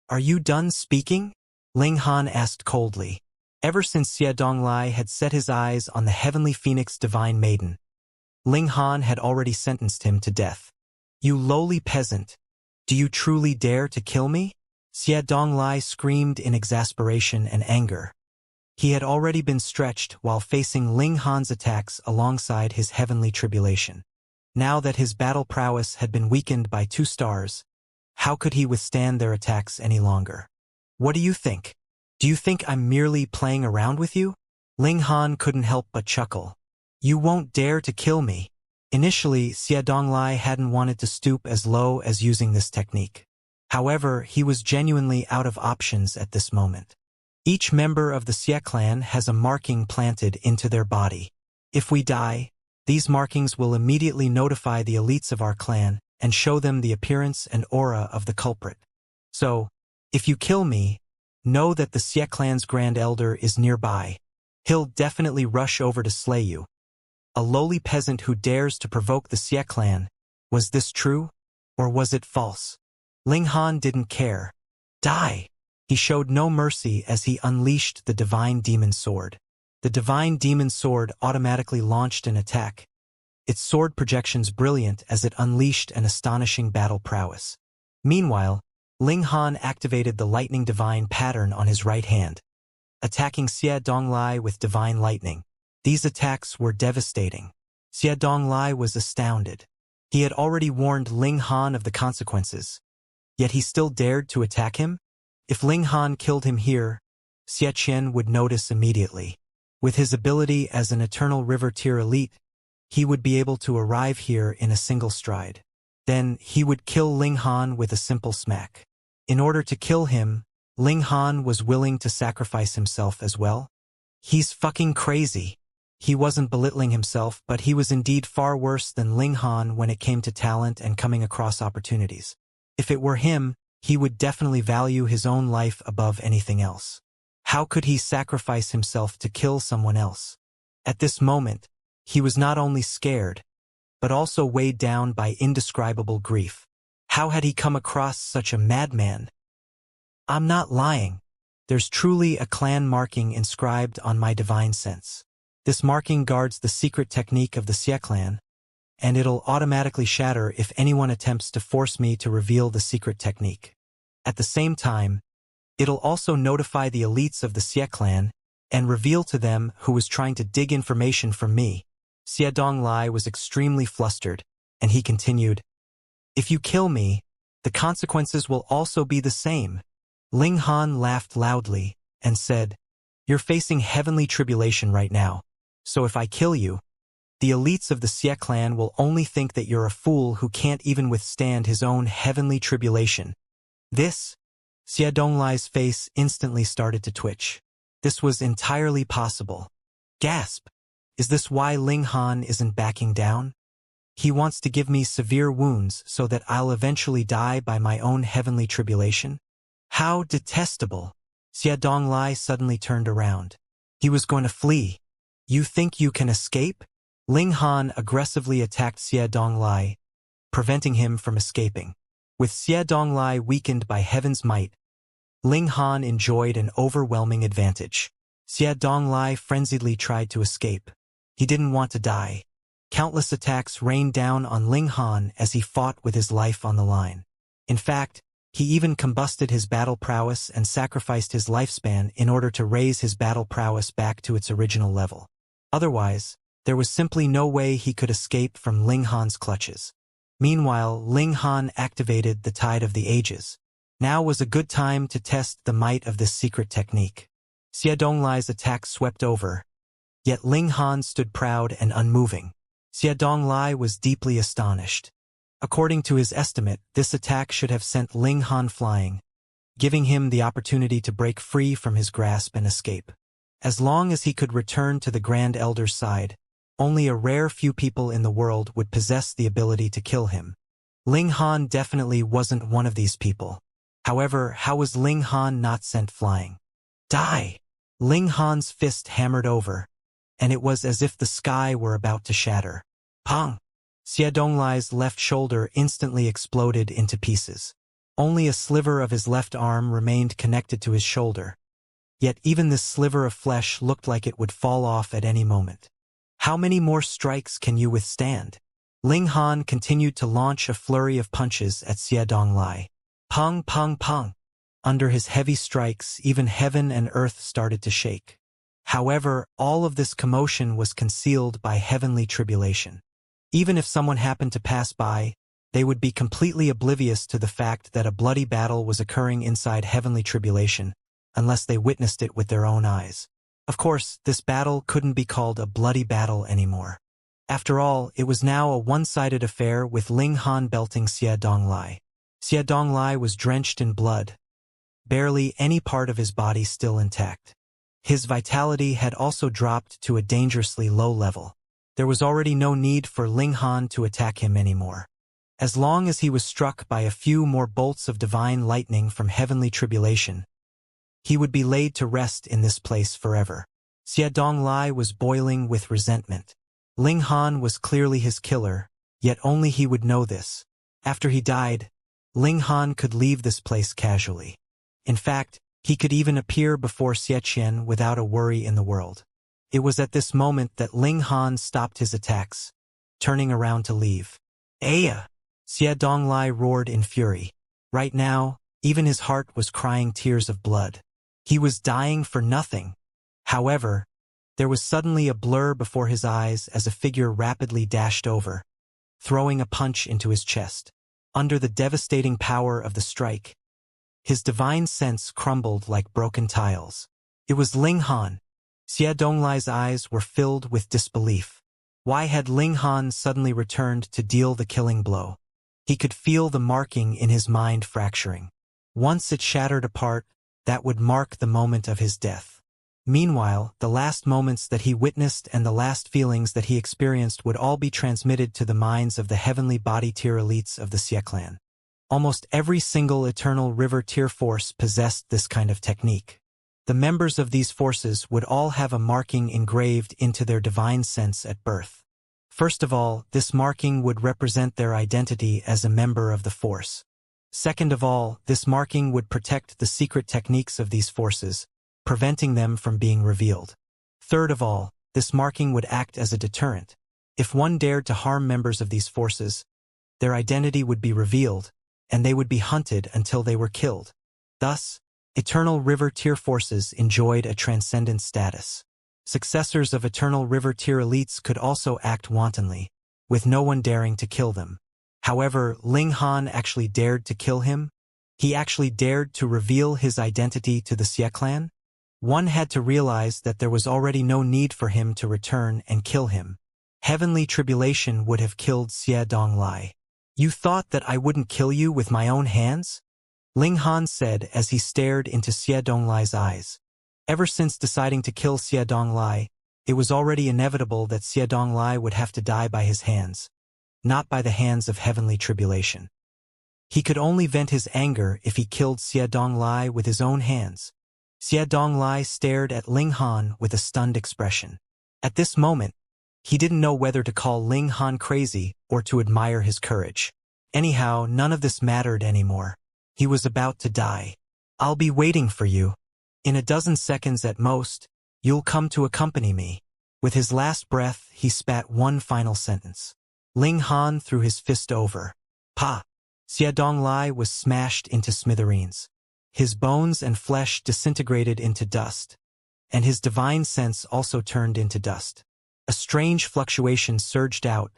Are you done speaking? Ling Han asked coldly. Ever since Xie Donglai had set his eyes on the heavenly phoenix divine maiden, Ling Han had already sentenced him to death. You lowly peasant, do you truly dare to kill me? Xie Donglai screamed in exasperation and anger. He had already been stretched while facing Ling Han's attacks alongside his heavenly tribulation. Now that his battle prowess had been weakened by 2 stars, how could he withstand their attacks any longer? What do you think? Do you think I'm merely playing around with you? Ling Han couldn't help but chuckle. You won't dare to kill me. Initially, Xia Donglai hadn't wanted to stoop as low as using this technique. However, he was genuinely out of options at this moment. Each member of the Xia clan has a marking planted into their body. If we die, these markings will immediately notify the elites of our clan and show them the appearance and aura of the culprit. So, if you kill me, know that the Xia clan's Grand Elder is nearby. He'll definitely rush over to slay you. A lowly peasant who dares to provoke the Xia clan. Was this true? Or was it false? Ling Han didn't care. Die! He showed no mercy as he unleashed the Divine Demon Sword. The Divine Demon Sword automatically launched an attack. Its sword projections brilliant as it unleashed an astonishing battle prowess. Meanwhile, Ling Han activated the Lightning Divine pattern on his right hand, attacking Xia Donglai with Divine Lightning. These attacks were devastating. Xia Donglai was astounded. He had already warned Ling Han of the consequences. Yet he still dared to attack him? If Ling Han killed him here, Xia Qian would notice immediately. With his ability as an Eternal River Tier elite, he would be able to arrive here in a single stride. Then he would kill Ling Han with a simple smack. In order to kill him, Ling Han was willing to sacrifice himself as well. He's fucking crazy. He wasn't belittling himself, but he was indeed far worse than Ling Han when it came to talent and coming across opportunities. If it were him, he would definitely value his own life above anything else. How could he sacrifice himself to kill someone else? At this moment, he was not only scared, but also weighed down by indescribable grief. How had he come across such a madman? I'm not lying. There's truly a clan marking inscribed on my divine sense. This marking guards the secret technique of the Xia clan, and it'll automatically shatter if anyone attempts to force me to reveal the secret technique. At the same time, it'll also notify the elites of the Xia clan and reveal to them who was trying to dig information from me. Xia Donglai was extremely flustered, and he continued, If you kill me, the consequences will also be the same. Ling Han laughed loudly and said, You're facing heavenly tribulation right now, so if I kill you, the elites of the Xia clan will only think that you're a fool who can't even withstand his own heavenly tribulation. This? Xia Donglai's face instantly started to twitch. This was entirely possible. Gasp! Is this why Ling Han isn't backing down? He wants to give me severe wounds so that I'll eventually die by my own heavenly tribulation? How detestable! Xia Donglai suddenly turned around. He was going to flee. You think you can escape? Ling Han aggressively attacked Xia Donglai, preventing him from escaping. With Xia Donglai weakened by heaven's might, Ling Han enjoyed an overwhelming advantage. Xia Donglai frenziedly tried to escape. He didn't want to die. Countless attacks rained down on Ling Han as he fought with his life on the line. In fact, he even combusted his battle prowess and sacrificed his lifespan in order to raise his battle prowess back to its original level. Otherwise, there was simply no way he could escape from Ling Han's clutches. Meanwhile, Ling Han activated the Tide of the Ages. Now was a good time to test the might of this secret technique. Xia Donglai's attack swept over, yet Ling Han stood proud and unmoving. Xia Donglai was deeply astonished. According to his estimate, this attack should have sent Ling Han flying, giving him the opportunity to break free from his grasp and escape. As long as he could return to the Grand Elder's side, only a rare few people in the world would possess the ability to kill him. Ling Han definitely wasn't one of these people. However, how was Ling Han not sent flying? Die! Ling Han's fist hammered over, and it was as if the sky were about to shatter. Pong! Xia Donglai's left shoulder instantly exploded into pieces. Only a sliver of his left arm remained connected to his shoulder. Yet even this sliver of flesh looked like it would fall off at any moment. How many more strikes can you withstand? Ling Han continued to launch a flurry of punches at Xia Donglai. Pong, pong, pong. Under his heavy strikes, even heaven and earth started to shake. However, all of this commotion was concealed by heavenly tribulation. Even if someone happened to pass by, they would be completely oblivious to the fact that a bloody battle was occurring inside heavenly tribulation, unless they witnessed it with their own eyes. Of course, this battle couldn't be called a bloody battle anymore. After all, it was now a one-sided affair with Ling Han belting Xie Donglai. Xie Donglai was drenched in blood, barely any part of his body still intact. His vitality had also dropped to a dangerously low level. There was already no need for Ling Han to attack him anymore. As long as he was struck by a few more bolts of divine lightning from heavenly tribulation, he would be laid to rest in this place forever. Xie Donglai was boiling with resentment. Ling Han was clearly his killer, yet only he would know this. After he died, Ling Han could leave this place casually. In fact, he could even appear before Xianxia without a worry in the world. It was at this moment that Ling Han stopped his attacks, turning around to leave. Aya! Xie Donglai roared in fury. Right now, even his heart was crying tears of blood. He was dying for nothing. However, there was suddenly a blur before his eyes as a figure rapidly dashed over, throwing a punch into his chest. Under the devastating power of the strike, his divine sense crumbled like broken tiles. It was Ling Han. Xie Donglai's eyes were filled with disbelief. Why had Ling Han suddenly returned to deal the killing blow? He could feel the marking in his mind fracturing. Once it shattered apart, that would mark the moment of his death. Meanwhile, the last moments that he witnessed and the last feelings that he experienced would all be transmitted to the minds of the heavenly body tier elites of the Xie clan. Almost every single Eternal River tier force possessed this kind of technique. The members of these forces would all have a marking engraved into their divine sense at birth. First of all, this marking would represent their identity as a member of the force. Second of all, this marking would protect the secret techniques of these forces, preventing them from being revealed. Third of all, this marking would act as a deterrent. If one dared to harm members of these forces, their identity would be revealed, and they would be hunted until they were killed. Thus, Eternal River tier forces enjoyed a transcendent status. Successors of Eternal River tier elites could also act wantonly, with no one daring to kill them. However, Ling Han actually dared to kill him. He actually dared to reveal his identity to the Xie clan. One had to realize that there was already no need for him to return and kill him. Heavenly tribulation would have killed Xie Donglai. You thought that I wouldn't kill you with my own hands? Ling Han said as he stared into Xie Donglai's eyes. Ever since deciding to kill Xie Donglai, it was already inevitable that Xie Donglai would have to die by his hands, not by the hands of heavenly tribulation. He could only vent his anger if he killed Xie Donglai with his own hands. Xie Donglai stared at Ling Han with a stunned expression. At this moment, he didn't know whether to call Ling Han crazy or to admire his courage. Anyhow, none of this mattered anymore. He was about to die. I'll be waiting for you. In a dozen seconds at most, you'll come to accompany me. With his last breath, he spat one final sentence. Ling Han threw his fist over. Pa! Xie Donglai was smashed into smithereens. His bones and flesh disintegrated into dust, and his divine sense also turned into dust. A strange fluctuation surged out,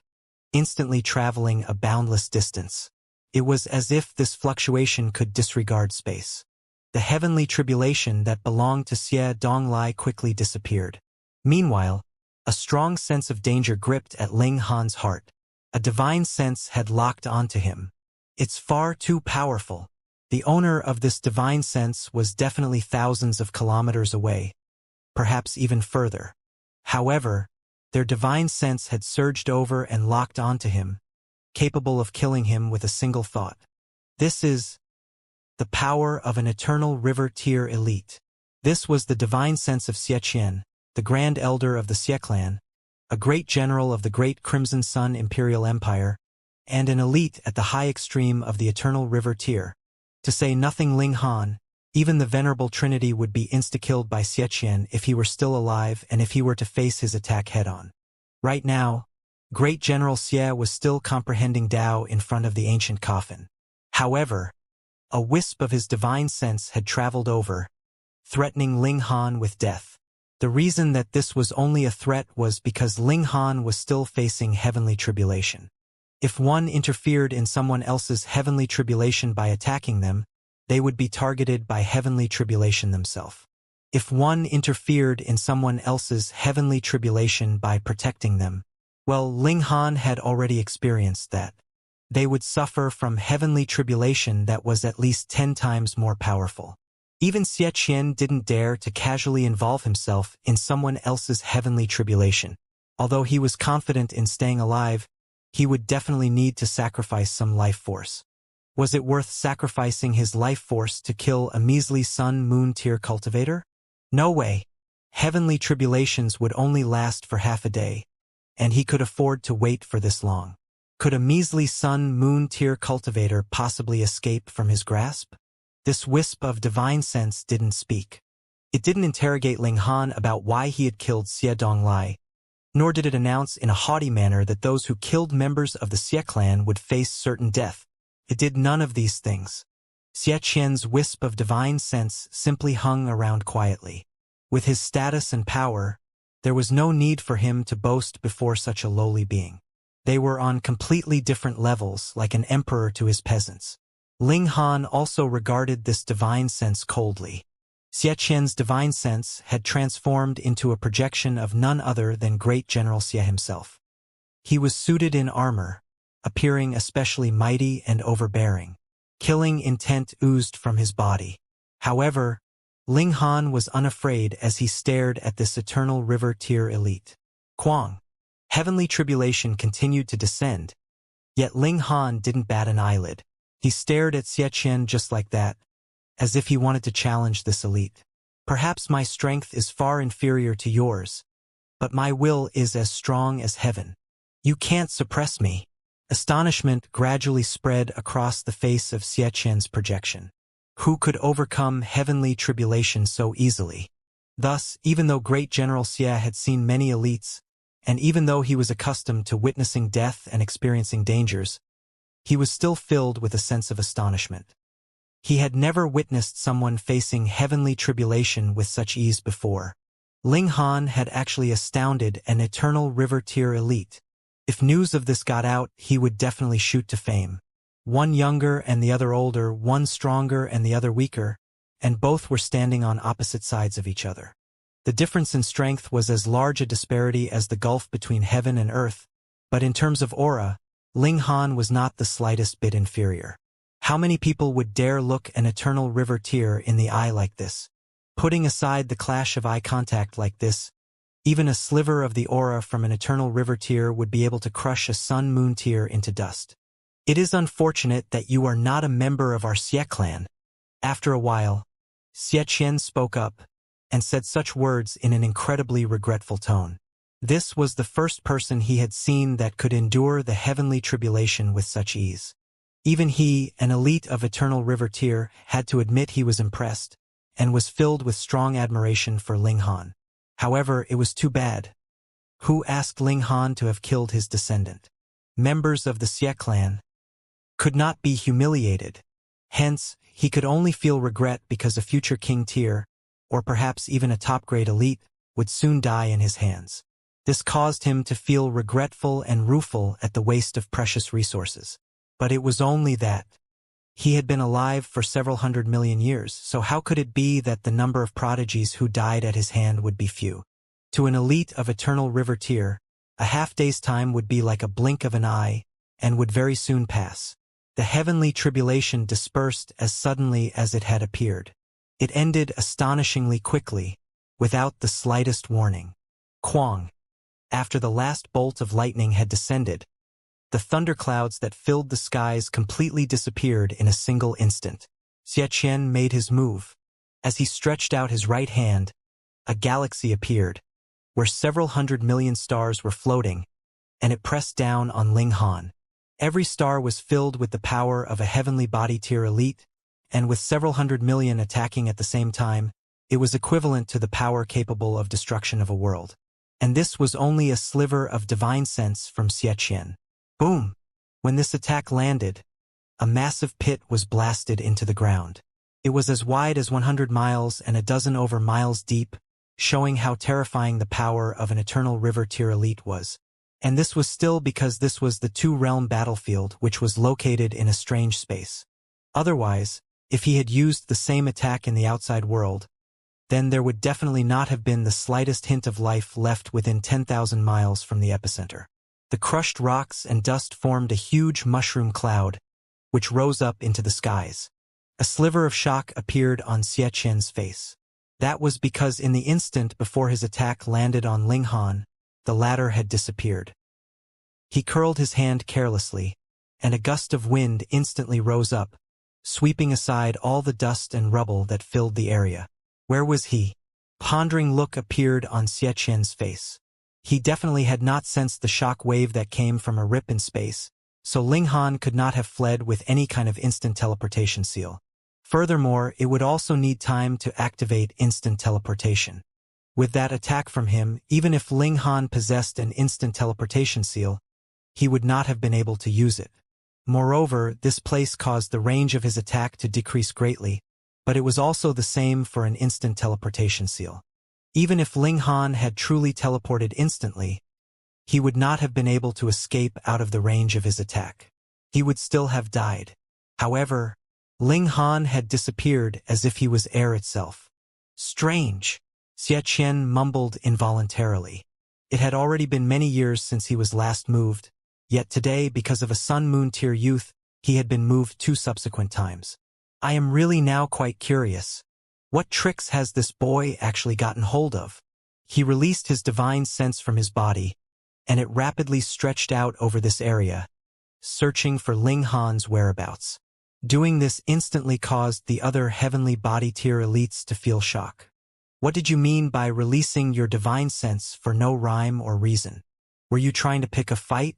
instantly traveling a boundless distance. It was as if this fluctuation could disregard space. The heavenly tribulation that belonged to Xie Donglai quickly disappeared. Meanwhile, a strong sense of danger gripped at Ling Han's heart. A divine sense had locked onto him. It's far too powerful. The owner of this divine sense was definitely thousands of kilometers away, perhaps even further. However, their divine sense had surged over and locked onto him, capable of killing him with a single thought. This is the power of an Eternal River tier elite. This was the divine sense of Xianxia, the Grand Elder of the Xie clan, a great general of the Great Crimson Sun Imperial Empire, and an elite at the high extreme of the Eternal River tier. To say nothing Ling Han, even the Venerable Trinity would be insta-killed by Xianxia if he were still alive and if he were to face his attack head-on. Right now, Great General Xie was still comprehending Tao in front of the ancient coffin. However, a wisp of his divine sense had traveled over, threatening Ling Han with death. The reason that this was only a threat was because Ling Han was still facing heavenly tribulation. If one interfered in someone else's heavenly tribulation by attacking them, they would be targeted by heavenly tribulation themselves. If one interfered in someone else's heavenly tribulation by protecting them, well, Ling Han had already experienced that. They would suffer from heavenly tribulation that was at least 10 times more powerful. Even Xianxia didn't dare to casually involve himself in someone else's heavenly tribulation. Although he was confident in staying alive, he would definitely need to sacrifice some life force. Was it worth sacrificing his life force to kill a measly sun-moon tier cultivator? No way. Heavenly tribulations would only last for half a day, and he could afford to wait for this long. Could a measly sun-moon tier cultivator possibly escape from his grasp? This wisp of divine sense didn't speak. It didn't interrogate Ling Han about why he had killed Xie Donglai, nor did it announce in a haughty manner that those who killed members of the Xie clan would face certain death. It did none of these things. Xie Qian's wisp of divine sense simply hung around quietly. With his status and power, there was no need for him to boast before such a lowly being. They were on completely different levels, like an emperor to his peasants. Ling Han also regarded this divine sense coldly. Xie Qian's divine sense had transformed into a projection of none other than Great General Xie himself. He was suited in armor, appearing especially mighty and overbearing. Killing intent oozed from his body. However, Ling Han was unafraid as he stared at this eternal river tier elite. Quang. Heavenly tribulation continued to descend, yet Ling Han didn't bat an eyelid. He stared at Xie Qian just like that, as if he wanted to challenge this elite. Perhaps my strength is far inferior to yours, but my will is as strong as heaven. You can't suppress me. Astonishment gradually spread across the face of Xie Qian's projection. Who could overcome heavenly tribulation so easily? Thus, even though Great General Xie had seen many elites, and even though he was accustomed to witnessing death and experiencing dangers, he was still filled with a sense of astonishment. He had never witnessed someone facing heavenly tribulation with such ease before. Ling Han had actually astounded an eternal river tier elite. If news of this got out, he would definitely shoot to fame. One younger and the other older, one stronger and the other weaker, and both were standing on opposite sides of each other. The difference in strength was as large a disparity as the gulf between heaven and earth, but in terms of aura, Ling Han was not the slightest bit inferior. How many people would dare look an eternal river tier in the eye like this? Putting aside the clash of eye contact like this, even a sliver of the aura from an eternal river tier would be able to crush a sun-moon tier into dust. It is unfortunate that you are not a member of our Xie clan. After a while, Xie Qian spoke up and said such words in an incredibly regretful tone. This was the first person he had seen that could endure the heavenly tribulation with such ease. Even he, an elite of eternal river tier, had to admit he was impressed, and was filled with strong admiration for Ling Han. However, it was too bad. Who asked Ling Han to have killed his descendant? Members of the Xie clan could not be humiliated. Hence, he could only feel regret because a future king tier, or perhaps even a top-grade elite, would soon die in his hands. This caused him to feel regretful and rueful at the waste of precious resources. But it was only that. He had been alive for several 100 million years, so how could it be that the number of prodigies who died at his hand would be few? To an elite of eternal river tier, a half-day's time would be like a blink of an eye, and would very soon pass. The heavenly tribulation dispersed as suddenly as it had appeared. It ended astonishingly quickly, without the slightest warning. Quang. After the last bolt of lightning had descended, the thunderclouds that filled the skies completely disappeared in a single instant. Xie Qian made his move. As he stretched out his right hand, a galaxy appeared, where several 100 million stars were floating, and it pressed down on Ling Han. Every star was filled with the power of a heavenly body tier elite, and with several 100 million attacking at the same time, it was equivalent to the power capable of destruction of a world. And this was only a sliver of divine sense from Xie Qian. Boom! When this attack landed, a massive pit was blasted into the ground. It was as wide as 100 miles and a dozen over miles deep, showing how terrifying the power of an eternal river tier elite was. And this was still because this was the two-realm battlefield which was located in a strange space. Otherwise, If he had used the same attack in the outside world, then there would definitely not have been the slightest hint of life left within 10,000 miles from the epicenter. The crushed rocks and dust formed a huge mushroom cloud, which rose up into the skies. A sliver of shock appeared on Xianxia's face. That was because in the instant before his attack landed on Ling Han, the latter had disappeared. He curled his hand carelessly, and a gust of wind instantly rose up, sweeping aside all the dust and rubble that filled the area. Where was he? Pondering look appeared on Xianxia's face. He definitely had not sensed the shock wave that came from a rip in space, so Ling Han could not have fled with any kind of instant teleportation seal. Furthermore, it would also need time to activate instant teleportation. With that attack from him, even if Ling Han possessed an instant teleportation seal, he would not have been able to use it. Moreover, this place caused the range of his attack to decrease greatly, but it was also the same for an instant teleportation seal. Even if Ling Han had truly teleported instantly, he would not have been able to escape out of the range of his attack. He would still have died. However, Ling Han had disappeared as if he was air itself. Strange. Xianxia mumbled involuntarily. It had already been many years since he was last moved, yet today, because of a Sun-Moon tier youth, he had been moved 2 subsequent times. I am really now quite curious. What tricks has this boy actually gotten hold of? He released his divine sense from his body, and it rapidly stretched out over this area, searching for Ling Han's whereabouts. Doing this instantly caused the other heavenly body tier elites to feel shock. What did you mean by releasing your divine sense for no rhyme or reason? Were you trying to pick a fight?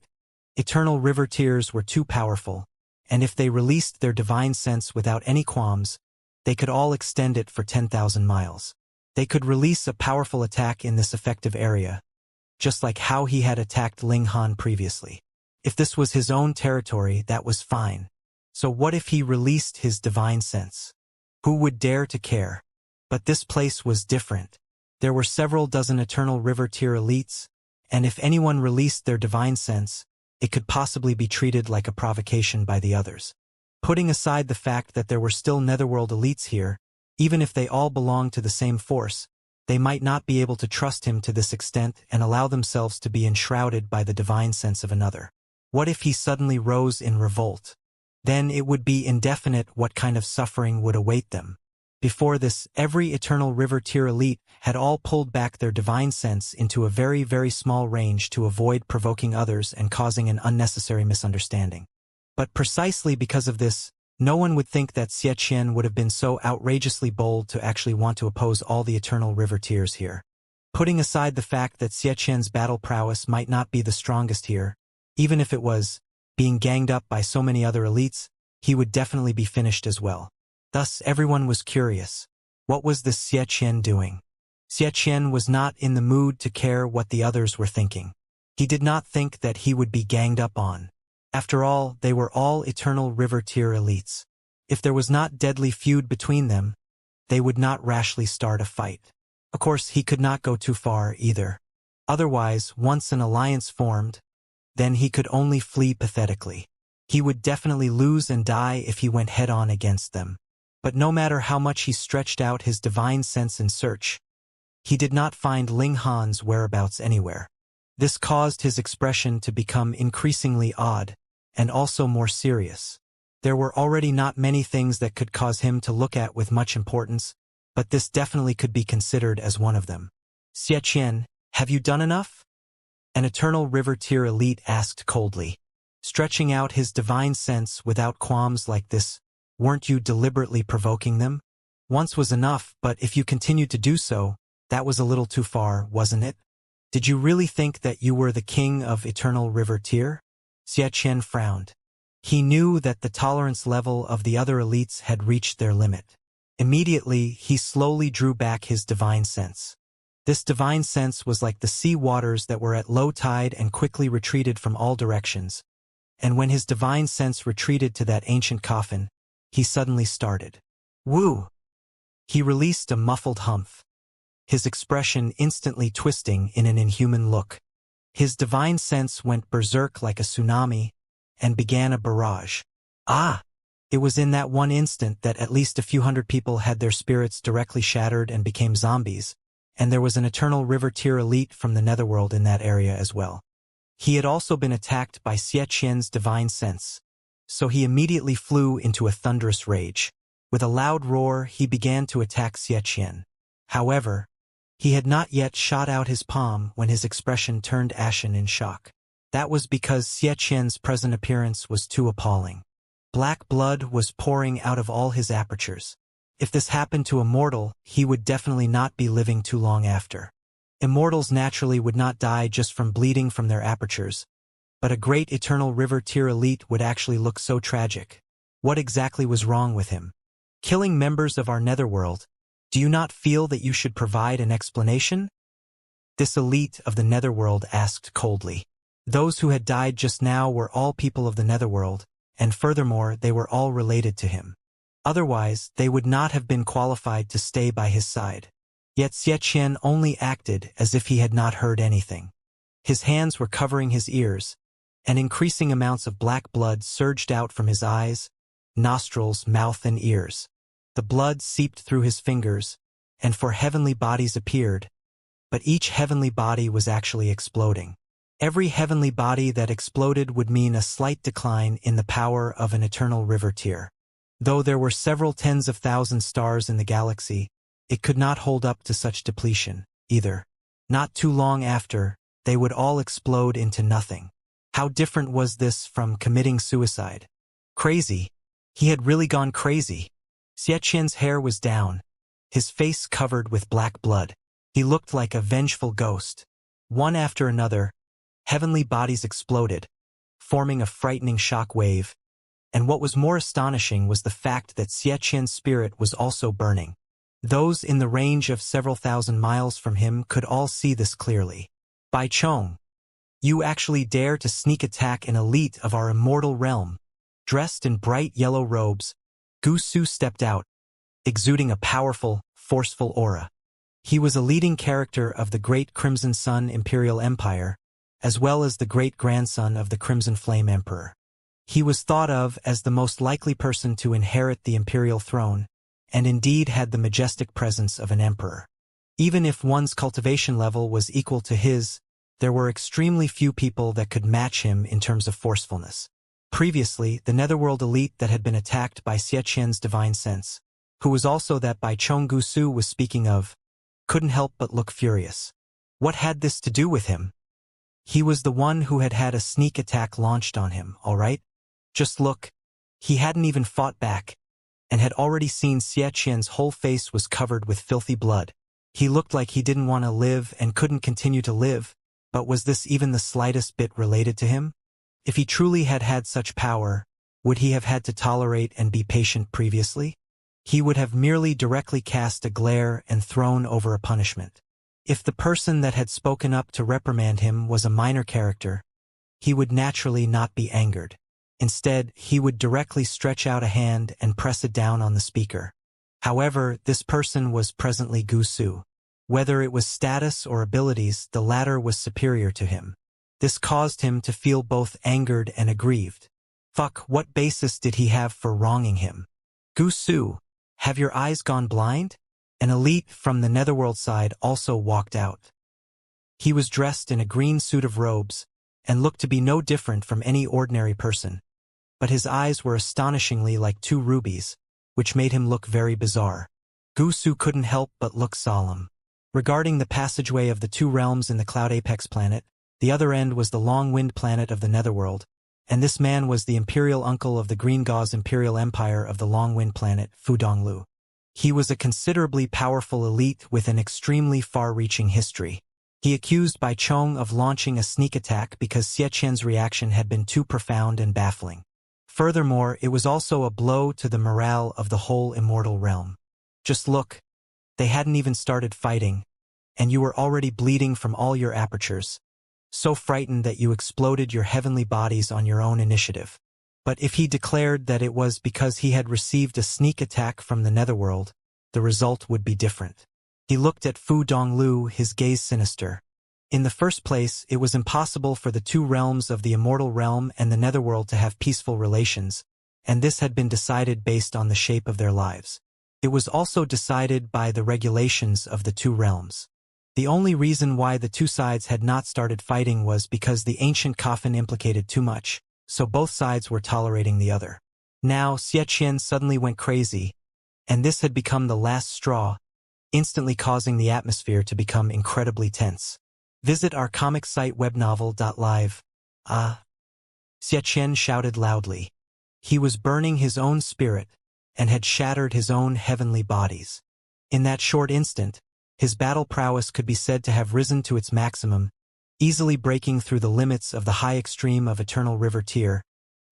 Eternal river tiers were too powerful, and if they released their divine sense without any qualms, they could all extend it for 10,000 miles. They could release a powerful attack in this effective area, just like how he had attacked Ling Han previously. If this was his own territory, that was fine. So what if he released his divine sense? Who would dare to care? But this place was different. There were several dozen Eternal River tier elites, and if anyone released their divine sense, it could possibly be treated like a provocation by the others. Putting aside the fact that there were still Netherworld elites here, even if they all belonged to the same force, they might not be able to trust him to this extent and allow themselves to be enshrouded by the divine sense of another. What if he suddenly rose in revolt? Then it would be indefinite what kind of suffering would await them. Before this, every Eternal River tier elite had all pulled back their divine sense into a very, very small range to avoid provoking others and causing an unnecessary misunderstanding. But precisely because of this, no one would think that Xianxia would have been so outrageously bold to actually want to oppose all the Eternal River tiers here. Putting aside the fact that Xianxia's battle prowess might not be the strongest here, even if it was, being ganged up by so many other elites, he would definitely be finished as well. Thus, everyone was curious. What was this Xianxia doing? Xianxia was not in the mood to care what the others were thinking. He did not think that he would be ganged up on. After all, they were all Eternal River tier elites. If there was not deadly feud between them, they would not rashly start a fight. Of course, he could not go too far either. Otherwise, once an alliance formed, then he could only flee pathetically. He would definitely lose and die if he went head-on against them. But no matter how much he stretched out his divine sense in search, he did not find Ling Han's whereabouts anywhere. This caused his expression to become increasingly odd, and also more serious. There were already not many things that could cause him to look at with much importance, but this definitely could be considered as one of them. Xianxia, have you done enough? An Eternal River tier elite asked coldly. Stretching out his divine sense without qualms like this, weren't you deliberately provoking them? Once was enough, but if you continued to do so, that was a little too far, wasn't it? Did you really think that you were the king of Eternal River tier? Xianxia frowned. He knew that the tolerance level of the other elites had reached their limit. Immediately, he slowly drew back his divine sense. This divine sense was like the sea waters that were at low tide and quickly retreated from all directions. And when his divine sense retreated to that ancient coffin, he suddenly started. Woo! He released a muffled humph, his expression instantly twisting in an inhuman look. His divine sense went berserk like a tsunami and began a barrage. Ah! It was in that one instant that at least a few hundred people had their spirits directly shattered and became zombies, and there was an eternal river-tier elite from the netherworld in that area as well. He had also been attacked by Xianxia's divine sense, so he immediately flew into a thunderous rage. With a loud roar, he began to attack Xianxia. However, he had not yet shot out his palm when his expression turned ashen in shock. That was because Xianxia's present appearance was too appalling. Black blood was pouring out of all his apertures. If this happened to a mortal, he would definitely not be living too long after. Immortals naturally would not die just from bleeding from their apertures, but a great eternal river-tier elite would actually look so tragic. What exactly was wrong with him? Killing members of our netherworld. Do you not feel that you should provide an explanation? This elite of the netherworld asked coldly. Those who had died just now were all people of the netherworld, and furthermore they were all related to him. Otherwise, they would not have been qualified to stay by his side. Yet Xianxian only acted as if he had not heard anything. His hands were covering his ears, and increasing amounts of black blood surged out from his eyes, nostrils, mouth, and ears. The blood seeped through his fingers, and 4 heavenly bodies appeared, but each heavenly body was actually exploding. Every heavenly body that exploded would mean a slight decline in the power of an eternal river tier. Though there were several tens of thousands stars in the galaxy, it could not hold up to such depletion, either. Not too long after, they would all explode into nothing. How different was this from committing suicide? Crazy. He had really gone crazy. Xianxian's hair was down, his face covered with black blood. He looked like a vengeful ghost. One after another, heavenly bodies exploded, forming a frightening shock wave, and what was more astonishing was the fact that Xianxian's spirit was also burning. Those in the range of several thousand miles from him could all see this clearly. Bai Chong, you actually dare to sneak attack an elite of our immortal realm. Dressed in bright yellow robes, Gu Su stepped out, exuding a powerful, forceful aura. He was a leading character of the Great Crimson Sun Imperial Empire, as well as the great-grandson of the Crimson Flame Emperor. He was thought of as the most likely person to inherit the imperial throne, and indeed had the majestic presence of an emperor. Even if one's cultivation level was equal to his, there were extremely few people that could match him in terms of forcefulness. Previously, the netherworld elite that had been attacked by Xianxian's divine sense, who was also that Bai Chong Gu Su was speaking of, couldn't help but look furious. What had this to do with him? He was the one who had had a sneak attack launched on him, all right? Just look. He hadn't even fought back, and had already seen Xianxian's whole face was covered with filthy blood. He looked like he didn't want to live and couldn't continue to live, but was this even the slightest bit related to him? If he truly had had such power, would he have had to tolerate and be patient previously? He would have merely directly cast a glare and thrown over a punishment. If the person that had spoken up to reprimand him was a minor character, he would naturally not be angered. Instead, he would directly stretch out a hand and press it down on the speaker. However, this person was presently Gu Su. Whether it was status or abilities, the latter was superior to him. This caused him to feel both angered and aggrieved. Fuck, what basis did he have for wronging him? Gu Su, have your eyes gone blind? An elite from the netherworld side also walked out. He was dressed in a green suit of robes, and looked to be no different from any ordinary person. But his eyes were astonishingly like 2 rubies, which made him look very bizarre. Gu Su couldn't help but look solemn. Regarding the passageway of the 2 realms in the Cloud Apex planet, the other end was the long-wind planet of the netherworld, and this man was the imperial uncle of the Green Gauze Imperial Empire of the long-wind planet, Fu Donglu. He was a considerably powerful elite with an extremely far-reaching history. He accused Bai Chong of launching a sneak attack because Xianxian's reaction had been too profound and baffling. Furthermore, it was also a blow to the morale of the whole immortal realm. Just look. They hadn't even started fighting, and you were already bleeding from all your apertures, so frightened that you exploded your heavenly bodies on your own initiative. But if he declared that it was because he had received a sneak attack from the netherworld, the result would be different. He looked at Fu Donglu, his gaze sinister. In the first place, it was impossible for the 2 realms of the immortal realm and the netherworld to have peaceful relations, and this had been decided based on the shape of their lives. It was also decided by the regulations of the two realms. The only reason why the two sides had not started fighting was because the ancient coffin implicated too much, so both sides were tolerating the other. Now, Xianxia suddenly went crazy, and this had become the last straw, instantly causing the atmosphere to become incredibly tense. Visit our comic site webnovel.live. Xianxia shouted loudly. He was burning his own spirit, and had shattered his own heavenly bodies. In that short instant, his battle prowess could be said to have risen to its maximum, easily breaking through the limits of the high extreme of Eternal River tier,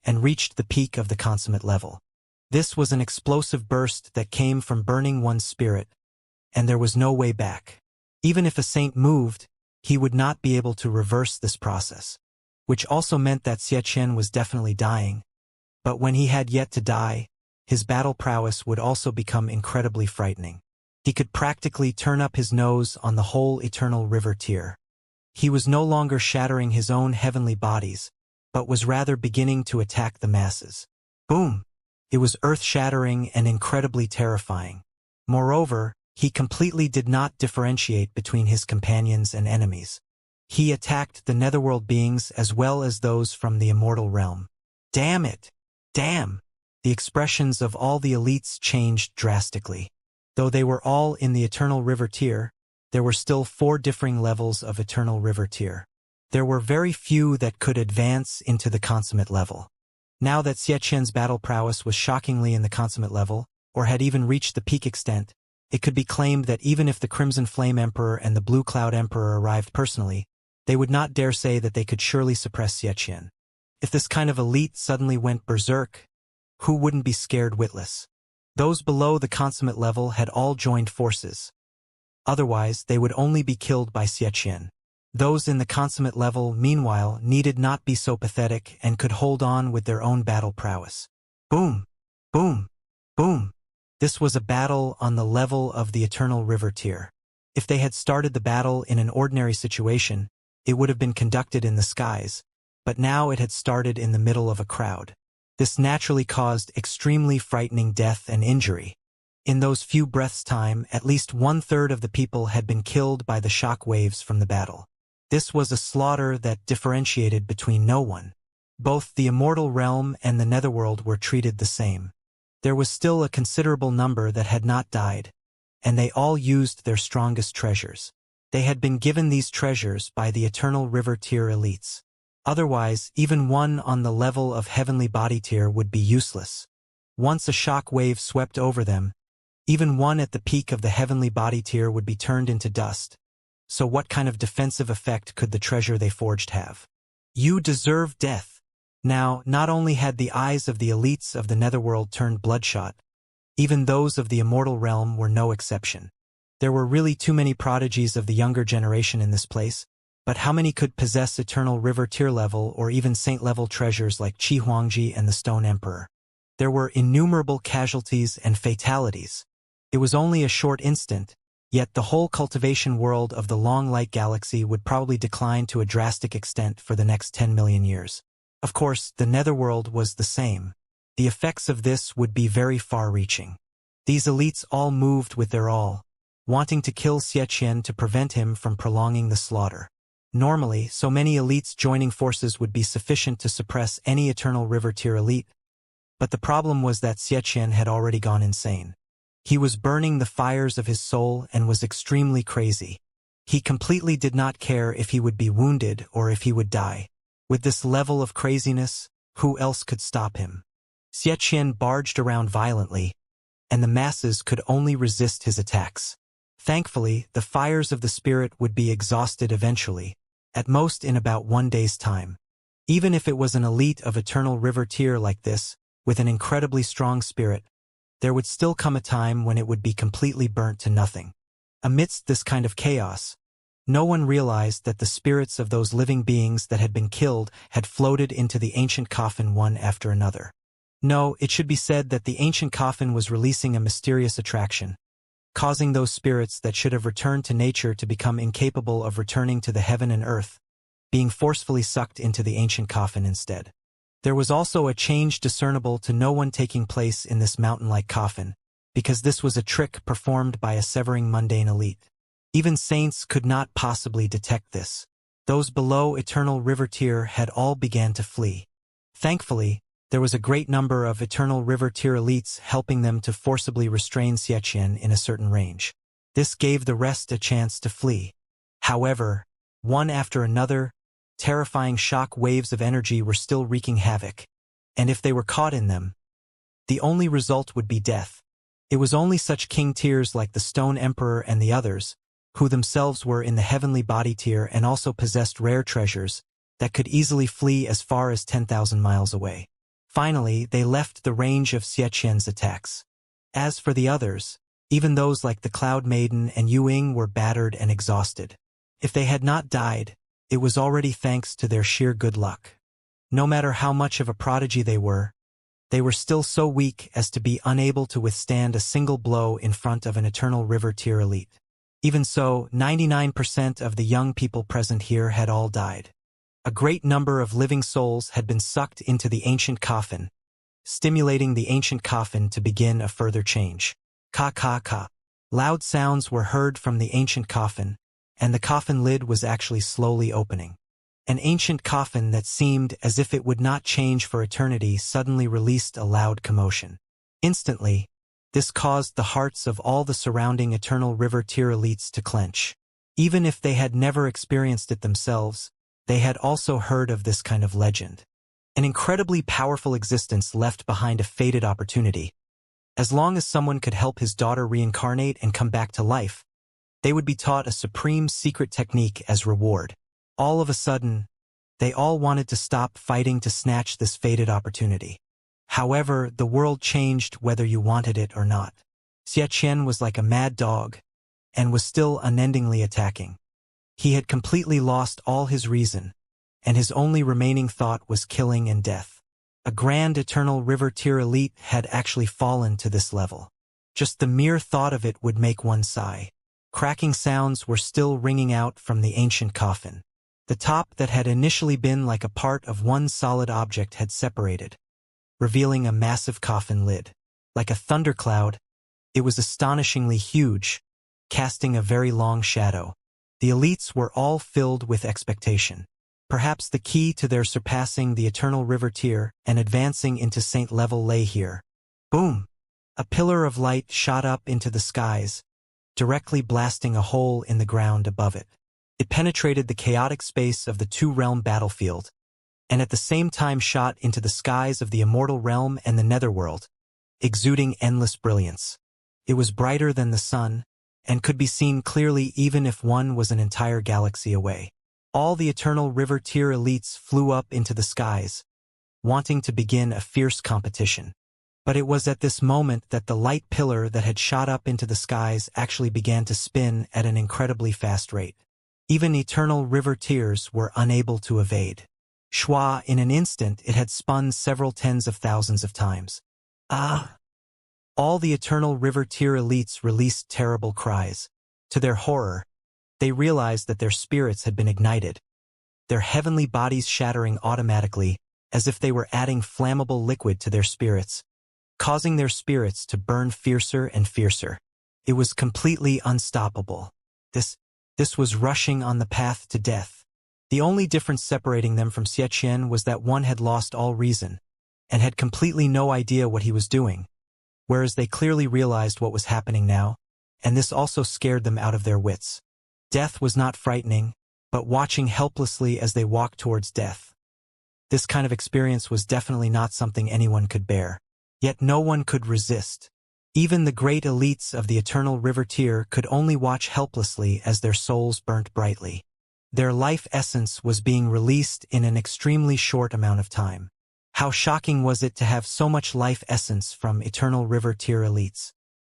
and reached the peak of the consummate level. This was an explosive burst that came from burning one's spirit, and there was no way back. Even if a saint moved, he would not be able to reverse this process, which also meant that Xianxia was definitely dying. But when he had yet to die, his battle prowess would also become incredibly frightening. He could practically turn up his nose on the whole Eternal River tier. He was no longer shattering his own heavenly bodies, but was rather beginning to attack the masses. Boom! It was earth-shattering and incredibly terrifying. Moreover, he completely did not differentiate between his companions and enemies. He attacked the netherworld beings as well as those from the immortal realm. Damn it! Damn! The expressions of all the elites changed drastically. Though they were all in the Eternal River tier, there were still 4 differing levels of Eternal River tier. There were very few that could advance into the consummate level. Now that Xianxia's battle prowess was shockingly in the consummate level, or had even reached the peak extent, it could be claimed that even if the Crimson Flame Emperor and the Blue Cloud Emperor arrived personally, they would not dare say that they could surely suppress Xianxia. If this kind of elite suddenly went berserk, who wouldn't be scared witless? Those below the consummate level had all joined forces. Otherwise, they would only be killed by Xianxia. Those in the consummate level, meanwhile, needed not be so pathetic and could hold on with their own battle prowess. Boom! Boom! Boom! This was a battle on the level of the Eternal River tier. If they had started the battle in an ordinary situation, it would have been conducted in the skies, but now it had started in the middle of a crowd. This naturally caused extremely frightening death and injury. In those few breaths' time, at least 1/3 of the people had been killed by the shock waves from the battle. This was a slaughter that differentiated between no one. Both the immortal realm and the netherworld were treated the same. There was still a considerable number that had not died, and they all used their strongest treasures. They had been given these treasures by the Eternal River tier elites. Otherwise, even one on the level of Heavenly Body tier would be useless. Once a shock wave swept over them, even one at the peak of the Heavenly Body tier would be turned into dust. So what kind of defensive effect could the treasure they forged have? You deserve death. Now, not only had the eyes of the elites of the netherworld turned bloodshot, even those of the immortal realm were no exception. There were really too many prodigies of the younger generation in this place, but how many could possess Eternal River tier level or even saint-level treasures like Qi Huangji and the Stone Emperor? There were innumerable casualties and fatalities. It was only a short instant, yet the whole cultivation world of the long light galaxy would probably decline to a drastic extent for the next 10 million years. Of course, the netherworld was the same. The effects of this would be very far-reaching. These elites all moved with their all, wanting to kill Xianxia to prevent him from prolonging the slaughter. Normally, so many elites joining forces would be sufficient to suppress any Eternal River tier elite, but the problem was that Xianxia had already gone insane. He was burning the fires of his soul and was extremely crazy. He completely did not care if he would be wounded or if he would die. With this level of craziness, who else could stop him? Xianxia barged around violently, and the masses could only resist his attacks. Thankfully, the fires of the spirit would be exhausted eventually, at most in about 1 day's time. Even if it was an elite of Eternal River tier like this, with an incredibly strong spirit, there would still come a time when it would be completely burnt to nothing. Amidst this kind of chaos, no one realized that the spirits of those living beings that had been killed had floated into the ancient coffin one after another. No, it should be said that the ancient coffin was releasing a mysterious attraction, causing those spirits that should have returned to nature to become incapable of returning to the heaven and earth, being forcefully sucked into the ancient coffin instead. There was also a change discernible to no one taking place in this mountain-like coffin, because this was a trick performed by a severing mundane elite. Even saints could not possibly detect this. Those below Eternal River Tier had all began to flee. Thankfully, there was a great number of Eternal River Tier elites helping them to forcibly restrain Xianxia in a certain range. This gave the rest a chance to flee. However, one after another, terrifying shock waves of energy were still wreaking havoc, and if they were caught in them, the only result would be death. It was only such king tiers like the Stone Emperor and the others, who themselves were in the heavenly body tier and also possessed rare treasures, that could easily flee as far as 10,000 miles away. Finally, they left the range of Xianxia's attacks. As for the others, even those like the Cloud Maiden and Yuying were battered and exhausted. If they had not died, it was already thanks to their sheer good luck. No matter how much of a prodigy they were still so weak as to be unable to withstand a single blow in front of an Eternal River Tier elite. Even so, 99% of the young people present here had all died. A great number of living souls had been sucked into the ancient coffin, stimulating the ancient coffin to begin a further change. Ka ka ka. Loud sounds were heard from the ancient coffin, and the coffin lid was actually slowly opening. An ancient coffin that seemed as if it would not change for eternity suddenly released a loud commotion. Instantly, this caused the hearts of all the surrounding Eternal River Tier elites to clench. Even if they had never experienced it themselves, they had also heard of this kind of legend. An incredibly powerful existence left behind a fated opportunity. As long as someone could help his daughter reincarnate and come back to life, they would be taught a supreme secret technique as reward. All of a sudden, they all wanted to stop fighting to snatch this fated opportunity. However, the world changed whether you wanted it or not. Xianxia was like a mad dog, and was still unendingly attacking. He had completely lost all his reason, and his only remaining thought was killing and death. A grand Eternal River Tier elite had actually fallen to this level. Just the mere thought of it would make one sigh. Cracking sounds were still ringing out from the ancient coffin. The top that had initially been like a part of one solid object had separated, revealing a massive coffin lid. Like a thundercloud, it was astonishingly huge, casting a very long shadow. The elites were all filled with expectation. Perhaps the key to their surpassing the Eternal River Tier and advancing into saint level lay here. Boom! A pillar of light shot up into the skies, directly blasting a hole in the ground above it. It penetrated the chaotic space of the two-realm battlefield, and at the same time shot into the skies of the immortal realm and the netherworld, exuding endless brilliance. It was brighter than the sun, and could be seen clearly even if one was an entire galaxy away. All the Eternal River Tier elites flew up into the skies, wanting to begin a fierce competition. But it was at this moment that the light pillar that had shot up into the skies actually began to spin at an incredibly fast rate. Even Eternal River Tiers were unable to evade. Schwa, in an instant, it had spun several tens of thousands of times. Ah! All the Eternal River Tier elites released terrible cries. To their horror, they realized that their spirits had been ignited, their heavenly bodies shattering automatically, as if they were adding flammable liquid to their spirits, causing their spirits to burn fiercer and fiercer. It was completely unstoppable. This was rushing on the path to death. The only difference separating them from Xianxia was that one had lost all reason, and had completely no idea what he was doing, whereas they clearly realized what was happening now, and this also scared them out of their wits. Death was not frightening, but watching helplessly as they walked towards death. This kind of experience was definitely not something anyone could bear. Yet no one could resist. Even the great elites of the Eternal River Tier could only watch helplessly as their souls burnt brightly. Their life essence was being released in an extremely short amount of time. How shocking was it to have so much life essence from Eternal River Tier elites.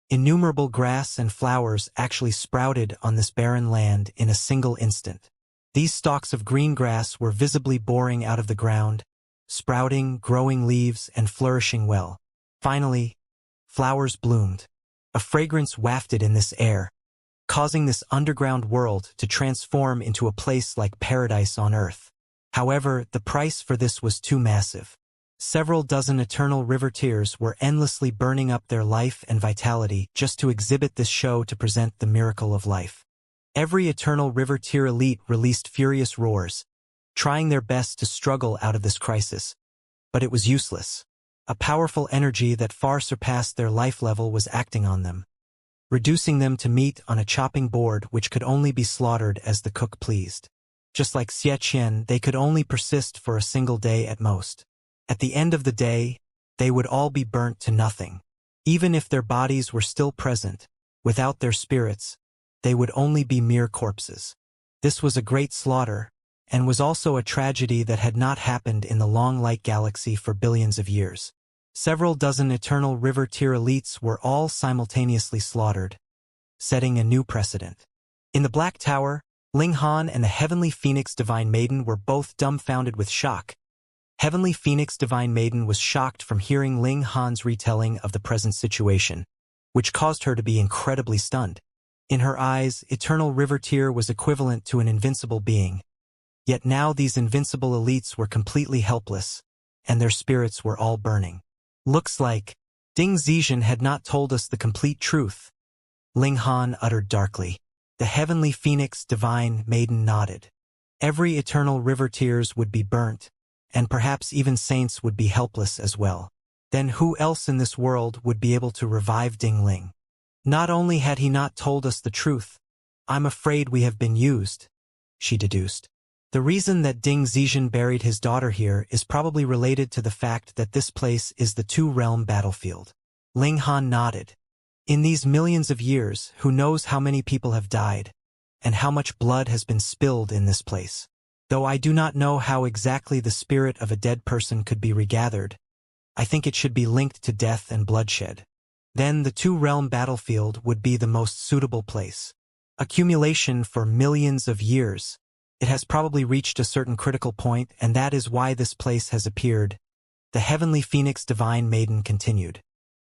Innumerable grass and flowers actually sprouted on this barren land in a single instant. These stalks of green grass were visibly boring out of the ground, sprouting, growing leaves, and flourishing well. Finally, flowers bloomed. A fragrance wafted in this air, causing this underground world to transform into a place like paradise on earth. However, the price for this was too massive. Several dozen eternal river tears were endlessly burning up their life and vitality just to exhibit this show to present the miracle of life. Every eternal river tear elite released furious roars, trying their best to struggle out of this crisis. But it was useless. A powerful energy that far surpassed their life level was acting on them, reducing them to meat on a chopping board which could only be slaughtered as the cook pleased. Just like Xianxia, they could only persist for a single day at most. At the end of the day, they would all be burnt to nothing. Even if their bodies were still present, without their spirits, they would only be mere corpses. This was a great slaughter, and was also a tragedy that had not happened in the long light galaxy for billions of years. Several dozen eternal river tier elites were all simultaneously slaughtered, setting a new precedent. In the Black Tower, Ling Han and the Heavenly Phoenix Divine Maiden were both dumbfounded with shock. Heavenly Phoenix Divine Maiden was shocked from hearing Ling Han's retelling of the present situation, which caused her to be incredibly stunned. In her eyes, Eternal River Tier was equivalent to an invincible being. Yet now these invincible elites were completely helpless, and their spirits were all burning. Looks like Ding Zixian had not told us the complete truth, Ling Han uttered darkly. The Heavenly Phoenix Divine Maiden nodded. Every eternal river tears would be burnt, and perhaps even saints would be helpless as well. Then who else in this world would be able to revive Ding Ling? Not only had he not told us the truth, I'm afraid we have been used, she deduced. The reason that Ding Zixian buried his daughter here is probably related to the fact that this place is the two-realm battlefield. Ling Han nodded. In these millions of years, who knows how many people have died, and how much blood has been spilled in this place. Though I do not know how exactly the spirit of a dead person could be regathered, I think it should be linked to death and bloodshed. Then the two-realm battlefield would be the most suitable place. Accumulation for millions of years. It has probably reached a certain critical point, and that is why this place has appeared, the Heavenly Phoenix Divine Maiden continued.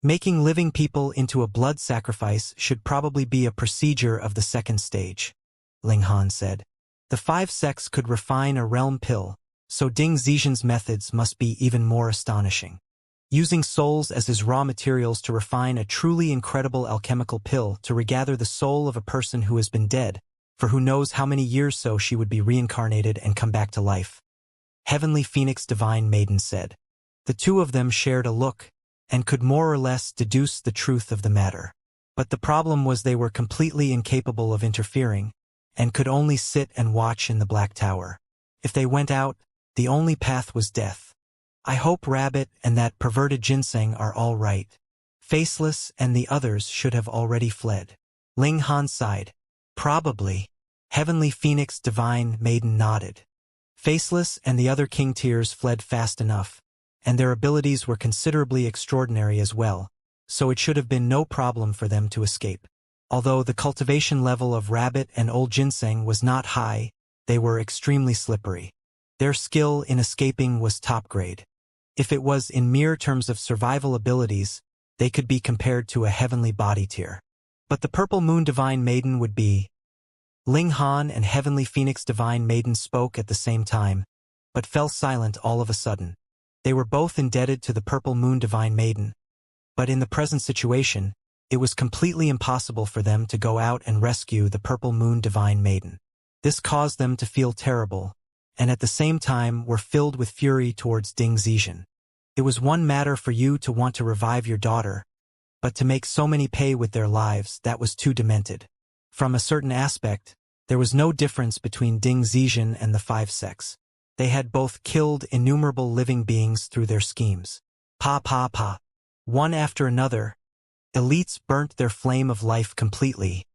Making living people into a blood sacrifice should probably be a procedure of the second stage, Ling Han said. The 5 sects could refine a realm pill, so Ding Zixian's methods must be even more astonishing. Using souls as his raw materials to refine a truly incredible alchemical pill to regather the soul of a person who has been dead, for who knows how many years so she would be reincarnated and come back to life. Heavenly Phoenix Divine Maiden said. The two of them shared a look, and could more or less deduce the truth of the matter. But the problem was they were completely incapable of interfering, and could only sit and watch in the Black Tower. If they went out, the only path was death. I hope Rabbit and that perverted ginseng are all right. Faceless and the others should have already fled. Ling Han sighed. Probably. Heavenly Phoenix Divine Maiden nodded. Faceless and the other king tiers fled fast enough, and their abilities were considerably extraordinary as well, so it should have been no problem for them to escape. Although the cultivation level of Rabbit and Old Ginseng was not high, they were extremely slippery. Their skill in escaping was top grade. If it was in mere terms of survival abilities, they could be compared to a heavenly body tier. But the Purple Moon Divine Maiden would be. Ling Han and Heavenly Phoenix Divine Maiden spoke at the same time, but fell silent all of a sudden. They were both indebted to the Purple Moon Divine Maiden, but in the present situation, it was completely impossible for them to go out and rescue the Purple Moon Divine Maiden. This caused them to feel terrible, and at the same time were filled with fury towards Ding Zixian. It was one matter for you to want to revive your daughter, but to make so many pay with their lives, that was too demented. From a certain aspect, there was no difference between Ding Zixian and the 5 sects. They had both killed innumerable living beings through their schemes. Pa pa pa. One after another, elites burnt their flame of life completely,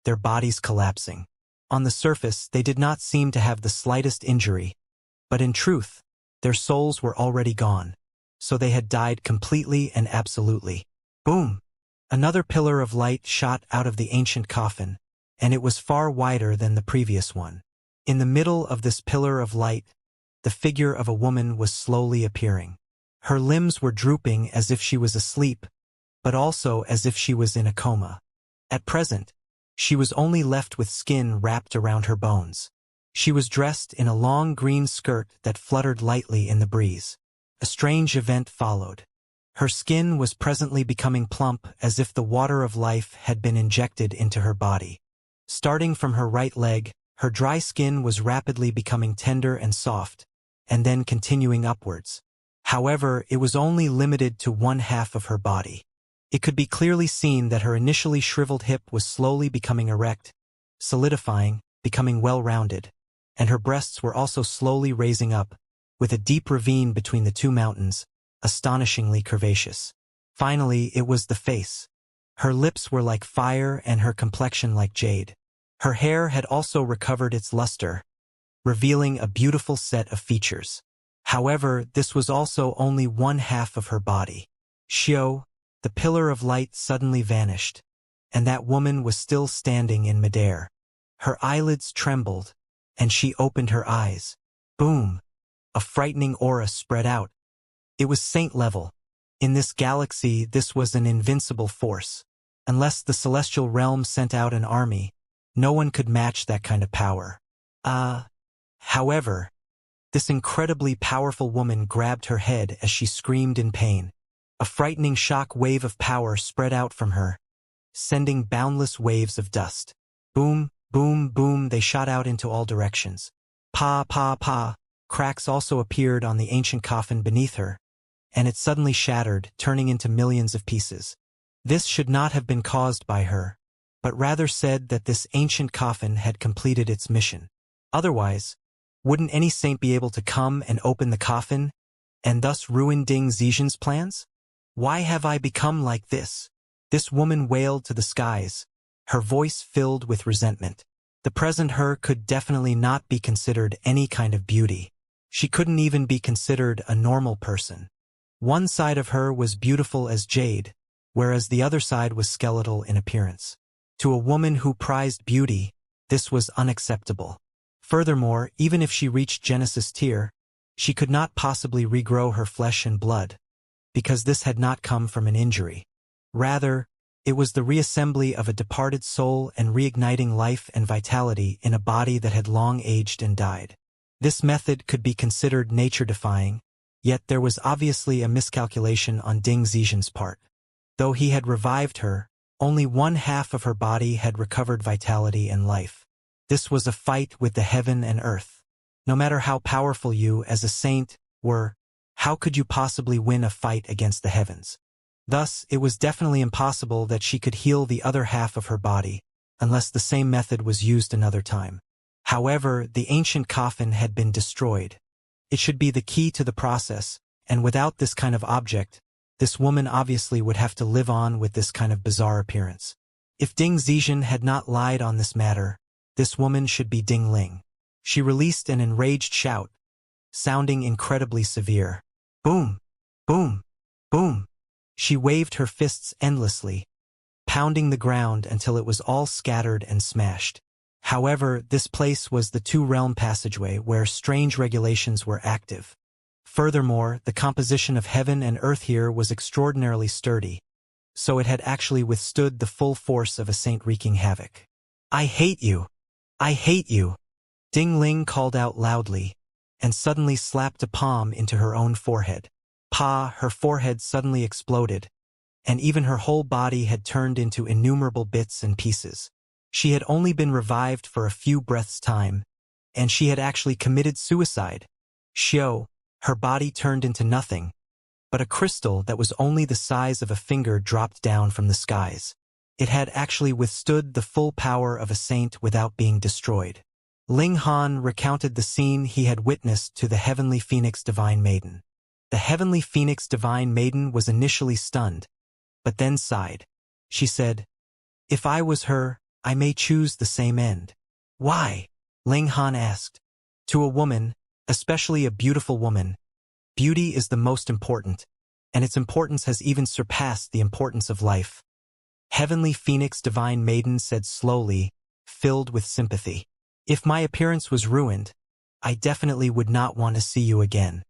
their bodies collapsing. On the surface, they did not seem to have the slightest injury, but in truth, their souls were already gone, so they had died completely and absolutely. Boom! Another pillar of light shot out of the ancient coffin, and it was far wider than the previous one. In the middle of this pillar of light, the figure of a woman was slowly appearing. Her limbs were drooping as if she was asleep, but also as if she was in a coma. At present, she was only left with skin wrapped around her bones. She was dressed in a long green skirt that fluttered lightly in the breeze. A strange event followed. Her skin was presently becoming plump as if the water of life had been injected into her body. Starting from her right leg, her dry skin was rapidly becoming tender and soft, and then continuing upwards. However, it was only limited to one half of her body. It could be clearly seen that her initially shriveled hip was slowly becoming erect, solidifying, becoming well-rounded, and her breasts were also slowly raising up, with a deep ravine between the two mountains, astonishingly curvaceous. Finally, it was the face. Her lips were like fire and her complexion like jade. Her hair had also recovered its luster, revealing a beautiful set of features. However, this was also only one half of her body. Xiao, the pillar of light, suddenly vanished, and that woman was still standing in midair. Her eyelids trembled, and she opened her eyes. Boom! A frightening aura spread out. It was saint level. In this galaxy, this was an invincible force. Unless the celestial realm sent out an army, no one could match that kind of power. However, this incredibly powerful woman grabbed her head as she screamed in pain. A frightening shock wave of power spread out from her, sending boundless waves of dust. Boom, boom, boom, they shot out into all directions. Pa, pa, pa. Cracks also appeared on the ancient coffin beneath her, and it suddenly shattered, turning into millions of pieces. This should not have been caused by her, but rather said that this ancient coffin had completed its mission. Otherwise, wouldn't any saint be able to come and open the coffin, and thus ruin Ding Zixian's plans? Why have I become like this? This woman wailed to the skies, her voice filled with resentment. The present her could definitely not be considered any kind of beauty. She couldn't even be considered a normal person. One side of her was beautiful as jade, whereas the other side was skeletal in appearance. To a woman who prized beauty, this was unacceptable. Furthermore, even if she reached Genesis tier, she could not possibly regrow her flesh and blood, because this had not come from an injury. Rather, it was the reassembly of a departed soul and reigniting life and vitality in a body that had long aged and died. This method could be considered nature-defying, yet there was obviously a miscalculation on Ding Zixian's part. Though he had revived her, only one half of her body had recovered vitality and life. This was a fight with the heaven and earth. No matter how powerful you, as a saint, were, how could you possibly win a fight against the heavens? Thus, it was definitely impossible that she could heal the other half of her body, unless the same method was used another time. However, the ancient coffin had been destroyed. It should be the key to the process, and without this kind of object, this woman obviously would have to live on with this kind of bizarre appearance. If Ding Zixian had not lied on this matter, this woman should be Ding Ling. She released an enraged shout, sounding incredibly severe. Boom! Boom! Boom! She waved her fists endlessly, pounding the ground until it was all scattered and smashed. However, this place was the two-realm passageway where strange regulations were active. Furthermore, the composition of heaven and earth here was extraordinarily sturdy, so it had actually withstood the full force of a saint wreaking havoc. I hate you! I hate you! Ding Ling called out loudly, and suddenly slapped a palm into her own forehead. Pa, her forehead suddenly exploded, and even her whole body had turned into innumerable bits and pieces. She had only been revived for a few breaths' time, and she had actually committed suicide. Xiao, her body turned into nothing, but a crystal that was only the size of a finger dropped down from the skies. It had actually withstood the full power of a saint without being destroyed. Ling Han recounted the scene he had witnessed to the Heavenly Phoenix Divine Maiden. The Heavenly Phoenix Divine Maiden was initially stunned, but then sighed. She said, "If I was her, I may choose the same end." Why? Ling Han asked. To a woman, especially a beautiful woman, beauty is the most important, and its importance has even surpassed the importance of life. Heavenly Phoenix Divine Maiden said slowly, filled with sympathy. If my appearance was ruined, I definitely would not want to see you again.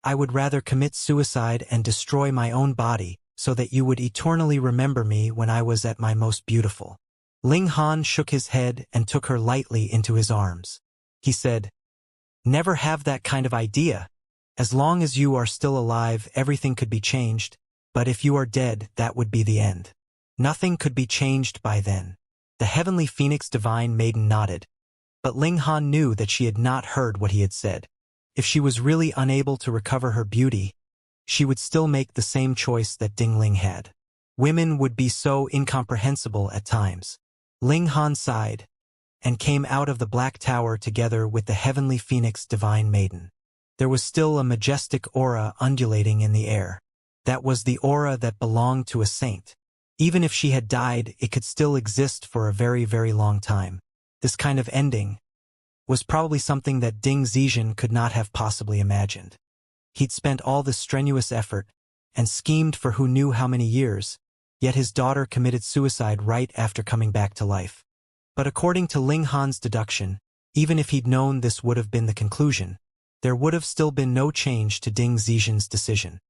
I would rather commit suicide and destroy my own body so that you would eternally remember me when I was at my most beautiful. Ling Han shook his head and took her lightly into his arms. He said, "Never have that kind of idea. As long as you are still alive, everything could be changed, but if you are dead, that would be the end. Nothing could be changed by then. The heavenly phoenix divine maiden nodded, but Ling Han knew that she had not heard what he had said. If she was really unable to recover her beauty, she would still make the same choice that Ding Ling had. Women would be so incomprehensible at times. Ling Han sighed, and came out of the Black Tower together with the heavenly phoenix divine maiden. There was still a majestic aura undulating in the air. That was the aura that belonged to a saint. Even if she had died, it could still exist for a very, very long time. This kind of ending was probably something that Ding Zixian could not have possibly imagined. He'd spent all this strenuous effort and schemed for who knew how many years, yet his daughter committed suicide right after coming back to life. But according to Ling Han's deduction, even if he'd known this would have been the conclusion, there would have still been no change to Ding Zixian's decision.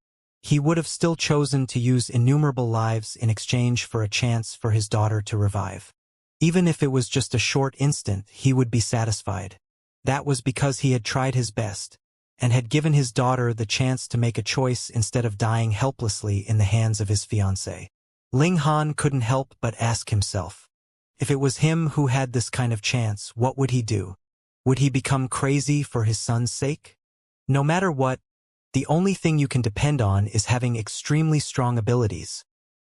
He would have still chosen to use innumerable lives in exchange for a chance for his daughter to revive. Even if it was just a short instant, he would be satisfied. That was because he had tried his best, and had given his daughter the chance to make a choice instead of dying helplessly in the hands of his fiancée. Ling Han couldn't help but ask himself, if it was him who had this kind of chance, what would he do? Would he become crazy for his son's sake? No matter what, the only thing you can depend on is having extremely strong abilities,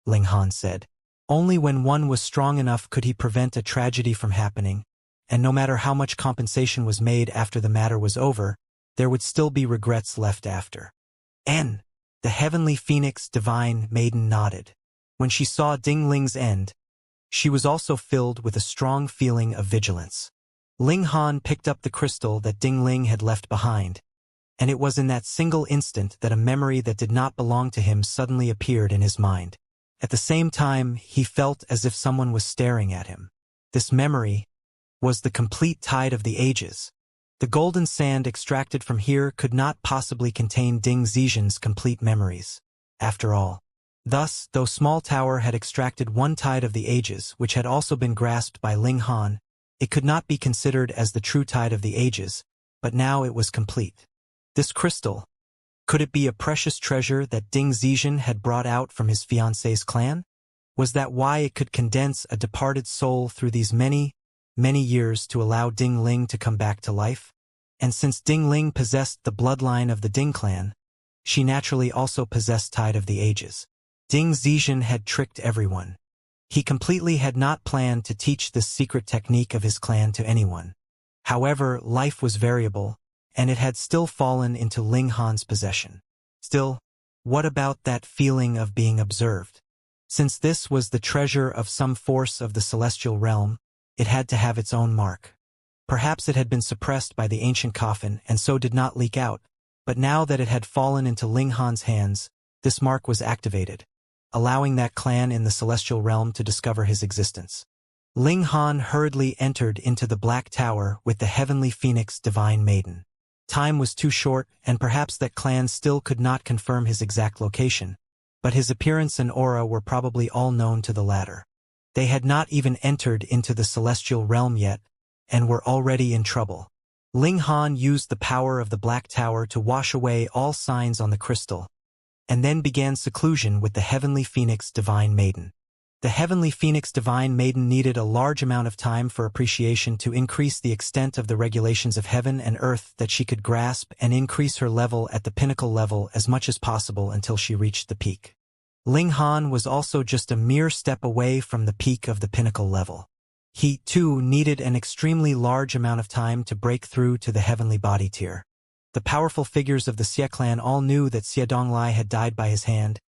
Ling Han said. Only when one was strong enough could he prevent a tragedy from happening, and no matter how much compensation was made after the matter was over, there would still be regrets left after. The heavenly phoenix divine maiden nodded. When she saw Ding Ling's end, she was also filled with a strong feeling of vigilance. Ling Han picked up the crystal that Ding Ling had left behind, and it was in that single instant that a memory that did not belong to him suddenly appeared in his mind. At the same time, he felt as if someone was staring at him. This memory was the complete tide of the ages. The golden sand extracted from here could not possibly contain Ding Zixian's complete memories. After all, thus, though Small Tower had extracted one tide of the ages, which had also been grasped by Ling Han, it could not be considered as the true tide of the ages, but now it was complete. This crystal, could it be a precious treasure that Ding Zixian had brought out from his fiancée's clan? Was that why it could condense a departed soul through these many, many years to allow Ding Ling to come back to life? And since Ding Ling possessed the bloodline of the Ding clan, she naturally also possessed Tide of the Ages. Ding Zixian had tricked everyone. He completely had not planned to teach this secret technique of his clan to anyone. However, life was variable, and it had still fallen into Ling Han's possession. Still, what about that feeling of being observed? Since this was the treasure of some force of the celestial realm, it had to have its own mark. Perhaps it had been suppressed by the ancient coffin and so did not leak out, but now that it had fallen into Ling Han's hands, this mark was activated, allowing that clan in the celestial realm to discover his existence. Ling Han hurriedly entered into the Black Tower with the heavenly phoenix divine maiden. Time was too short, and perhaps that clan still could not confirm his exact location, but his appearance and aura were probably all known to the latter. They had not even entered into the celestial realm yet, and were already in trouble. Ling Han used the power of the Black Tower to wash away all signs on the crystal, and then began seclusion with the heavenly phoenix divine maiden. The heavenly phoenix divine maiden needed a large amount of time for appreciation to increase the extent of the regulations of heaven and earth that she could grasp and increase her level at the pinnacle level as much as possible until she reached the peak. Ling Han was also just a mere step away from the peak of the pinnacle level. He, too, needed an extremely large amount of time to break through to the heavenly body tier. The powerful figures of the Xie clan all knew that Xie Donglai had died by his hand,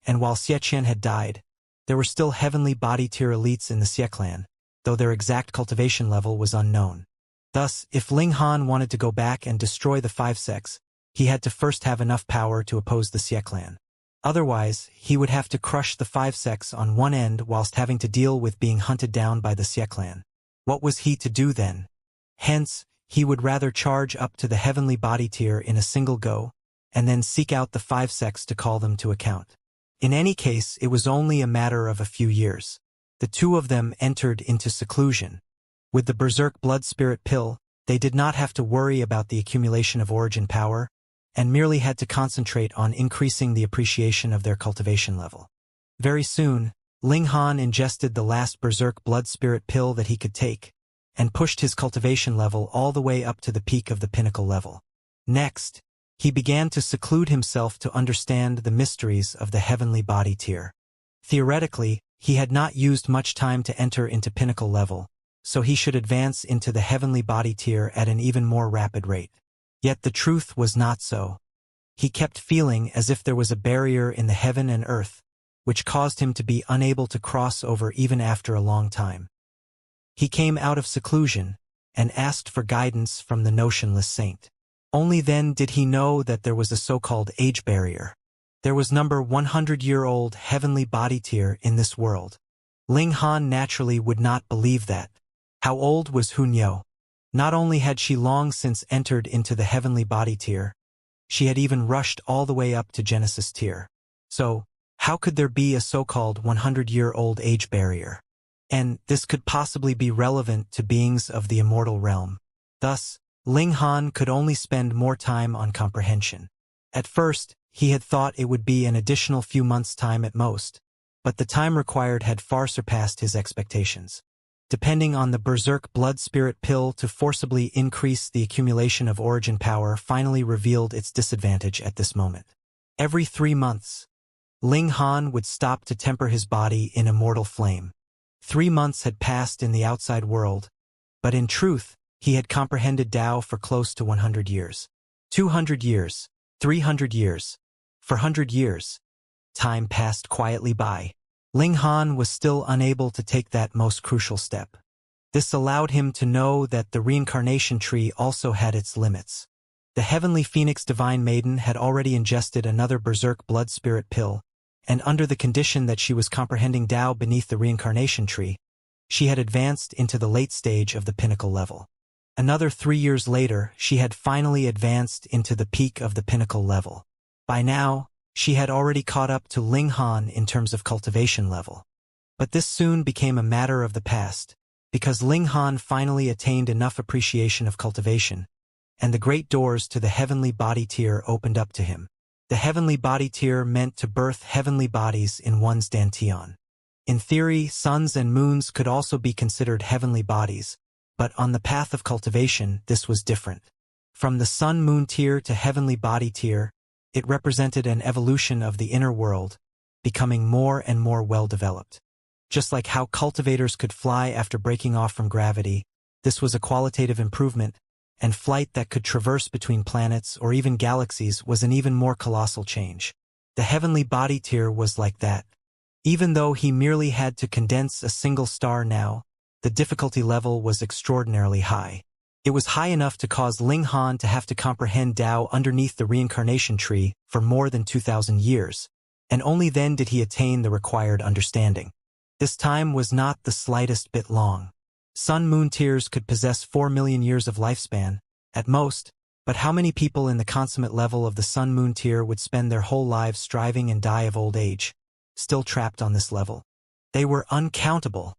and while Xie Qian had died, there were still heavenly body tier elites in the Xie clan, though their exact cultivation level was unknown. Thus, if Ling Han wanted to go back and destroy the five sects, he had to first have enough power to oppose the Xie clan. Otherwise, he would have to crush the five sects on one end whilst having to deal with being hunted down by the Xie clan. What was he to do then? Hence, he would rather charge up to the heavenly body tier in a single go, and then seek out the five sects to call them to account. In any case, it was only a matter of a few years. The two of them entered into seclusion. With the Berserk Blood Spirit pill, they did not have to worry about the accumulation of origin power, and merely had to concentrate on increasing the appreciation of their cultivation level. Very soon, Ling Han ingested the last berserk blood spirit pill that he could take, and pushed his cultivation level all the way up to the peak of the pinnacle level. Next, he began to seclude himself to understand the mysteries of the heavenly body tier. Theoretically, he had not used much time to enter into pinnacle level, so he should advance into the heavenly body tier at an even more rapid rate. Yet the truth was not so. He kept feeling as if there was a barrier in the heaven and earth, which caused him to be unable to cross over even after a long time. He came out of seclusion and asked for guidance from the notionless saint. Only then did he know that there was a so-called age barrier. There was number 100-year-old heavenly body tier in this world. Ling Han naturally would not believe that. How old was Hunyao? Not only had she long since entered into the heavenly body tier, she had even rushed all the way up to Genesis tier. So, how could there be a so-called 100-year-old age barrier? And this could possibly be relevant to beings of the immortal realm. Thus, Ling Han could only spend more time on comprehension. At first, he had thought it would be an additional few months' time at most, but the time required had far surpassed his expectations. Depending on the berserk blood spirit pill to forcibly increase the accumulation of origin power finally revealed its disadvantage at this moment. Every 3 months, Ling Han would stop to temper his body in immortal flame. 3 months had passed in the outside world, but in truth, he had comprehended Tao for close to 100 years. 200 years, 300 years, 400 years. Time passed quietly by. Ling Han was still unable to take that most crucial step. This allowed him to know that the reincarnation tree also had its limits. The heavenly phoenix divine maiden had already ingested another berserk blood spirit pill, and under the condition that she was comprehending Tao beneath the reincarnation tree, she had advanced into the late stage of the pinnacle level. Another 3 years later, she had finally advanced into the peak of the pinnacle level. By now, she had already caught up to Ling Han in terms of cultivation level. But this soon became a matter of the past, because Ling Han finally attained enough appreciation of cultivation, and the great doors to the heavenly body tier opened up to him. The heavenly body tier meant to birth heavenly bodies in one's dantian. In theory, suns and moons could also be considered heavenly bodies, but on the path of cultivation, this was different. From the sun-moon tier to heavenly body tier, it represented an evolution of the inner world, becoming more and more well-developed. Just like how cultivators could fly after breaking off from gravity, this was a qualitative improvement, and flight that could traverse between planets or even galaxies was an even more colossal change. The heavenly body tier was like that. Even though he merely had to condense a single star now, the difficulty level was extraordinarily high. It was high enough to cause Ling Han to have to comprehend Tao underneath the reincarnation tree for more than 2,000 years, and only then did he attain the required understanding. This time was not the slightest bit long. Sun-moon tiers could possess 4 million years of lifespan, at most, but how many people in the consummate level of the sun-moon tier would spend their whole lives striving and die of old age, still trapped on this level? They were uncountable.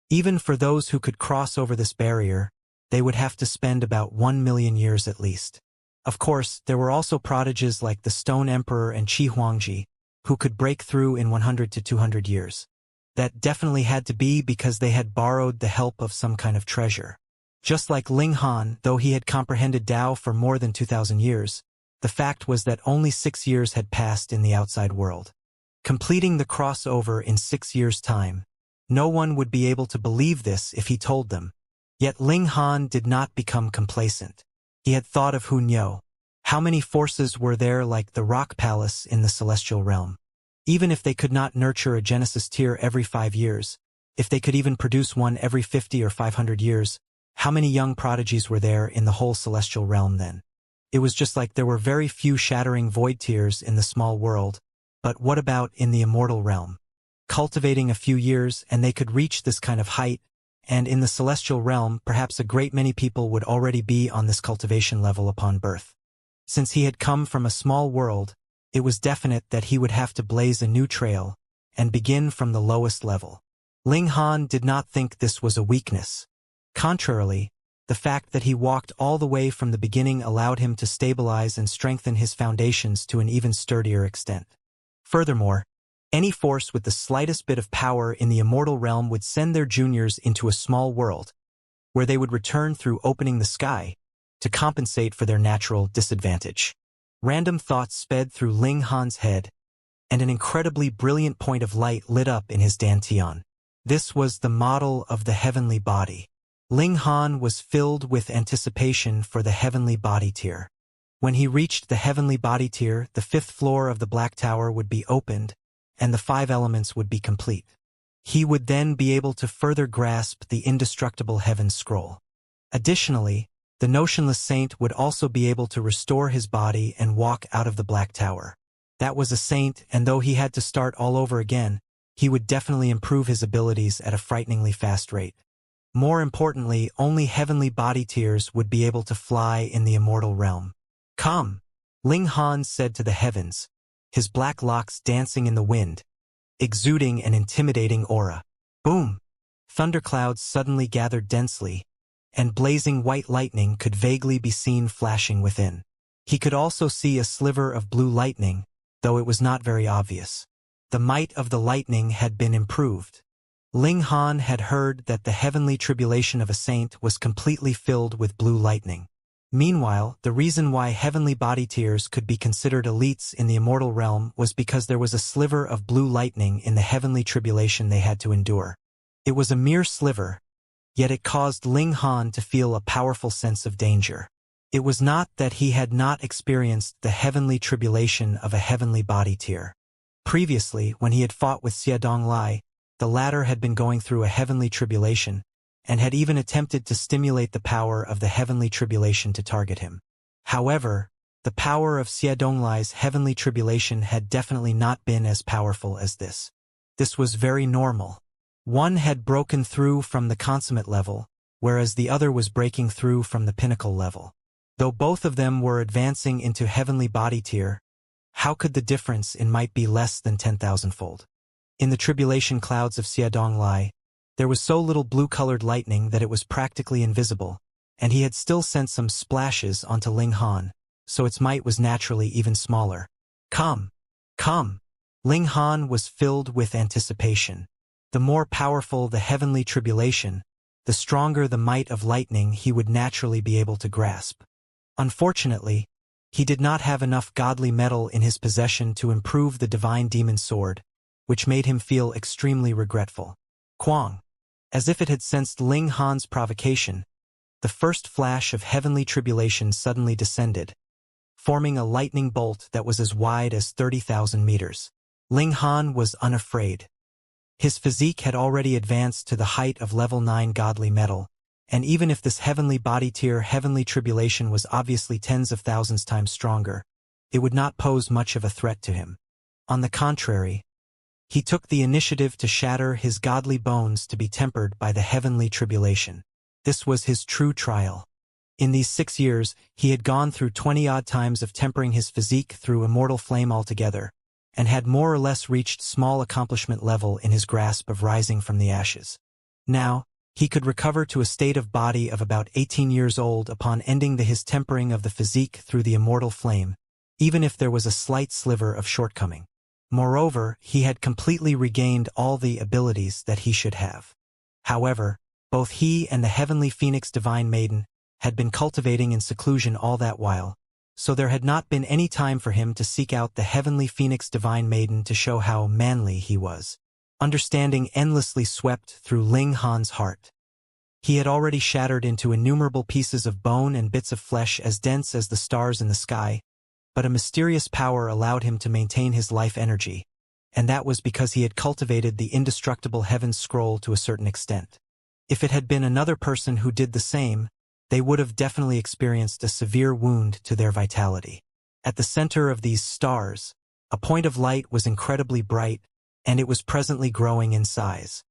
Even for those who could cross over this barrier, they would have to spend about 1 million years at least. Of course, there were also prodigies like the Stone Emperor and Qi Huangji, who could break through in 100 to 200 years. That definitely had to be because they had borrowed the help of some kind of treasure. Just like Ling Han, though he had comprehended Tao for more than 2,000 years, the fact was that only 6 years had passed in the outside world. Completing the crossover in 6 years' time, no one would be able to believe this if he told them. Yet Ling Han did not become complacent. He had thought of Hunyao. How many forces were there like the rock palace in the celestial realm? Even if they could not nurture a Genesis tier every 5 years, if they could even produce one every 50 or 500 years, how many young prodigies were there in the whole celestial realm then? It was just like there were very few shattering void tiers in the small world, but what about in the immortal realm? Cultivating a few years and they could reach this kind of height, and in the celestial realm perhaps a great many people would already be on this cultivation level upon birth. Since he had come from a small world, it was definite that he would have to blaze a new trail and begin from the lowest level. Ling Han did not think this was a weakness. Contrarily, The fact that he walked all the way from the beginning allowed him to stabilize and strengthen his foundations to an even sturdier extent. Furthermore, any force with the slightest bit of power in the immortal realm would send their juniors into a small world, where they would return through opening the sky to compensate for their natural disadvantage. Random thoughts sped through Ling Han's head, and an incredibly brilliant point of light lit up in his dantian. This was the model of the heavenly body. Ling Han was filled with anticipation for the heavenly body tier. When he reached the heavenly body tier, the 5th floor of the Black Tower would be opened, and the 5 elements would be complete. He would then be able to further grasp the indestructible heaven scroll. Additionally, the notionless saint would also be able to restore his body and walk out of the Black Tower. That was a saint, and though he had to start all over again, he would definitely improve his abilities at a frighteningly fast rate. More importantly, only heavenly body tiers would be able to fly in the immortal realm. "Come," Ling Han said to the heavens, his black locks dancing in the wind, exuding an intimidating aura. Boom! Thunderclouds suddenly gathered densely, and blazing white lightning could vaguely be seen flashing within. He could also see a sliver of blue lightning, though it was not very obvious. The might of the lightning had been improved. Ling Han had heard that the heavenly tribulation of a saint was completely filled with blue lightning. Meanwhile, the reason why heavenly body tiers could be considered elites in the immortal realm was because there was a sliver of blue lightning in the heavenly tribulation they had to endure. It was a mere sliver, yet it caused Ling Han to feel a powerful sense of danger. It was not that he had not experienced the heavenly tribulation of a heavenly body tier. Previously, when he had fought with Xianxia, the latter had been going through a heavenly tribulation, and had even attempted to stimulate the power of the heavenly tribulation to target him. However, the power of Xianxia's heavenly tribulation had definitely not been as powerful as this. This was very normal. One had broken through from the consummate level, whereas the other was breaking through from the pinnacle level. Though both of them were advancing into heavenly body tier, how could the difference in might be less than 10,000-fold? In the tribulation clouds of Xianxia, there was so little blue-colored lightning that it was practically invisible, and he had still sent some splashes onto Ling Han, so its might was naturally even smaller. Come! Come! Ling Han was filled with anticipation. The more powerful the heavenly tribulation, the stronger the might of lightning he would naturally be able to grasp. Unfortunately, he did not have enough godly metal in his possession to improve the divine demon sword, which made him feel extremely regretful. Quang! As if it had sensed Ling Han's provocation, the first flash of heavenly tribulation suddenly descended, forming a lightning bolt that was as wide as 30,000 meters. Ling Han was unafraid. His physique had already advanced to the height of level 9 godly metal, and even if this heavenly body tier heavenly tribulation was obviously tens of thousands times stronger, it would not pose much of a threat to him. On the contrary, he took the initiative to shatter his godly bones to be tempered by the heavenly tribulation. This was his true trial. In these 6 years, he had gone through 20-odd times of tempering his physique through immortal flame altogether, and had more or less reached small accomplishment level in his grasp of rising from the ashes. Now, he could recover to a state of body of about 18 years old upon ending his tempering of the physique through the immortal flame, even if there was a slight sliver of shortcoming. Moreover, he had completely regained all the abilities that he should have. However, both he and the heavenly Phoenix Divine Maiden had been cultivating in seclusion all that while, so there had not been any time for him to seek out the heavenly Phoenix Divine Maiden to show how manly he was. Understanding endlessly swept through Ling Han's heart. He had already shattered into innumerable pieces of bone and bits of flesh as dense as the stars in the sky, but a mysterious power allowed him to maintain his life energy, and that was because he had cultivated the indestructible heaven scroll to a certain extent. If it had been another person who did the same, they would have definitely experienced a severe wound to their vitality. At the center of these stars, a point of light was incredibly bright, and it was presently growing in size.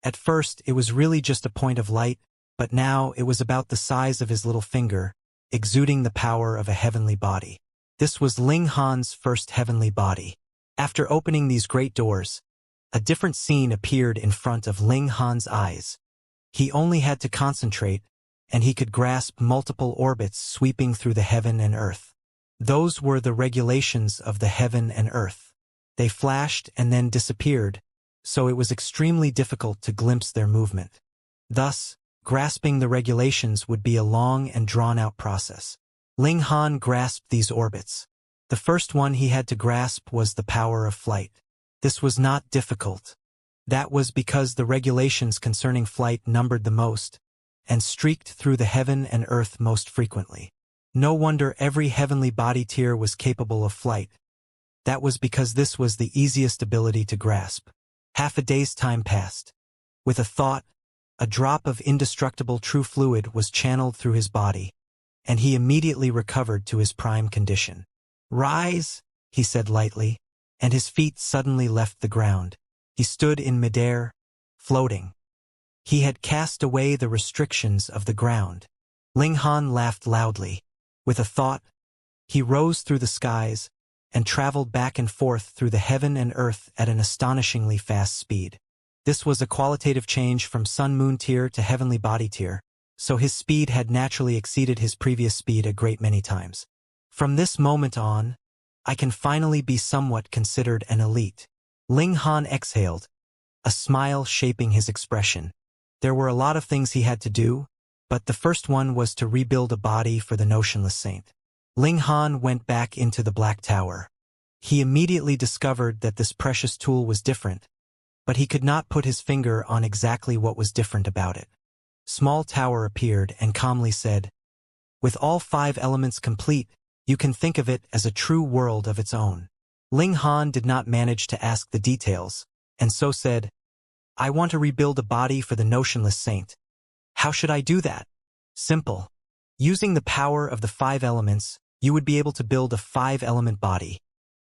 At first, it was really just a point of light, but now it was about the size of his little finger, exuding the power of a heavenly body. This was Ling Han's first heavenly body. After opening these great doors, a different scene appeared in front of Ling Han's eyes. He only had to concentrate, and he could grasp multiple orbits sweeping through the heaven and earth. Those were the regulations of the heaven and earth. They flashed and then disappeared, so it was extremely difficult to glimpse their movement. Thus, grasping the regulations would be a long and drawn-out process. Ling Han grasped these orbits. The first one he had to grasp was the power of flight. This was not difficult. That was because the regulations concerning flight numbered the most, and streaked through the heaven and earth most frequently. No wonder every heavenly body tier was capable of flight. That was because this was the easiest ability to grasp. Half a day's time passed. With a thought, a drop of indestructible true fluid was channeled through his body, and he immediately recovered to his prime condition. "Rise," he said lightly, and his feet suddenly left the ground. He stood in midair, floating. He had cast away the restrictions of the ground. Ling Han laughed loudly. With a thought, he rose through the skies and traveled back and forth through the heaven and earth at an astonishingly fast speed. This was a qualitative change from sun-moon tier to heavenly body tier, so his speed had naturally exceeded his previous speed a great many times. From this moment on, I can finally be somewhat considered an elite. Ling Han exhaled, a smile shaping his expression. There were a lot of things he had to do, but the first one was to rebuild a body for the notionless saint. Ling Han went back into the Black Tower. He immediately discovered that this precious tool was different, but he could not put his finger on exactly what was different about it. Small Tower appeared and calmly said, "With all 5 elements complete, you can think of it as a true world of its own." Ling Han did not manage to ask the details, and so said, "I want to rebuild a body for the notionless saint. How should I do that?" "Simple. Using the power of the 5 elements, you would be able to build a 5-element body,"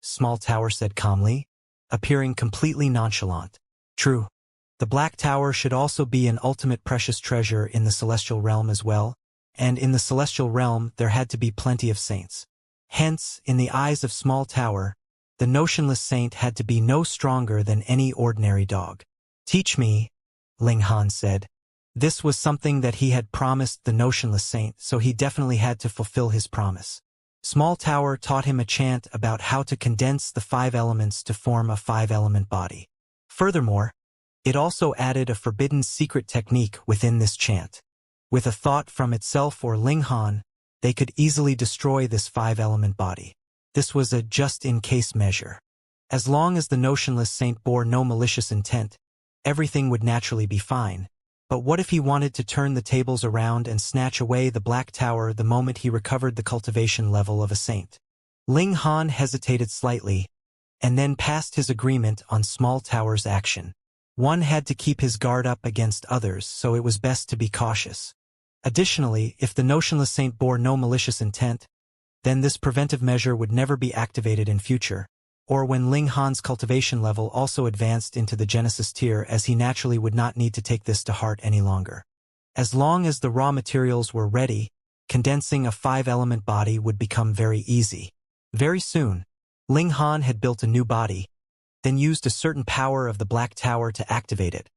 Small Tower said calmly, appearing completely nonchalant. "True. The Black Tower should also be an ultimate precious treasure in the celestial realm as well, and in the celestial realm there had to be plenty of saints. Hence, in the eyes of Small Tower, the notionless saint had to be no stronger than any ordinary dog. "Teach me," Ling Han said. This was something that he had promised the notionless saint, so he definitely had to fulfill his promise. Small Tower taught him a chant about how to condense the 5 elements to form a 5-element body. Furthermore, it also added a forbidden secret technique within this chant. With a thought from itself or Ling Han, they could easily destroy this 5-element body. This was a just-in-case measure. As long as the notionless saint bore no malicious intent, everything would naturally be fine. But what if he wanted to turn the tables around and snatch away the Black Tower the moment he recovered the cultivation level of a saint? Ling Han hesitated slightly, and then passed his agreement on Small Tower's action. One had to keep his guard up against others, so it was best to be cautious. Additionally, if the notionless saint bore no malicious intent, then this preventive measure would never be activated in future, or when Ling Han's cultivation level also advanced into the Genesis tier, as he naturally would not need to take this to heart any longer. As long as the raw materials were ready, condensing a 5-element body would become very easy. Very soon, Ling Han had built a new body, then used a certain power of the Black Tower to activate it,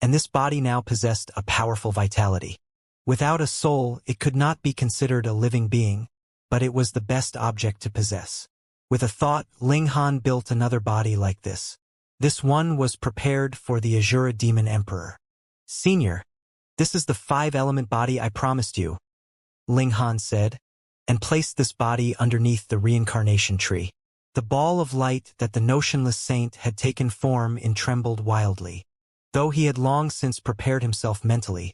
and this body now possessed a powerful vitality. Without a soul, it could not be considered a living being, but it was the best object to possess. With a thought, Ling Han built another body like this. This one was prepared for the Azura Demon Emperor. "Senior, this is the 5-element body I promised you," Ling Han said, and placed this body underneath the Reincarnation tree. The ball of light that the notionless saint had taken form in trembled wildly. Though he had long since prepared himself mentally,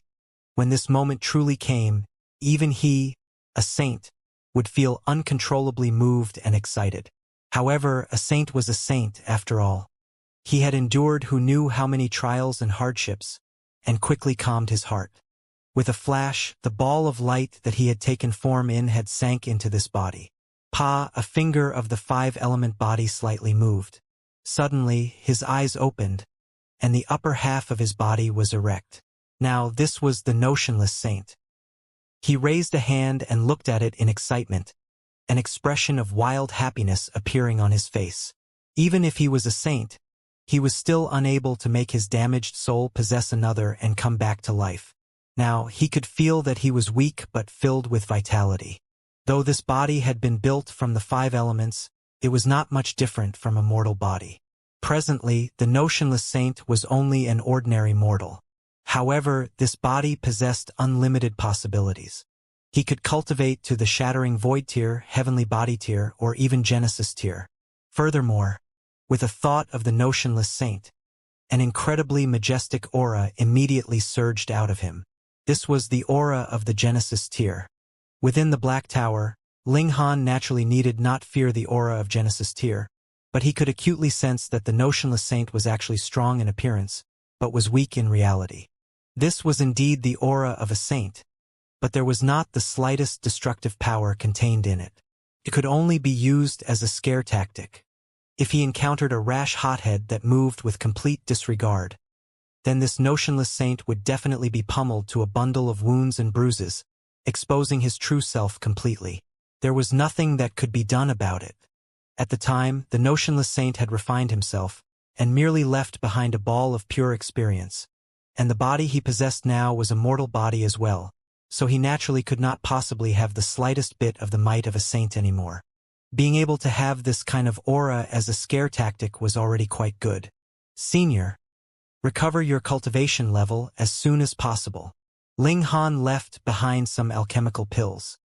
when this moment truly came, even he, a saint, would feel uncontrollably moved and excited. However, a saint was a saint after all. He had endured who knew how many trials and hardships, and quickly calmed his heart. With a flash, the ball of light that he had taken form in had sank into this body. A finger of the 5-element body slightly moved. Suddenly, his eyes opened, and the upper half of his body was erect. Now, this was the notionless saint. He raised a hand and looked at it in excitement, an expression of wild happiness appearing on his face. Even if he was a saint, he was still unable to make his damaged soul possess another and come back to life. Now, he could feel that he was weak but filled with vitality. Though this body had been built from the 5 elements, it was not much different from a mortal body. Presently, the notionless saint was only an ordinary mortal. However, this body possessed unlimited possibilities. He could cultivate to the shattering void tier, heavenly body tier, or even Genesis tier. Furthermore, with a thought of the notionless saint, an incredibly majestic aura immediately surged out of him. This was the aura of the Genesis tier. Within the Black Tower, Ling Han naturally needed not fear the aura of Genesis tier, but he could acutely sense that the notionless saint was actually strong in appearance, but was weak in reality. This was indeed the aura of a saint, but there was not the slightest destructive power contained in it. It could only be used as a scare tactic. If he encountered a rash hothead that moved with complete disregard, then this notionless saint would definitely be pummeled to a bundle of wounds and bruises, exposing his true self completely. There was nothing that could be done about it. At the time, the notionless saint had refined himself, and merely left behind a ball of pure experience. And the body he possessed now was a mortal body as well, so he naturally could not possibly have the slightest bit of the might of a saint anymore. Being able to have this kind of aura as a scare tactic was already quite good. Senior, recover your cultivation level as soon as possible. Ling Han left behind some alchemical pills.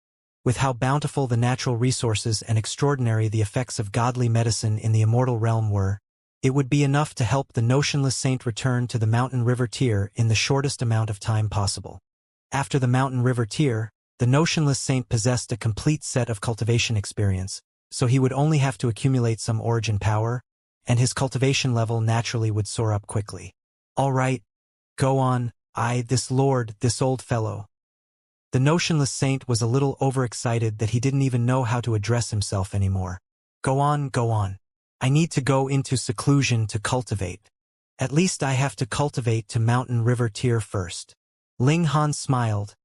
With how bountiful the natural resources and extraordinary the effects of godly medicine in the immortal realm were, it would be enough to help the notionless saint return to the mountain river tier in the shortest amount of time possible. After the mountain river tier, the notionless saint possessed a complete set of cultivation experience, so he would only have to accumulate some origin power, and his cultivation level naturally would soar up quickly. All right, go on, this lord, this old fellow. The notionless saint was a little overexcited that he didn't even know how to address himself anymore. Go on, go on. I need to go into seclusion to cultivate. At least I have to cultivate to mountain river tier first. Ling Han smiled,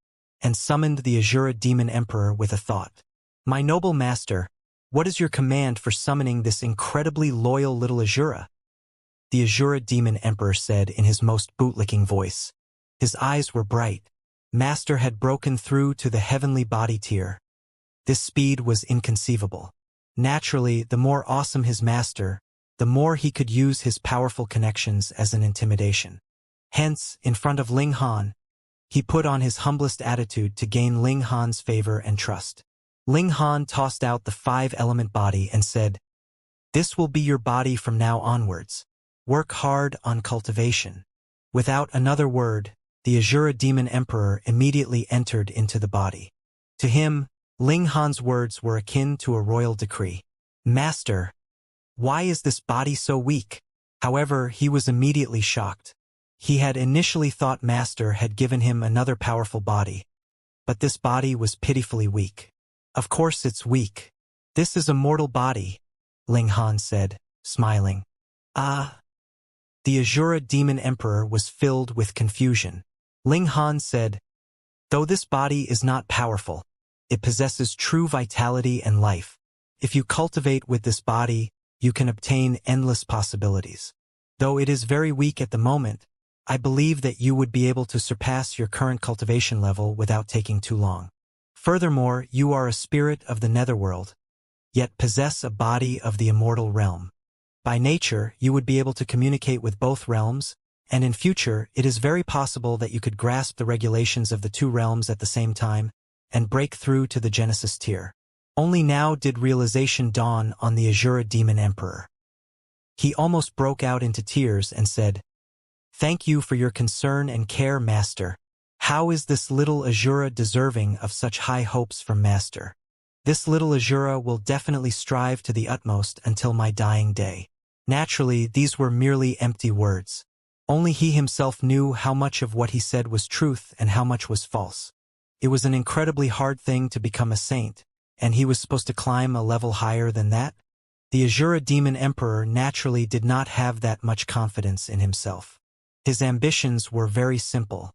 and summoned the Azura Demon Emperor with a thought. My noble master, what is your command for summoning this incredibly loyal little Azura? The Azura Demon Emperor said in his most bootlicking voice. His eyes were bright. Master had broken through to the heavenly body tier. This speed was inconceivable. Naturally, the more awesome his master, the more he could use his powerful connections as an intimidation. Hence, in front of Ling Han, he put on his humblest attitude to gain Ling Han's favor and trust. Ling Han tossed out the 5-element body and said, "This will be your body from now onwards. Work hard on cultivation." Without another word, the Azura Demon Emperor immediately entered into the body. To him, Ling Han's words were akin to a royal decree. Master, why is this body so weak? However, he was immediately shocked. He had initially thought Master had given him another powerful body, but this body was pitifully weak. Of course it's weak. This is a mortal body, Ling Han said, smiling. Ah. The Azura Demon Emperor was filled with confusion. Ling Han said, though this body is not powerful, it possesses true vitality and life. If you cultivate with this body, you can obtain endless possibilities. Though it is very weak at the moment, I believe that you would be able to surpass your current cultivation level without taking too long. Furthermore, you are a spirit of the netherworld, yet possess a body of the immortal realm. By nature, you would be able to communicate with both realms, and in future, it is very possible that you could grasp the regulations of the two realms at the same time, and break through to the Genesis tier. Only now did realization dawn on the Azura Demon Emperor. He almost broke out into tears and said, "Thank you for your concern and care, Master. How is this little Azura deserving of such high hopes from Master? This little Azura will definitely strive to the utmost until my dying day." Naturally, these were merely empty words. Only he himself knew how much of what he said was truth and how much was false. It was an incredibly hard thing to become a saint, and he was supposed to climb a level higher than that? The Azura Demon Emperor naturally did not have that much confidence in himself. His ambitions were very simple.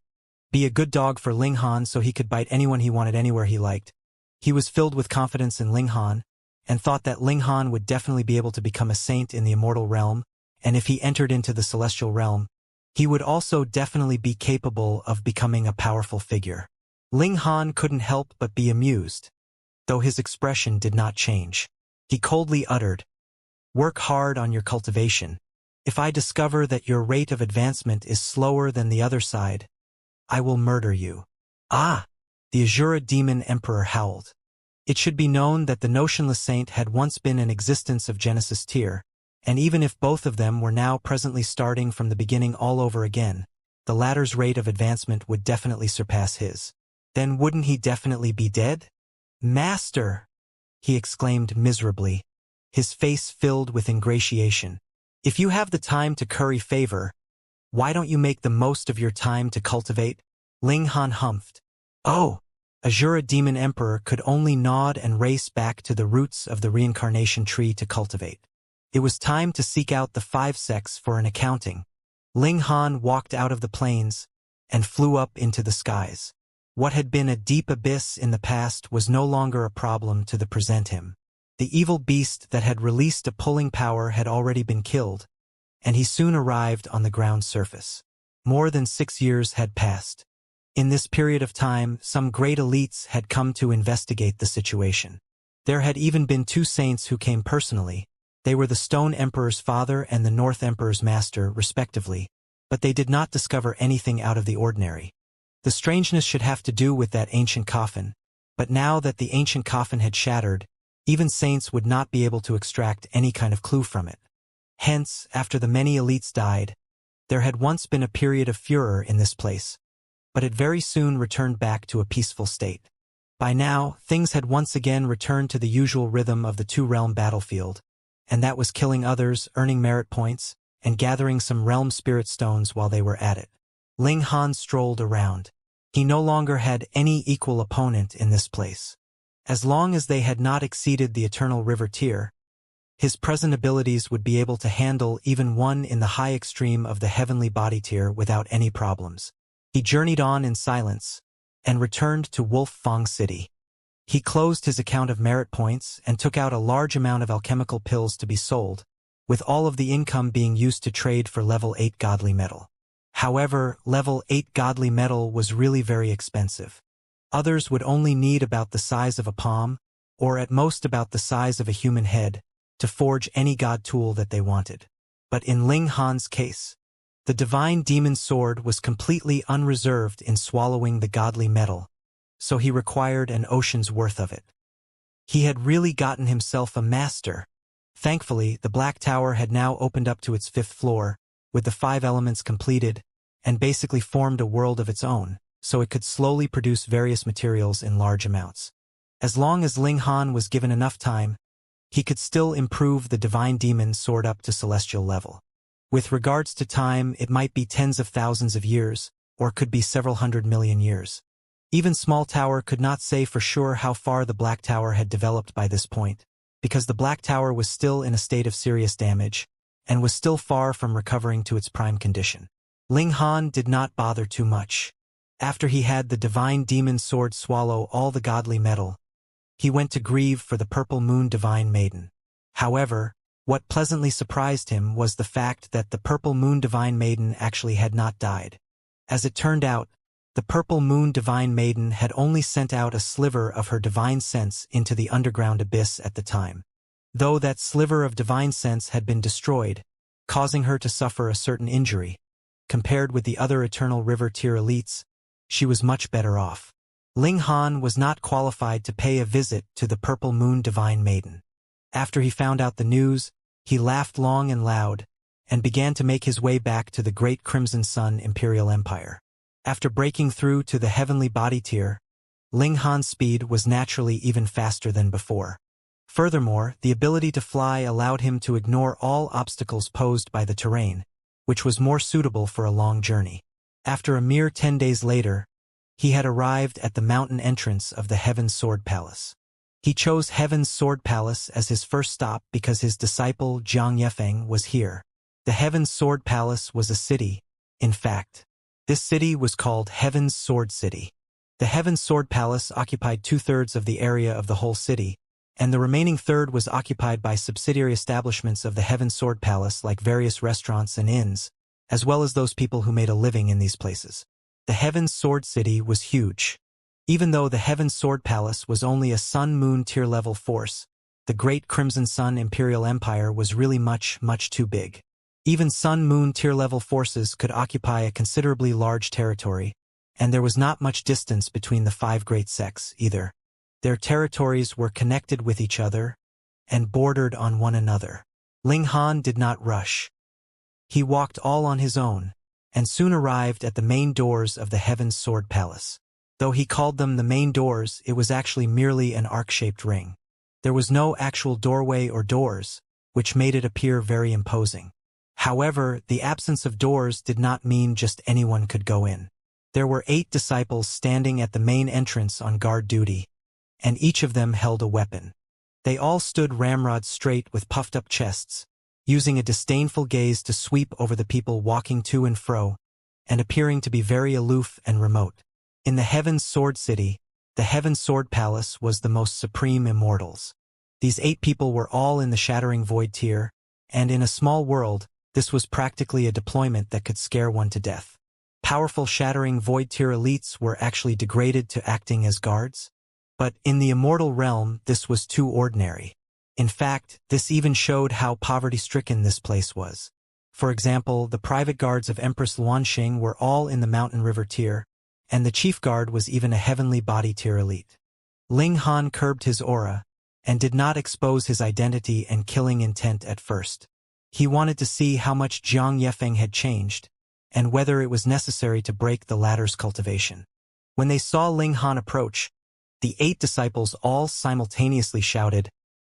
Be a good dog for Ling Han so he could bite anyone he wanted anywhere he liked. He was filled with confidence in Ling Han, and thought that Ling Han would definitely be able to become a saint in the immortal realm, and if he entered into the celestial realm, He would also definitely be capable of becoming a powerful figure. Ling Han couldn't help but be amused, though his expression did not change. He coldly uttered, "Work hard on your cultivation. If I discover that your rate of advancement is slower than the other side, I will murder you." Ah! The Azura Demon Emperor howled. It should be known that the Notionless Saint had once been an existence of Genesis tier, and even if both of them were now presently starting from the beginning all over again, the latter's rate of advancement would definitely surpass his. Then wouldn't he definitely be dead? "Master!" he exclaimed miserably, his face filled with ingratiation. "If you have the time to curry favor, why don't you make the most of your time to cultivate?" Ling Han humphed. "Oh!" Azura Demon Emperor could only nod and race back to the roots of the reincarnation tree to cultivate. It was time to seek out the 5 sects for an accounting. Ling Han walked out of the plains and flew up into the skies. What had been a deep abyss in the past was no longer a problem to the present him. The evil beast that had released a pulling power had already been killed, and he soon arrived on the ground surface. More than 6 years had passed. In this period of time, some great elites had come to investigate the situation. There had even been 2 saints who came personally. They were the Stone Emperor's father and the North Emperor's master, respectively, but they did not discover anything out of the ordinary. The strangeness should have to do with that ancient coffin, but now that the ancient coffin had shattered, even saints would not be able to extract any kind of clue from it. Hence, after the many elites died, there had once been a period of furor in this place, but it very soon returned back to a peaceful state. By now, things had once again returned to the usual rhythm of the 2-realm battlefield, and that was killing others, earning merit points, and gathering some realm spirit stones while they were at it. Ling Han strolled around. He no longer had any equal opponent in this place. As long as they had not exceeded the Eternal River tier, his present abilities would be able to handle even one in the high extreme of the Heavenly Body tier without any problems. He journeyed on in silence, and returned to Wolf Fong City. He closed his account of merit points and took out a large amount of alchemical pills to be sold, with all of the income being used to trade for level 8 godly metal. However, level 8 godly metal was really very expensive. Others would only need about the size of a palm, or at most about the size of a human head, to forge any god tool that they wanted. But in Ling Han's case, the divine demon sword was completely unreserved in swallowing the godly metal, so he required an ocean's worth of it. He had really gotten himself a master. Thankfully, the Black Tower had now opened up to its 5th floor, with the 5 elements completed, and basically formed a world of its own, so it could slowly produce various materials in large amounts. As long as Ling Han was given enough time, he could still improve the divine demon sword up to celestial level. With regards to time, it might be tens of thousands of years, or could be several 100 million years. Even Small Tower could not say for sure how far the Black Tower had developed by this point, because the Black Tower was still in a state of serious damage, and was still far from recovering to its prime condition. Ling Han did not bother too much. After he had the divine demon sword swallow all the godly metal, he went to grieve for the Purple Moon Divine Maiden. However, what pleasantly surprised him was the fact that the Purple Moon Divine Maiden actually had not died. As it turned out, the Purple Moon Divine Maiden had only sent out a sliver of her divine sense into the underground abyss at the time. Though that sliver of divine sense had been destroyed, causing her to suffer a certain injury, compared with the other Eternal River tier elites, she was much better off. Ling Han was not qualified to pay a visit to the Purple Moon Divine Maiden. After he found out the news, he laughed long and loud, and began to make his way back to the Great Crimson Sun Imperial Empire. After breaking through to the Heavenly Body tier, Ling Han's speed was naturally even faster than before. Furthermore, the ability to fly allowed him to ignore all obstacles posed by the terrain, which was more suitable for a long journey. After a mere 10 days later, he had arrived at the mountain entrance of the Heaven's Sword Palace. He chose Heaven's Sword Palace as his first stop because his disciple Jiang Yefeng was here. The Heaven's Sword Palace was a city, in fact. This city was called Heaven's Sword City. The Heaven's Sword Palace occupied 2/3 of the area of the whole city, and the remaining third was occupied by subsidiary establishments of the Heaven's Sword Palace like various restaurants and inns, as well as those people who made a living in these places. The Heaven's Sword City was huge. Even though the Heaven's Sword Palace was only a Sun-Moon tier-level force, the Great Crimson Sun Imperial Empire was really much, much too big. Even Sun-Moon tier-level forces could occupy a considerably large territory, and there was not much distance between the 5 great sects either. Their territories were connected with each other and bordered on one another. Ling Han did not rush. He walked all on his own, and soon arrived at the main doors of the Heaven's Sword Palace. Though he called them the main doors, it was actually merely an arc-shaped ring. There was no actual doorway or doors, which made it appear very imposing. However, the absence of doors did not mean just anyone could go in. There were 8 disciples standing at the main entrance on guard duty, and each of them held a weapon. They all stood ramrod straight with puffed-up chests, using a disdainful gaze to sweep over the people walking to and fro, and appearing to be very aloof and remote. In the Heaven's Sword City, the Heaven's Sword Palace was the most supreme immortals. These 8 people were all in the Shattering Void tier, and in a small world, this was practically a deployment that could scare one to death. Powerful Shattering Void tier elites were actually degraded to acting as guards. But in the immortal realm, this was too ordinary. In fact, this even showed how poverty-stricken this place was. For example, the private guards of Empress Luanxing were all in the Mountain River tier, and the chief guard was even a Heavenly Body tier elite. Ling Han curbed his aura, and did not expose his identity and killing intent at first. He wanted to see how much Jiang Yefeng had changed, and whether it was necessary to break the latter's cultivation. When they saw Ling Han approach, the 8 disciples all simultaneously shouted,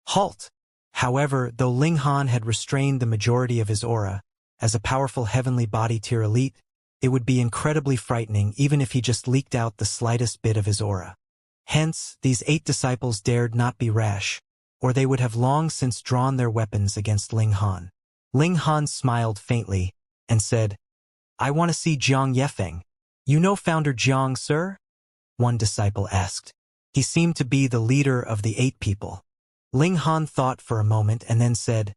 "Halt!" However, though Ling Han had restrained the majority of his aura, as a powerful Heavenly Body tier elite, it would be incredibly frightening even if he just leaked out the slightest bit of his aura. Hence, these 8 disciples dared not be rash, or they would have long since drawn their weapons against Ling Han. Ling Han smiled faintly, and said, "I want to see Jiang Yefeng." "You know Founder Jiang, sir?" one disciple asked. He seemed to be the leader of the 8 people. Ling Han thought for a moment and then said,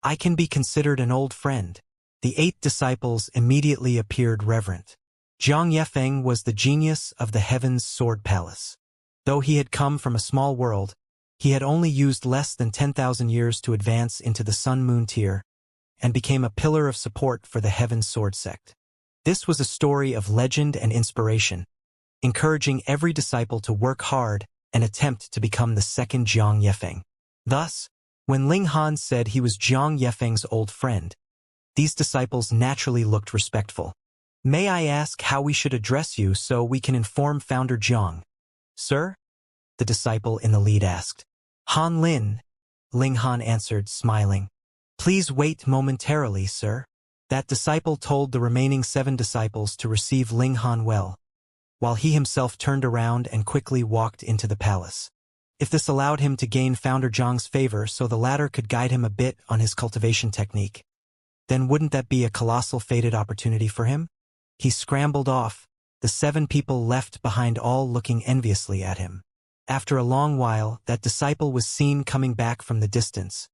"I can be considered an old friend." The 8 disciples immediately appeared reverent. Jiang Yefeng was the genius of the Heaven's Sword Palace. Though he had come from a small world, he had only used less than 10,000 years to advance into the Sun-Moon tier, and became a pillar of support for the Heaven's Sword sect. This was a story of legend and inspiration, encouraging every disciple to work hard and attempt to become the second Jiang Yefeng. Thus, when Ling Han said he was Jiang Yefeng's old friend, these disciples naturally looked respectful. "May I ask how we should address you so we can inform Founder Jiang?" "Sir?" the disciple in the lead asked. "Han Lin," Ling Han answered, smiling. "Please wait momentarily, sir." That disciple told the remaining 7 disciples to receive Ling Han well, while he himself turned around and quickly walked into the palace. If this allowed him to gain Founder Jiang's favor so the latter could guide him a bit on his cultivation technique, then wouldn't that be a colossal fated opportunity for him? He scrambled off, the 7 people left behind all looking enviously at him. After a long while, that disciple was seen coming back from the distance,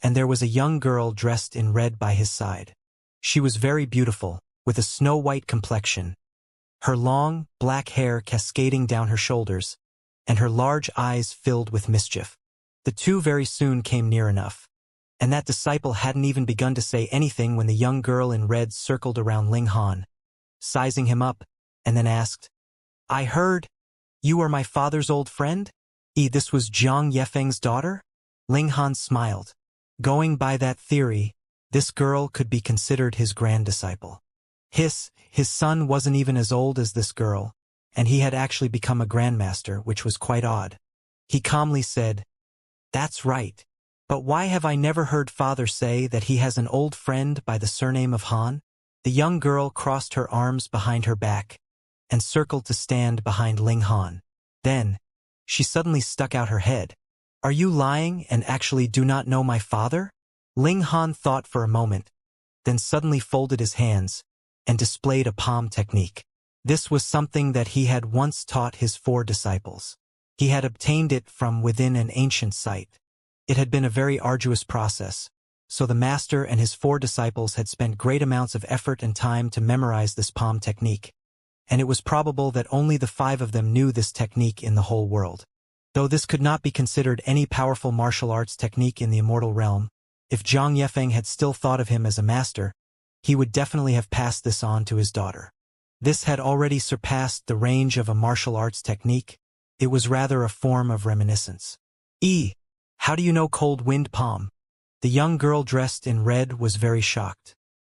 and there was a young girl dressed in red by his side. She was very beautiful, with a snow-white complexion, her long, black hair cascading down her shoulders, and her large eyes filled with mischief. The 2 very soon came near enough, and that disciple hadn't even begun to say anything when the young girl in red circled around Ling Han, sizing him up, and then asked, "I heard you are my father's old friend?" This was Jiang Yefeng's daughter? Ling Han smiled. Going by that theory, this girl could be considered his grand-disciple. His son wasn't even as old as this girl, and he had actually become a grandmaster, which was quite odd. He calmly said, "That's right. But why have I never heard father say that he has an old friend by the surname of Han?" The young girl crossed her arms behind her back and circled to stand behind Ling Han. Then, she suddenly stuck out her head. "Are you lying and actually do not know my father?" Ling Han thought for a moment, then suddenly folded his hands and displayed a palm technique. This was something that he had once taught his 4 disciples. He had obtained it from within an ancient site. It had been a very arduous process, so the master and his 4 disciples had spent great amounts of effort and time to memorize this palm technique, and it was probable that only the 5 of them knew this technique in the whole world. Though this could not be considered any powerful martial arts technique in the immortal realm, if Zhang Yefeng had still thought of him as a master, he would definitely have passed this on to his daughter. This had already surpassed the range of a martial arts technique. It was rather a form of reminiscence. How do you know cold wind palm? The young girl dressed in red was very shocked.